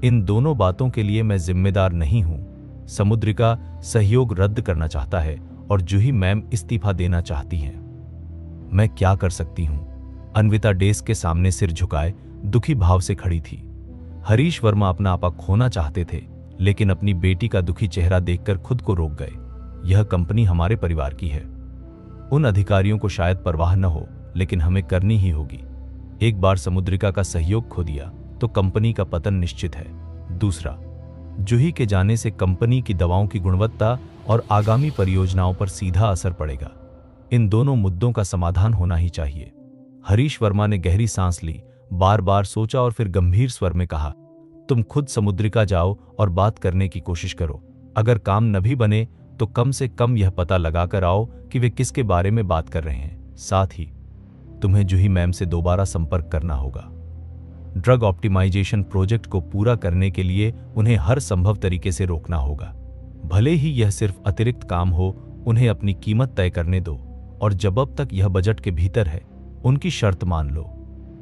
इन दोनों बातों के लिए मैं जिम्मेदार नहीं हूं। समुद्रिका सहयोग रद्द करना चाहता है और जूही मैम इस्तीफा देना चाहती हैं। मैं क्या कर सकती हूं? अन्विता डेस्क के सामने सिर झुकाए दुखी भाव से खड़ी थी। हरीश वर्मा अपना आपा खोना चाहते थे, लेकिन अपनी बेटी का दुखी चेहरा देखकर खुद को रोक गए। यह कंपनी हमारे परिवार की है। उन अधिकारियों को शायद परवाह न हो, लेकिन हमें करनी ही होगी। एक बार समुद्रिका का सहयोग खो दिया तो कंपनी का पतन निश्चित है। दूसरा, जूही के जाने से कंपनी की दवाओं की गुणवत्ता और आगामी परियोजनाओं पर सीधा असर पड़ेगा। इन दोनों मुद्दों का समाधान होना ही चाहिए। हरीश वर्मा ने गहरी सांस ली, बार बार सोचा और फिर गंभीर स्वर में कहा, तुम खुद समुद्रिका जाओ और बात करने की कोशिश करो। अगर काम न भी बने तो कम से कम यह पता लगा कर आओ कि वे किसके बारे में बात कर रहे हैं। साथ ही तुम्हें जूही मैम से दोबारा संपर्क करना होगा। ड्रग ऑप्टिमाइजेशन प्रोजेक्ट को पूरा करने के लिए उन्हें हर संभव तरीके से रोकना होगा। भले ही यह सिर्फ अतिरिक्त काम हो, उन्हें अपनी कीमत तय करने दो और जब अब तक यह बजट के भीतर है, उनकी शर्त मान लो।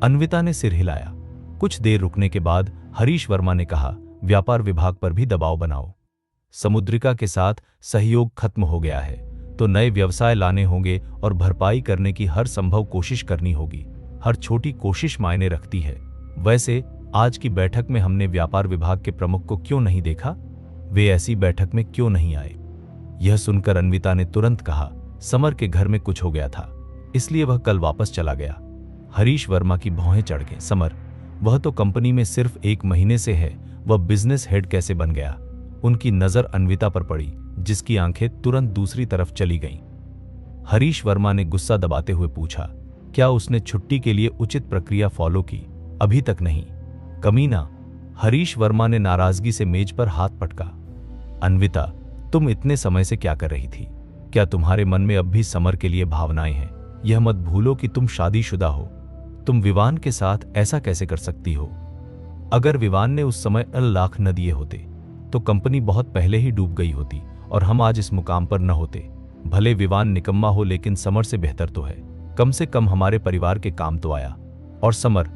अन्विता ने सिर हिलाया। कुछ देर रुकने के बाद हरीश वर्मा ने कहा, व्यापार विभाग पर भी दबाव बनाओ। समुद्रिका के साथ सहयोग खत्म हो गया है तो नए व्यवसाय लाने होंगे और भरपाई करने की हर संभव कोशिश करनी होगी। हर छोटी कोशिश मायने रखती है। वैसे आज की बैठक में हमने व्यापार विभाग के प्रमुख को क्यों नहीं देखा? वे ऐसी बैठक में क्यों नहीं आए? यह सुनकर अन्विता ने तुरंत कहा, समर के घर में कुछ हो गया था, इसलिए वह कल वापस चला गया। हरीश वर्मा की भौहें चढ़ गईं। समर, वह तो कंपनी में सिर्फ 1 महीने से है, वह बिजनेस हेड कैसे बन गया? उनकी नजर अन्विता पर पड़ी, जिसकी आंखें तुरंत दूसरी तरफ चली गईं। हरीश वर्मा ने गुस्सा दबाते हुए पूछा, क्या उसने छुट्टी के लिए उचित प्रक्रिया फॉलो की? अभी तक नहीं। कमीना! हरीश वर्मा ने नाराजगी से मेज पर हाथ पटका। अन्विता, तुम इतने समय से क्या कर रही थी? क्या तुम्हारे मन में अब भी समर के लिए भावनाएं हैं? यह मत भूलो कि तुम शादीशुदा हो। तुम विवान के साथ ऐसा कैसे कर सकती हो? अगर विवान ने उस समय लाख न दिए होते तो कंपनी बहुत पहले ही डूब गई होती और हम आज इस मुकाम पर न होते। भले विवान निकम्मा हो, लेकिन समर से बेहतर तो है। कम से कम हमारे परिवार के काम तो आया। और समर,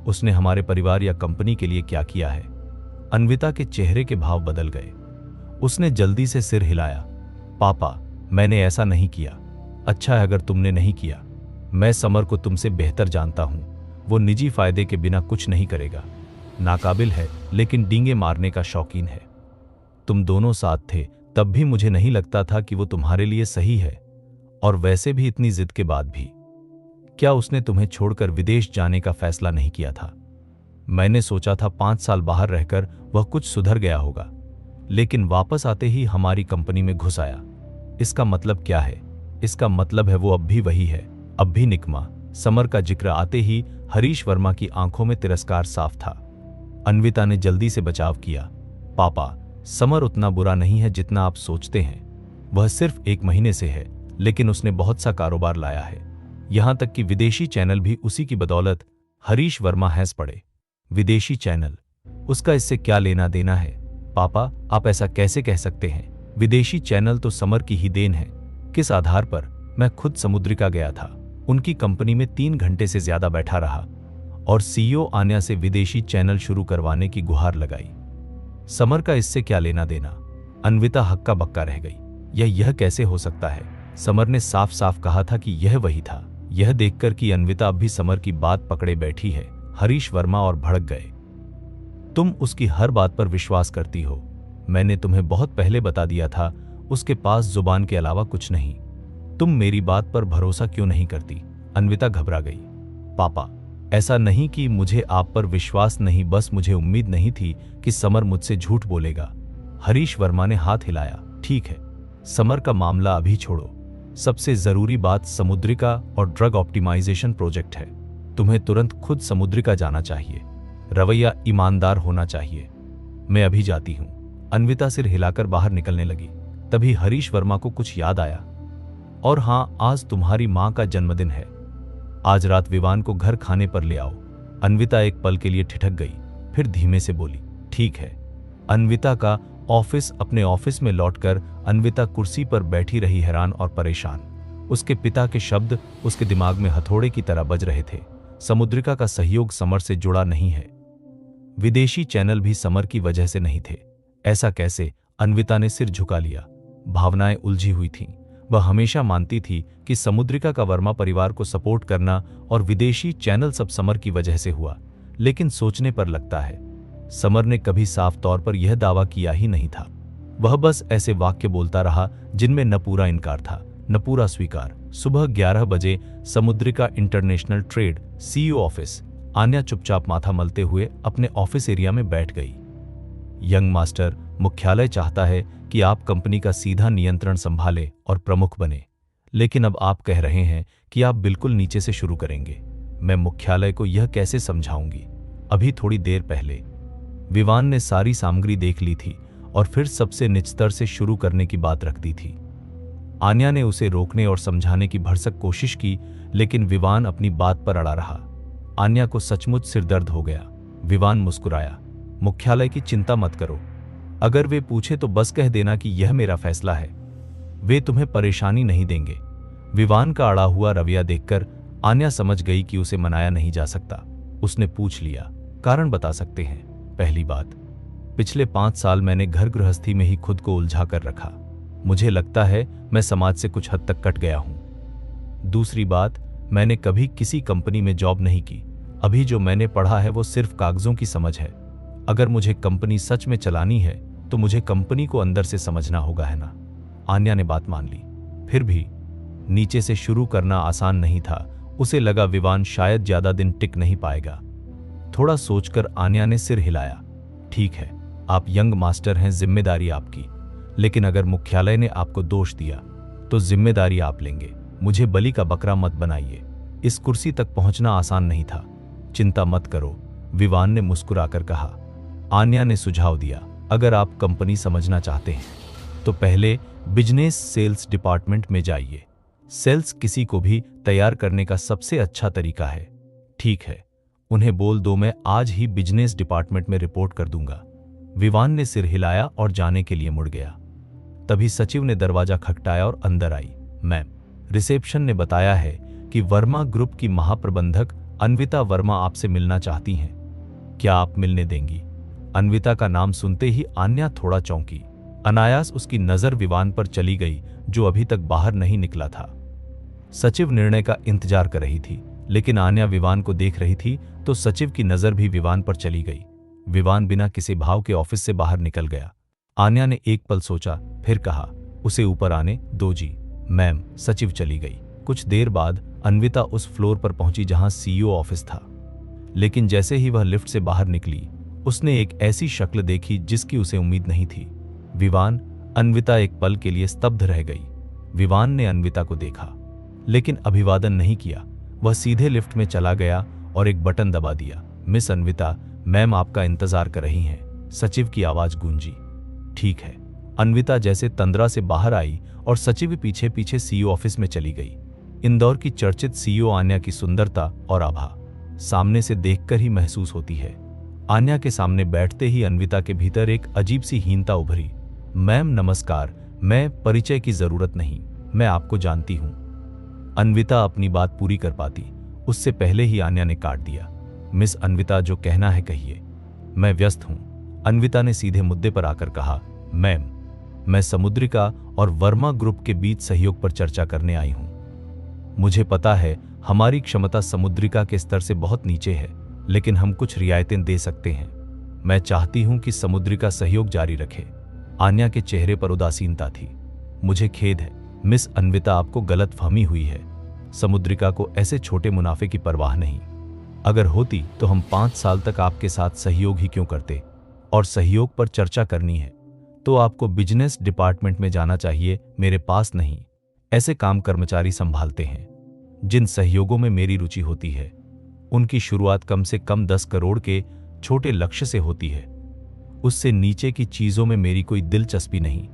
उसने हमारे परिवार या कंपनी के लिए क्या किया है? अन्विता के चेहरे के भाव बदल गए। उसने जल्दी से सिर हिलाया। पापा, मैंने ऐसा नहीं किया। अच्छा है अगर तुमने नहीं किया। मैं समर को तुमसे बेहतर जानता हूं। वो निजी फायदे के बिना कुछ नहीं करेगा। नाकाबिल है लेकिन डींगे मारने का शौकीन है। तुम दोनों साथ थे तब भी मुझे नहीं लगता था कि वो तुम्हारे लिए सही है, और वैसे भी इतनी जिद के बाद भी। क्या उसने तुम्हें छोड़कर विदेश जाने का फैसला नहीं किया था? मैंने सोचा था 5 साल बाहर रहकर वह कुछ सुधर गया होगा, लेकिन वापस आते ही हमारी कंपनी में घुस आया। इसका मतलब क्या है? इसका मतलब है वो अब भी वही है, अब भी निकम्मा। समर का जिक्र आते ही हरीश वर्मा की आंखों में तिरस्कार साफ था। अन्विता ने जल्दी से बचाव किया। पापा, समर उतना बुरा नहीं है जितना आप सोचते हैं। वह सिर्फ 1 महीने से है, लेकिन उसने बहुत सा कारोबार लाया है। यहां तक कि विदेशी चैनल भी उसी की बदौलत। हरीश वर्मा हंस पड़े। विदेशी चैनल? उसका इससे क्या लेना देना है? पापा, आप ऐसा कैसे कह सकते हैं? विदेशी चैनल तो समर की ही देन है। किस आधार पर? मैं खुद समुद्रिका गया था, उनकी कंपनी में 3 घंटे से ज्यादा बैठा रहा और सीईओ आन्या से विदेशी चैनल शुरू करवाने की गुहार लगाई। समर का इससे क्या लेना देना? अन्विता हक्का बक्का रह गई। यह कैसे हो सकता है? समर ने साफ साफ कहा था कि यह वही था। यह देखकर कि अन्विता अब भी समर की बात पकड़े बैठी है, हरीश वर्मा और भड़क गए। तुम उसकी हर बात पर विश्वास करती हो। मैंने तुम्हें बहुत पहले बता दिया था, उसके पास जुबान के अलावा कुछ नहीं। तुम मेरी बात पर भरोसा क्यों नहीं करती? अन्विता घबरा गई। पापा, ऐसा नहीं कि मुझे आप पर विश्वास नहीं, बस मुझे उम्मीद नहीं थी कि समर मुझसे झूठ बोलेगा। हरीश वर्मा ने हाथ हिलाया। ठीक है, समर का मामला अभी छोड़ो। सबसे जरूरी बात समुद्रिका और ड्रग ऑप्टिमाइजेशन प्रोजेक्ट है। तुम्हें तुरंत खुद समुद्रिका जाना चाहिए। रवैया ईमानदार होना चाहिए। मैं अभी जाती हूं। अन्विता सिर हिलाकर बाहर निकलने लगी। तभी हरीश वर्मा को कुछ याद आया। और हां, आज तुम्हारी मां का जन्मदिन है। आज रात विवान को घर खाने पर ले आओ। अन्विता एक पल के लिए ठिठक गई, फिर धीमे से बोली, ठीक है। अन्विता का ऑफिस। अपने ऑफिस में लौटकर अन्विता कुर्सी पर बैठी रही, हैरान और परेशान। उसके पिता के शब्द उसके दिमाग में हथौड़े की तरह बज रहे थे। समुद्रिका का सहयोग समर से जुड़ा नहीं है। विदेशी चैनल भी समर की वजह से नहीं थे। ऐसा कैसे? अन्विता ने सिर झुका लिया। भावनाएं उलझी हुई थीं। वह हमेशा मानती थी कि समुद्रिका का वर्मा परिवार को सपोर्ट करना और विदेशी चैनल सब समर की वजह से हुआ, लेकिन सोचने पर लगता है समर ने कभी साफ तौर पर यह दावा किया ही नहीं था। वह बस ऐसे वाक्य बोलता रहा जिनमें न पूरा इनकार था न पूरा स्वीकार। सुबह 11 बजे Samudrika international trade CEO office. Anya चुपचाप माथा मलते हुए अपने ऑफिस एरिया में बैठ गई। यंग मास्टर, मुख्यालय चाहता है कि आप कंपनी का सीधा नियंत्रण संभालें और प्रमुख बने, लेकिन अब आप कह रहे हैं कि आप बिल्कुल नीचे से शुरू करेंगे। मैं मुख्यालय को यह कैसे समझाऊंगी? अभी थोड़ी देर पहले विवान ने सारी सामग्री देख ली थी और फिर सबसे निचतर से शुरू करने की बात रख दी थी। आन्या ने उसे रोकने और समझाने की भरसक कोशिश की, लेकिन विवान अपनी बात पर अड़ा रहा। आन्या को सचमुच सिरदर्द हो गया। विवान मुस्कुराया। मुख्यालय की चिंता मत करो। अगर वे पूछे तो बस कह देना कि यह मेरा फैसला है। वे तुम्हें परेशानी नहीं देंगे। विवान का अड़ा हुआ रवैया देखकर आन्या समझ गई कि उसे मनाया नहीं जा सकता। उसने पूछ लिया, कारण बता सकते हैं? पहली बात, पिछले 5 साल मैंने घर गृहस्थी में ही खुद को उलझा कर रखा। मुझे लगता है मैं समाज से कुछ हद तक कट गया हूं। दूसरी बात, मैंने कभी किसी कंपनी में जॉब नहीं की। अभी जो मैंने पढ़ा है वो सिर्फ कागजों की समझ है। अगर मुझे कंपनी सच में चलानी है तो मुझे कंपनी को अंदर से समझना होगा, है ना? आन्या ने बात मान ली। फिर भी नीचे से शुरू करना आसान नहीं था। उसे लगा विवान शायद ज्यादा दिन टिक नहीं पाएगा। थोड़ा सोचकर आन्या ने सिर हिलाया। ठीक है, आप यंग मास्टर हैं, जिम्मेदारी आपकी। लेकिन अगर मुख्यालय ने आपको दोष दिया तो जिम्मेदारी आप लेंगे। मुझे बलि का बकरा मत बनाइए। इस कुर्सी तक पहुंचना आसान नहीं था। चिंता मत करो, विवान ने मुस्कुराकर कहा। आन्या ने सुझाव दिया, अगर आप कंपनी समझना चाहते हैं तो पहले बिजनेस सेल्स डिपार्टमेंट में जाइए। सेल्स किसी को भी तैयार करने का सबसे अच्छा तरीका है। ठीक है, उन्हें बोल दो मैं आज ही बिजनेस डिपार्टमेंट में रिपोर्ट कर दूंगा। विवान ने सिर हिलाया और जाने के लिए मुड़ गया। तभी सचिव ने दरवाजा खटखटाया और अंदर आई। मैम, रिसेप्शन ने बताया है कि वर्मा ग्रुप की महाप्रबंधक अन्विता वर्मा आपसे मिलना चाहती हैं। क्या आप मिलने देंगी? अन्विता का नाम सुनते ही आन्या थोड़ा चौंकी। अनायास उसकी नजर विवान पर चली गई, जो अभी तक बाहर नहीं निकला था। सचिव निर्णय का इंतजार कर रही थी, लेकिन आन्या विवान को देख रही थी तो सचिव की नजर भी विवान पर चली गई। विवान बिना किसी भाव के ऑफिस से बाहर निकल गया। आन्या ने एक पल सोचा, फिर कहा, उसे ऊपर आने दो जी। मैम। सचिव चली गई। कुछ देर बाद अन्विता उस फ्लोर पर पहुंची जहां सीईओ ऑफिस था, लेकिन जैसे ही वह लिफ्ट से बाहर निकली, उसने एक ऐसी शक्ल देखी जिसकी उसे उम्मीद नहीं थी। विवान। अन्विता एक पल के लिए स्तब्ध रह गई। विवान ने अन्विता को देखा, लेकिन अभिवादन नहीं किया। वह सीधे लिफ्ट में चला गया और एक बटन दबा दिया। मिस अन्विता, मैम आपका इंतजार कर रही हैं, सचिव की आवाज गूंजी। ठीक है। अन्विता जैसे तंद्रा से बाहर आई और सचिव पीछे पीछे सीईओ ऑफिस में चली गई। इंदौर की चर्चित सीईओ आन्या की सुंदरता और आभा सामने से देखकर ही महसूस होती है। आन्या के सामने बैठते ही अन्विता के भीतर एक अजीब सी हीनता उभरी। मैम नमस्कार, मैं परिचय की जरूरत नहीं, मैं आपको जानती हूं। अन्विता अपनी बात पूरी कर पाती, उससे पहले ही आन्या ने काट दिया। मिस अन्विता, जो कहना है कहिए। मैं व्यस्त हूं, अन्विता ने सीधे मुद्दे पर आकर कहा। मैम, मैं समुद्रिका और वर्मा ग्रुप के बीच सहयोग पर चर्चा करने आई हूं। मुझे पता है हमारी क्षमता समुद्रिका के स्तर से बहुत नीचे है, लेकिन हम कुछ रियायतें दे सकते हैं। मैं चाहती हूं कि समुद्रिका सहयोग जारी रखे। आन्या के चेहरे पर उदासीनता थी। मुझे खेद है मिस अन्विता, आपको गलतफहमी हुई है। समुद्रिका को ऐसे छोटे मुनाफे की परवाह नहीं। अगर होती तो हम 5 साल तक आपके साथ सहयोग ही क्यों करते। और सहयोग पर चर्चा करनी है तो आपको बिजनेस डिपार्टमेंट में जाना चाहिए, मेरे पास नहीं। ऐसे काम कर्मचारी संभालते हैं। जिन सहयोगों में मेरी रुचि होती है उनकी शुरुआत कम से कम 10 करोड़ के छोटे लक्ष्य से होती है। उससे नीचे की चीजों में मेरी कोई दिलचस्पी नहीं।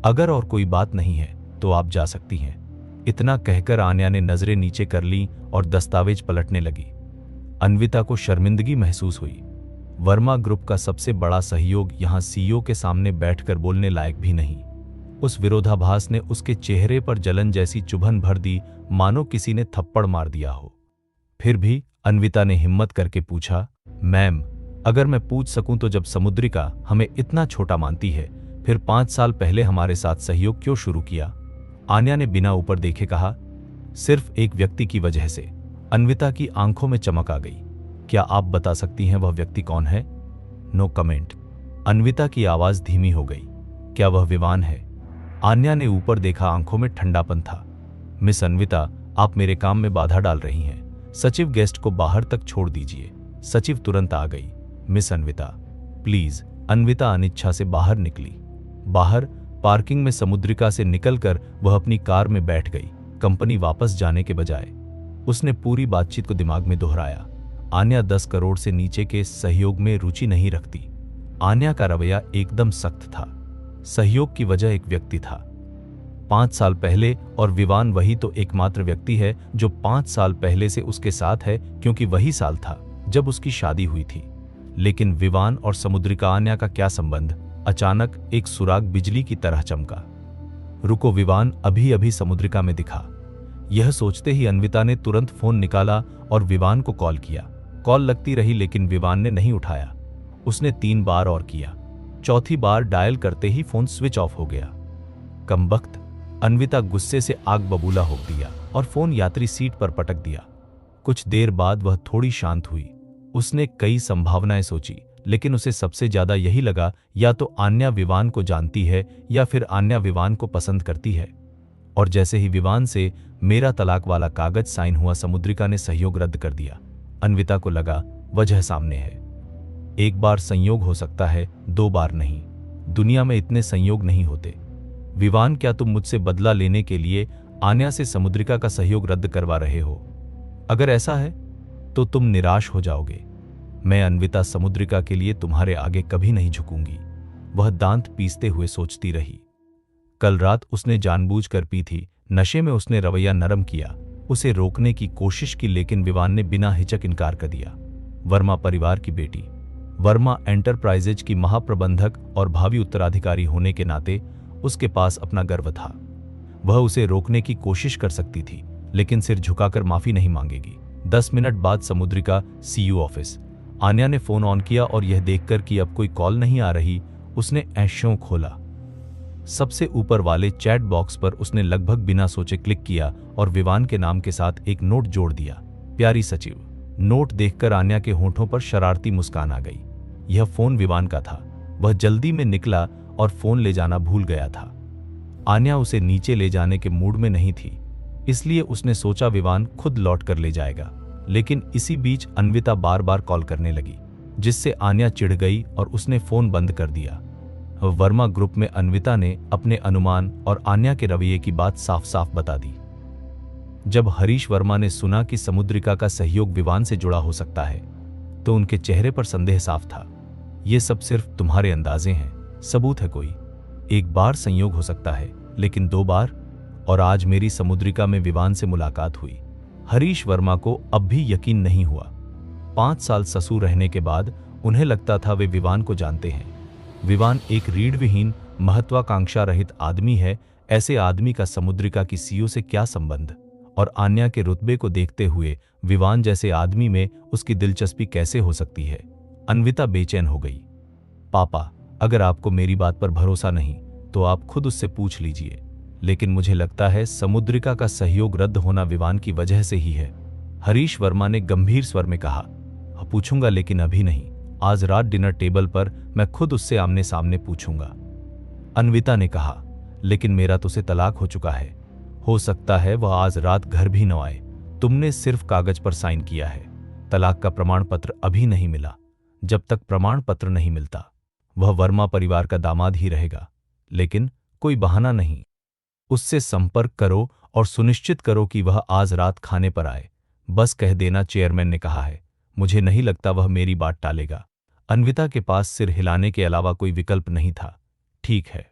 अगर और कोई बात नहीं है तो आप जा सकती हैं। इतना कहकर आन्या ने नजरें नीचे कर लीं और दस्तावेज पलटने लगी। अन्विता को शर्मिंदगी महसूस हुई। वर्मा ग्रुप का सबसे बड़ा सहयोग यहां सीईओ के सामने बैठकर बोलने लायक भी नहीं। उस विरोधाभास ने उसके चेहरे पर जलन जैसी चुभन भर दी, मानो किसी ने थप्पड़ मार दिया हो। फिर भी अन्विता ने हिम्मत करके पूछा, मैम, अगर मैं पूछ सकूं तो जब समुद्रिका हमें इतना छोटा मानती है, फिर 5 साल पहले हमारे साथ सहयोग क्यों शुरू किया? आन्या ने बिना ऊपर देखे कहा। सिर्फ एक व्यक्ति की वजह से। अन्विता की आंखों में चमक आ गई। क्या आप बता सकती हैं वह व्यक्ति कौन है? No comment. अन्विता की आवाज धीमी हो गई। क्या वह विवान है? आन्या ने ऊपर देखा, आंखों में ठंडापन था। मिस अन्विता, आप मेरे काम में बाधा डाल रही हैं। सचिव, गेस्ट को बाहर तक छोड़ दीजिए। सचिव तुरंत आ गई। Miss Anvita, please. अन्विता अनिच्छा से बाहर निकली। बाहर पार्किंग में समुद्रिका से निकलकर वह अपनी कार में बैठ गई। कंपनी वापस जाने के बजाय उसने पूरी बातचीत को दिमाग में दोहराया। आन्या 10 करोड़ से नीचे के सहयोग में रुचि नहीं रखती। आन्या का रवैया एकदम सख्त था। सहयोग की वजह एक व्यक्ति था 5 साल पहले, और विवान वही तो एकमात्र व्यक्ति है जो 5 साल पहले से उसके साथ है, क्योंकि वही साल था जब उसकी शादी हुई थी। लेकिन विवान और समुद्रिका, आन्या का क्या संबंध? अचानक एक सुराग बिजली की तरह चमका। रुको, विवान अभी अभी समुद्रिका में दिखा। यह सोचते ही अन्विता ने तुरंत फोन निकाला और विवान को कॉल किया। कॉल लगती रही, लेकिन विवान ने नहीं उठाया। उसने 3 बार और किया। चौथी बार डायल करते ही फोन स्विच ऑफ हो गया। कमबख्त। अन्विता गुस्से से आग बबूला हो दिया और फोन यात्री सीट पर पटक दिया। कुछ देर बाद वह थोड़ी शांत हुई। उसने कई संभावनाएं सोची, लेकिन उसे सबसे ज्यादा यही लगा, या तो आन्या विवान को जानती है या फिर आन्या विवान को पसंद करती है। और जैसे ही विवान से मेरा तलाक वाला कागज साइन हुआ, समुद्रिका ने सहयोग रद्द कर दिया। अन्विता को लगा वजह सामने है। एक बार संयोग हो सकता है, 2 बार नहीं। दुनिया में इतने संयोग नहीं होते। विवान, क्या तुम मुझसे बदला लेने के लिए आन्या से समुद्रिका का सहयोग रद्द करवा रहे हो? अगर ऐसा है तो तुम निराश हो जाओगे। मैं अन्विता, समुद्रिका के लिए तुम्हारे आगे कभी नहीं झुकूंगी। वह दांत पीसते हुए सोचती रही। कल रात उसने जानबूझकर पी थी। नशे में उसने रवैया नरम किया, उसे रोकने की कोशिश की, लेकिन विवान ने बिना हिचक इनकार कर दिया। वर्मा परिवार की बेटी, वर्मा एंटरप्राइजेज की महाप्रबंधक और भावी उत्तराधिकारी होने के नाते उसके पास अपना गर्व था। वह उसे रोकने की कोशिश कर सकती थी, लेकिन सिर झुकाकर माफी नहीं मांगेगी। 10 मिनट बाद समुद्रिका सीयू ऑफिस। आन्या ने फोन ऑन किया और यह देखकर कि अब कोई कॉल नहीं आ रही, उसने ऐशों खोला। सबसे ऊपर वाले चैट बॉक्स पर उसने लगभग बिना सोचे क्लिक किया और विवान के नाम के साथ एक नोट जोड़ दिया। प्यारी सचिव। नोट देखकर आन्या के होठों पर शरारती मुस्कान आ गई। यह फोन विवान का था। वह जल्दी में निकला और फोन ले जाना भूल गया था। आन्या उसे नीचे ले जाने के मूड में नहीं थी, इसलिए उसने सोचा विवान खुद लौट कर ले जाएगा। लेकिन इसी बीच अन्विता बार बार कॉल करने लगी, जिससे आन्या चिढ़ गई और उसने फोन बंद कर दिया। वर्मा ग्रुप में अन्विता ने अपने अनुमान और आन्या के रवैये की बात साफ साफ बता दी। जब हरीश वर्मा ने सुना कि समुद्रिका का सहयोग विवान से जुड़ा हो सकता है, तो उनके चेहरे पर संदेह साफ था। ये सब सिर्फ तुम्हारे अंदाजे हैं, सबूत है कोई? एक बार संयोग हो सकता है, लेकिन 2 बार? और आज मेरी समुद्रिका में विवान से मुलाकात हुई। हरीश वर्मा को अब भी यकीन नहीं हुआ। 5 साल ससुर रहने के बाद उन्हें लगता था वे विवान को जानते हैं। विवान एक रीढ़ विहीन, महत्वाकांक्षा रहित आदमी है। ऐसे आदमी का समुद्रिका की सीओ से क्या संबंध? और आन्या के रुतबे को देखते हुए विवान जैसे आदमी में उसकी दिलचस्पी कैसे हो सकती है? अन्विता बेचैन हो गई। पापा, अगर आपको मेरी बात पर भरोसा नहीं तो आप खुद उससे पूछ लीजिए, लेकिन मुझे लगता है समुद्रिका का सहयोग रद्द होना विवान की वजह से ही है। हरीश वर्मा ने गंभीर स्वर में कहा। पूछूंगा, लेकिन अभी नहीं। आज रात डिनर टेबल पर मैं खुद उससे आमने सामने पूछूंगा। अन्विता ने कहा, लेकिन मेरा तो उसे तलाक हो चुका है। हो सकता है वह आज रात घर भी न आए। तुमने सिर्फ कागज पर साइन किया है। तलाक का प्रमाण पत्र अभी नहीं मिला। जब तक प्रमाण पत्र नहीं मिलता, वह वर्मा परिवार का दामाद ही रहेगा। लेकिन कोई बहाना नहीं। उससे संपर्क करो और सुनिश्चित करो कि वह आज रात खाने पर आए। बस कह देना चेयरमैन ने कहा है। मुझे नहीं लगता वह मेरी बात टालेगा। अन्विता के पास सिर हिलाने के अलावा कोई विकल्प नहीं था। ठीक है।